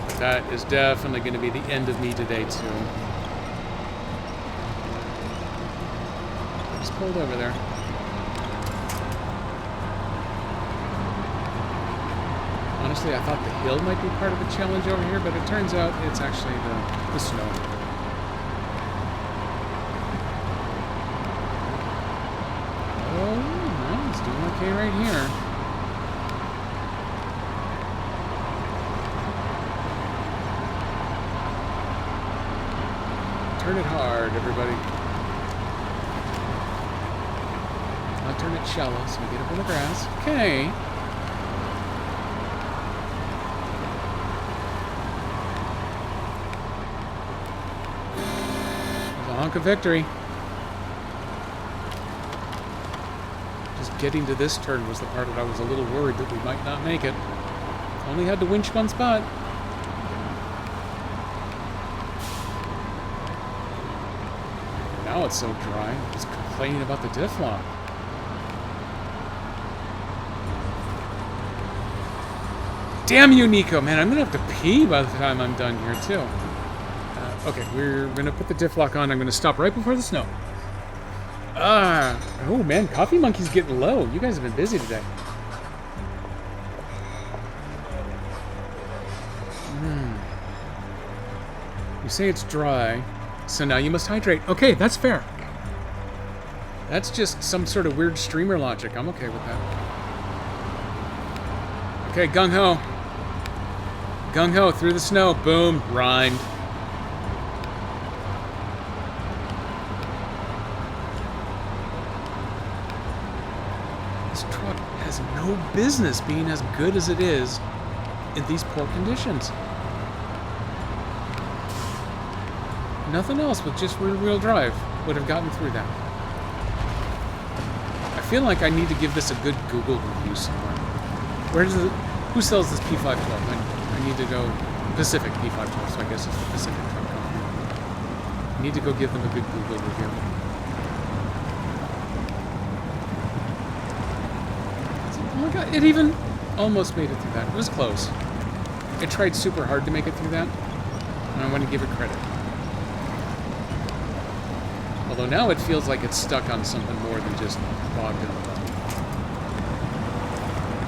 Speaker 3: But that is definitely going to be the end of me today, too. Just pulled over there. Honestly, I thought the hill might be part of the challenge over here, but it turns out it's actually the snow. Oh, no, it's doing okay right here. Turn it hard, everybody. I'll turn it shallow so we get up in the grass. Okay. Honk of victory. Just getting to this turn was the part that I was a little worried that we might not make it. Only had to winch one spot. Now it's so dry. I'm just complaining about the diff lock. Damn you, Nico, man. I'm gonna have to pee by the time I'm done here too. Okay, we're gonna put the diff lock on. I'm gonna stop right before the snow. Oh man, Coffee Monkey's getting low. You guys have been busy today. You say it's dry, so now you must hydrate. Okay, that's fair. That's just some sort of weird streamer logic. I'm okay with that. Okay, gung-ho. Gung-ho, through the snow. Boom, rhymed. No business being as good as it is in these poor conditions. Nothing else with just rear-wheel drive would have gotten through that. I feel like I need to give this a good Google review somewhere. Who sells this P512? I need to go Pacific P512, so I guess it's the Pacific Truck Company. I need to go give them a good Google review. Oh my god, it even almost made it through that. It was close. It tried super hard to make it through that, and I want to give it credit. Although now it feels like it's stuck on something more than just bogged in the mud.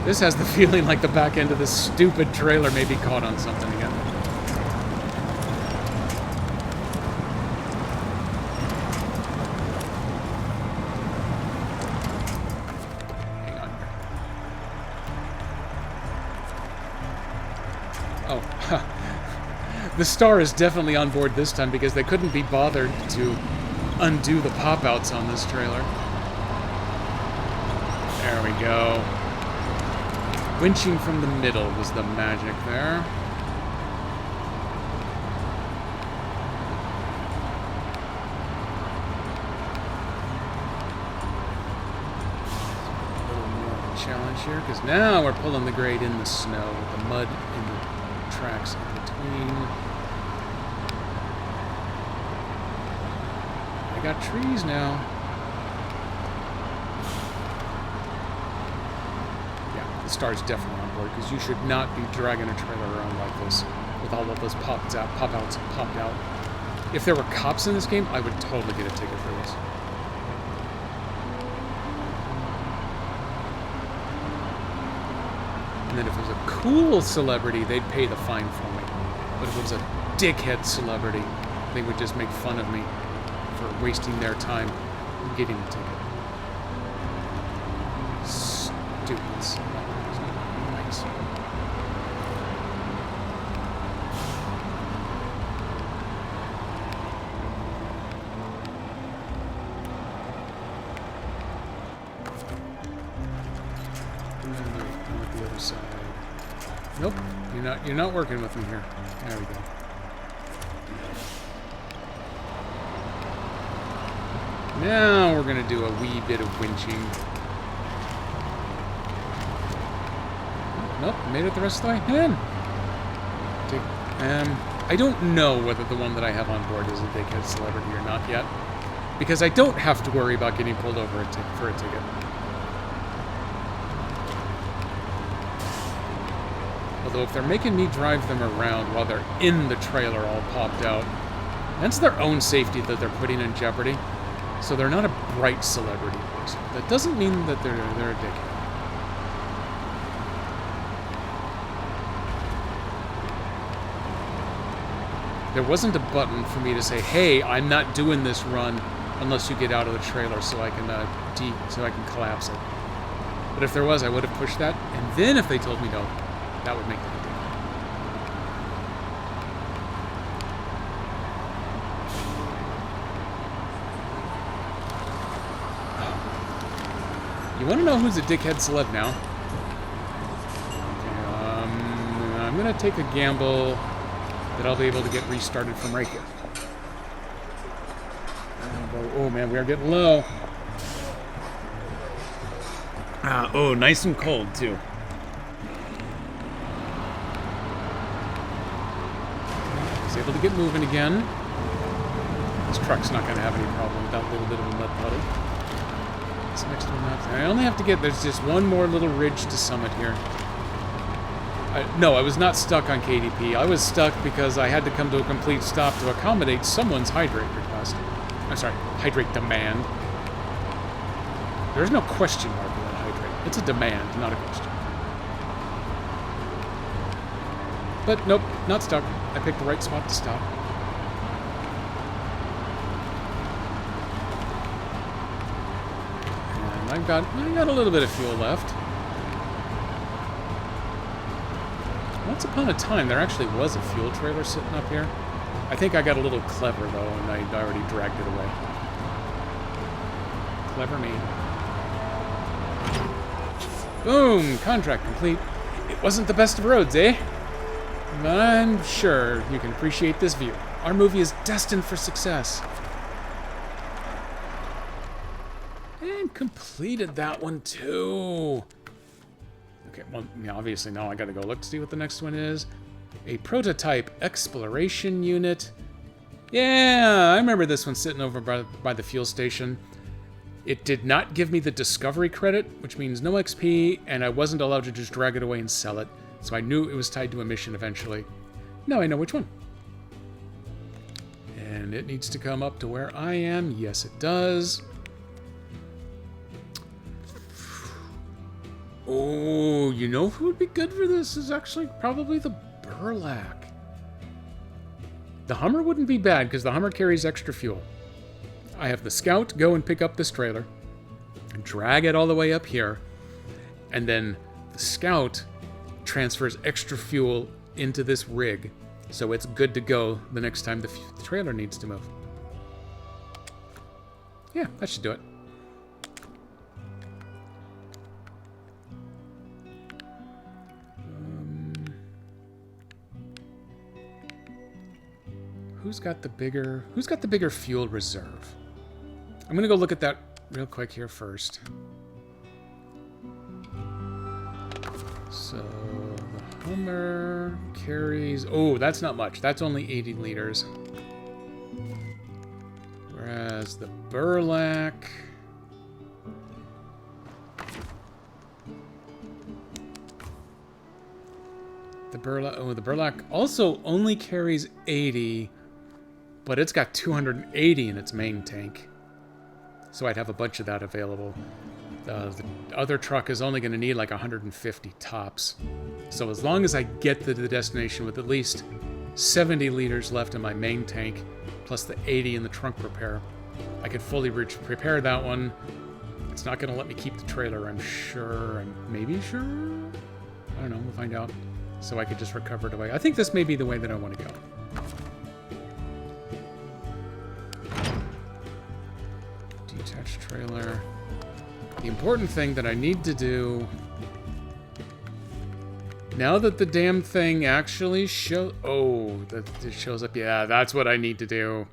Speaker 3: This has the feeling like the back end of this stupid trailer may be caught on something again. The Star is definitely on board this time because they couldn't be bothered to undo the pop-outs on this trailer. There we go. Winching from the middle was the magic there. A little more of a challenge here, because now we're pulling the grade in the snow with the mud in the tracks in between. I got trees now. The Star's definitely on board, because you should not be dragging a trailer around like this with all of those pop-outs popped out. If there were cops in this game, I would totally get a ticket for this. And then if it was a cool celebrity, they'd pay the fine for me. But if it was a dickhead celebrity, they would just make fun of me for wasting their time getting a ticket. Stupid. Nice. With the other side. Nope, you're not working with me here. There we go. Now we're gonna do a wee bit of winching. Nope, made it the rest of the way. I don't know whether the one that I have on board is a dickhead celebrity or not yet, because I don't have to worry about getting pulled over for a ticket. Although if they're making me drive them around while they're in the trailer all popped out, that's their own safety that they're putting in jeopardy. So they're not a bright celebrity person. That doesn't mean that they're a dickhead. There wasn't a button for me to say, "Hey, I'm not doing this run unless you get out of the trailer," so I can collapse it. But if there was, I would have pushed that. And then if they told me no, that would make it a big deal. You want to know who's a dickhead celeb now? Okay, I'm gonna take a gamble that I'll be able to get restarted from right here. Oh man, we are getting low. Oh, nice and cold too. I was able to get moving again. This truck's not going to have any problem with that little bit of a mud puddle. This next one up. I only have to get, there's just one more little ridge to summit here. No, I was not stuck on KDP. I was stuck because I had to come to a complete stop to accommodate someone's hydrate request. I'm sorry, hydrate demand. There's no question mark in that hydrate. It's a demand, not a question. But nope, not stuck. I picked the right spot to stop. And I got a little bit of fuel left. Once upon a time, there actually was a fuel trailer sitting up here. I think I got a little clever, though, and I already dragged it away. Clever me. Boom! Contract complete. It wasn't the best of roads, eh? But I'm sure you can appreciate this view. Our movie is destined for success. And completed that one, too. Okay, well, obviously now I gotta go look to see what the next one is. A prototype exploration unit. Yeah, I remember this one sitting over by the fuel station. It did not give me the discovery credit, which means no XP, and I wasn't allowed to just drag it away and sell it. So I knew it was tied to a mission eventually. Now I know which one. And it needs to come up to where I am. Yes, it does. Oh, you know who would be good for this is actually probably the Burlak. The Hummer wouldn't be bad because the Hummer carries extra fuel. I have the Scout go and pick up this trailer, drag it all the way up here, and then the Scout transfers extra fuel into this rig, so it's good to go the next time the trailer needs to move. Yeah, that should do it. Who's got the bigger fuel reserve? I'm gonna go look at that real quick here first. So the Hummer carries, oh, that's not much. That's only 80 liters. Whereas the Burlak, the Burlak also only carries 80, but it's got 280 in its main tank. So I'd have a bunch of that available. The other truck is only going to need like 150 tops. So as long as I get to the destination with at least 70 liters left in my main tank, plus the 80 in the trunk repair, I could fully prepare that one. It's not going to let me keep the trailer, I'm sure. I'm maybe sure? I don't know, we'll find out. So I could just recover it away. I think this may be the way that I want to go. Detached trailer. The important thing that I need to do, now that the damn thing actually that it shows up. Yeah, that's what I need to do.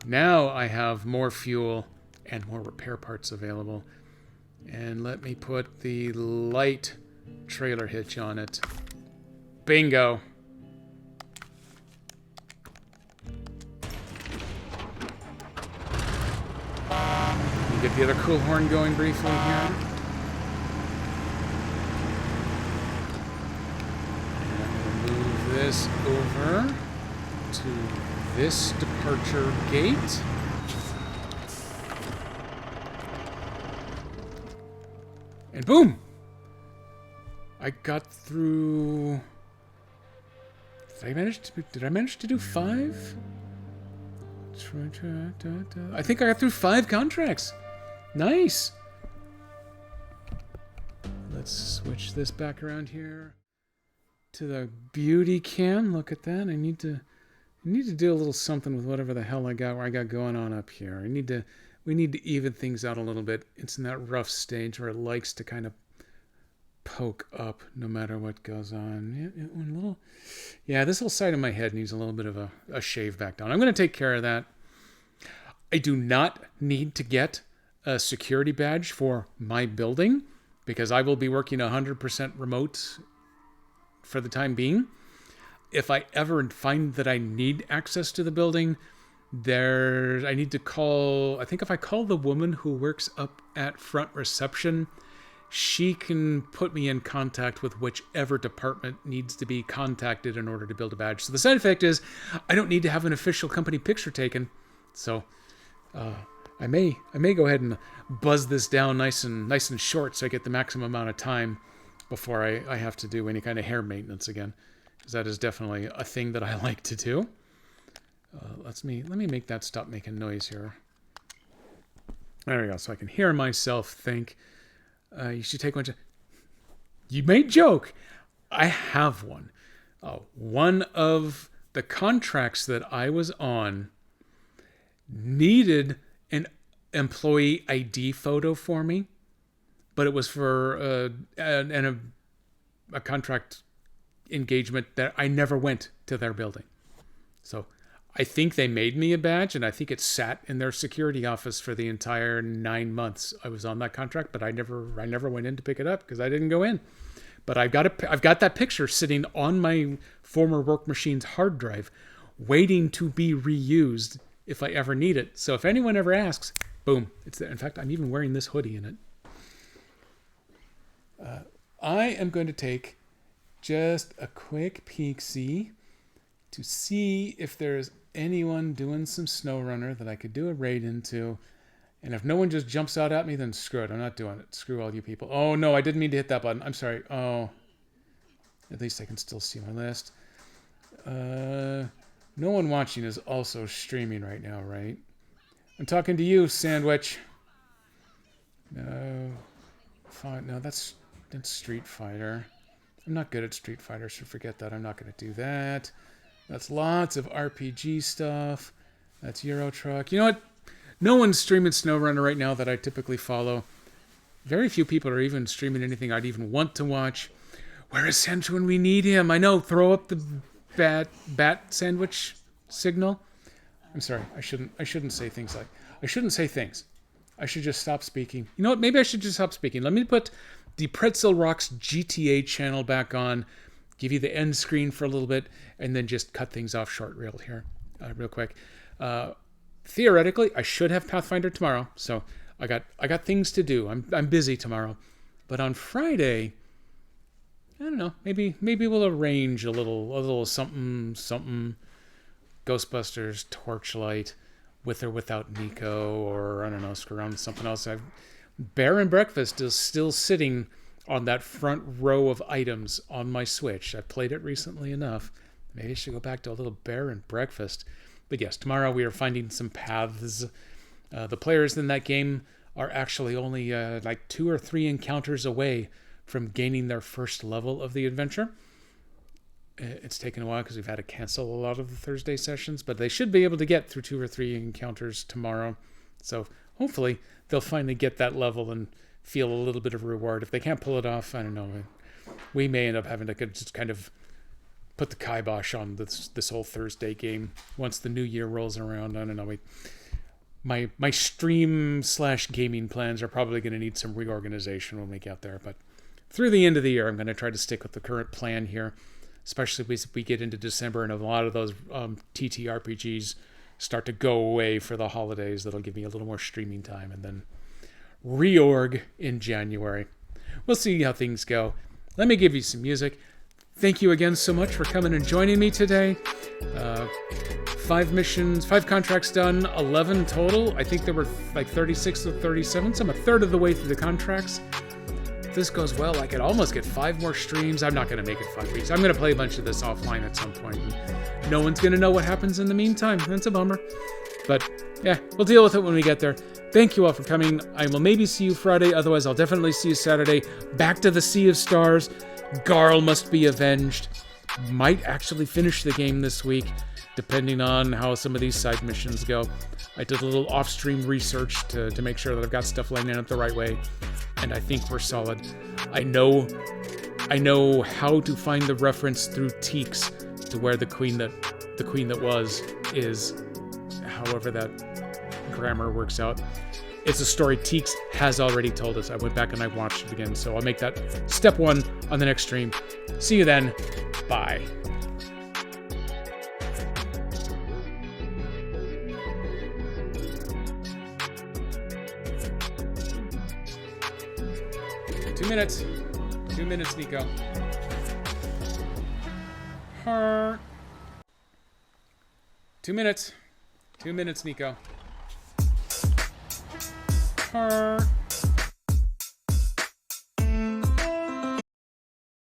Speaker 3: Now I have more fuel and more repair parts available. And let me put the light trailer hitch on it. Bingo. Get the other cool horn going briefly here. And I'm going to move this over to this departure gate. And boom! I got through... Did I manage to do 5? I think I got through 5 contracts. Nice. Let's switch this back around here to the beauty cam. Look at that. I need to do a little something with whatever the hell I got going on up here. We need to even things out a little bit. It's in that rough stage where it likes to kind of poke up no matter what goes on. Yeah, this whole side of my head needs a little bit of a shave back down. I'm going to take care of that. I do not need to get a security badge for my building because I will be working 100% remote for the time being. If I ever find that I need access to the building, I need to call, I think if I call the woman who works up at front reception, she can put me in contact with whichever department needs to be contacted in order to build a badge. So the side effect is I don't need to have an official company picture taken. So I may go ahead and buzz this down nice and short so I get the maximum amount of time before I have to do any kind of hair maintenance again, because that is definitely a thing that I like to do. Let me make that stop making noise here. There we go, so I can hear myself think. You should take one. You may joke. I have one. One of the contracts that I was on needed an employee ID photo for me, but it was for a contract engagement that I never went to their building. So I think they made me a badge, and I think it sat in their security office for the entire 9 months I was on that contract, but I never went in to pick it up because I didn't go in. But I've got that picture sitting on my former work machine's hard drive, waiting to be reused if I ever need it. So if anyone ever asks, boom, it's there. In fact, I'm even wearing this hoodie in it. I am going to take just a quick peek-see to see if there's anyone doing some SnowRunner that I could do a raid into. And if no one just jumps out at me, then screw it. I'm not doing it. Screw all you people. Oh, no, I didn't mean to hit that button. I'm sorry. Oh, at least I can still see my list. No one watching is also streaming right now, right? I'm talking to you, Sandwich. No. Fine. No, that's Street Fighter. I'm not good at Street Fighter, so forget that. I'm not going to do that. That's lots of RPG stuff. That's Euro Truck. You know what? No one's streaming SnowRunner right now that I typically follow. Very few people are even streaming anything I'd even want to watch. Where is Sancho when we need him? I know, throw up the bat sandwich signal. I'm sorry, I shouldn't say things like... I shouldn't say things. I should just stop speaking. You know what, maybe I should just stop speaking. Let me put the Pretzel Rocks GTA channel back on, give you the end screen for a little bit, and then just cut things off short real quick. Theoretically, I should have Pathfinder tomorrow, so I got things to do. I'm busy tomorrow. But on Friday, I don't know, maybe we'll arrange a little something Ghostbusters Torchlight with or without Nico, or I don't know, screw around with something else. Bear and Breakfast is still sitting on that front row of items on my Switch. I've played it recently enough. Maybe I should go back to a little Bear and Breakfast. But yes, tomorrow we are finding some paths. The players in that game are actually only like 2 or 3 encounters away from gaining their first level of the adventure. It's taken a while because we've had to cancel a lot of the Thursday sessions, but they should be able to get through 2 or 3 encounters tomorrow. So hopefully they'll finally get that level and feel a little bit of reward. If they can't pull it off, I don't know. We may end up having to just kind of put the kibosh on this whole Thursday game once the new year rolls around. I don't know. My stream/gaming plans are probably going to need some reorganization when we get there. But through the end of the year, I'm going to try to stick with the current plan here, especially as we get into December and a lot of those TTRPGs start to go away for the holidays. That'll give me a little more streaming time, and then reorg in January. We'll see how things go. Let me give you some music. Thank you again so much for coming and joining me today. 5 missions, 5 contracts done, 11 total. I think there were like 36 or 37, so I'm a third of the way through the contracts. If this goes well, I could almost get 5 more streams. I'm not going to make it 5 weeks. I'm going to play a bunch of this offline at some point. And no one's going to know what happens in the meantime. That's a bummer. But yeah, we'll deal with it when we get there. Thank you all for coming. I will maybe see you Friday. Otherwise, I'll definitely see you Saturday. Back to the Sea of Stars. Garl must be avenged. Might actually finish the game this week, depending on how some of these side missions go. I did a little off-stream research to make sure that I've got stuff lining up the right way, and I think we're solid. I know how to find the reference through Teeks to where the queen that was is, however that grammar works out. It's a story Teeks has already told us. I went back and I watched it again, so I'll make that step 1 on the next stream. See you then. Bye. Two minutes, Nico. 2 minutes. 2 minutes, Nico.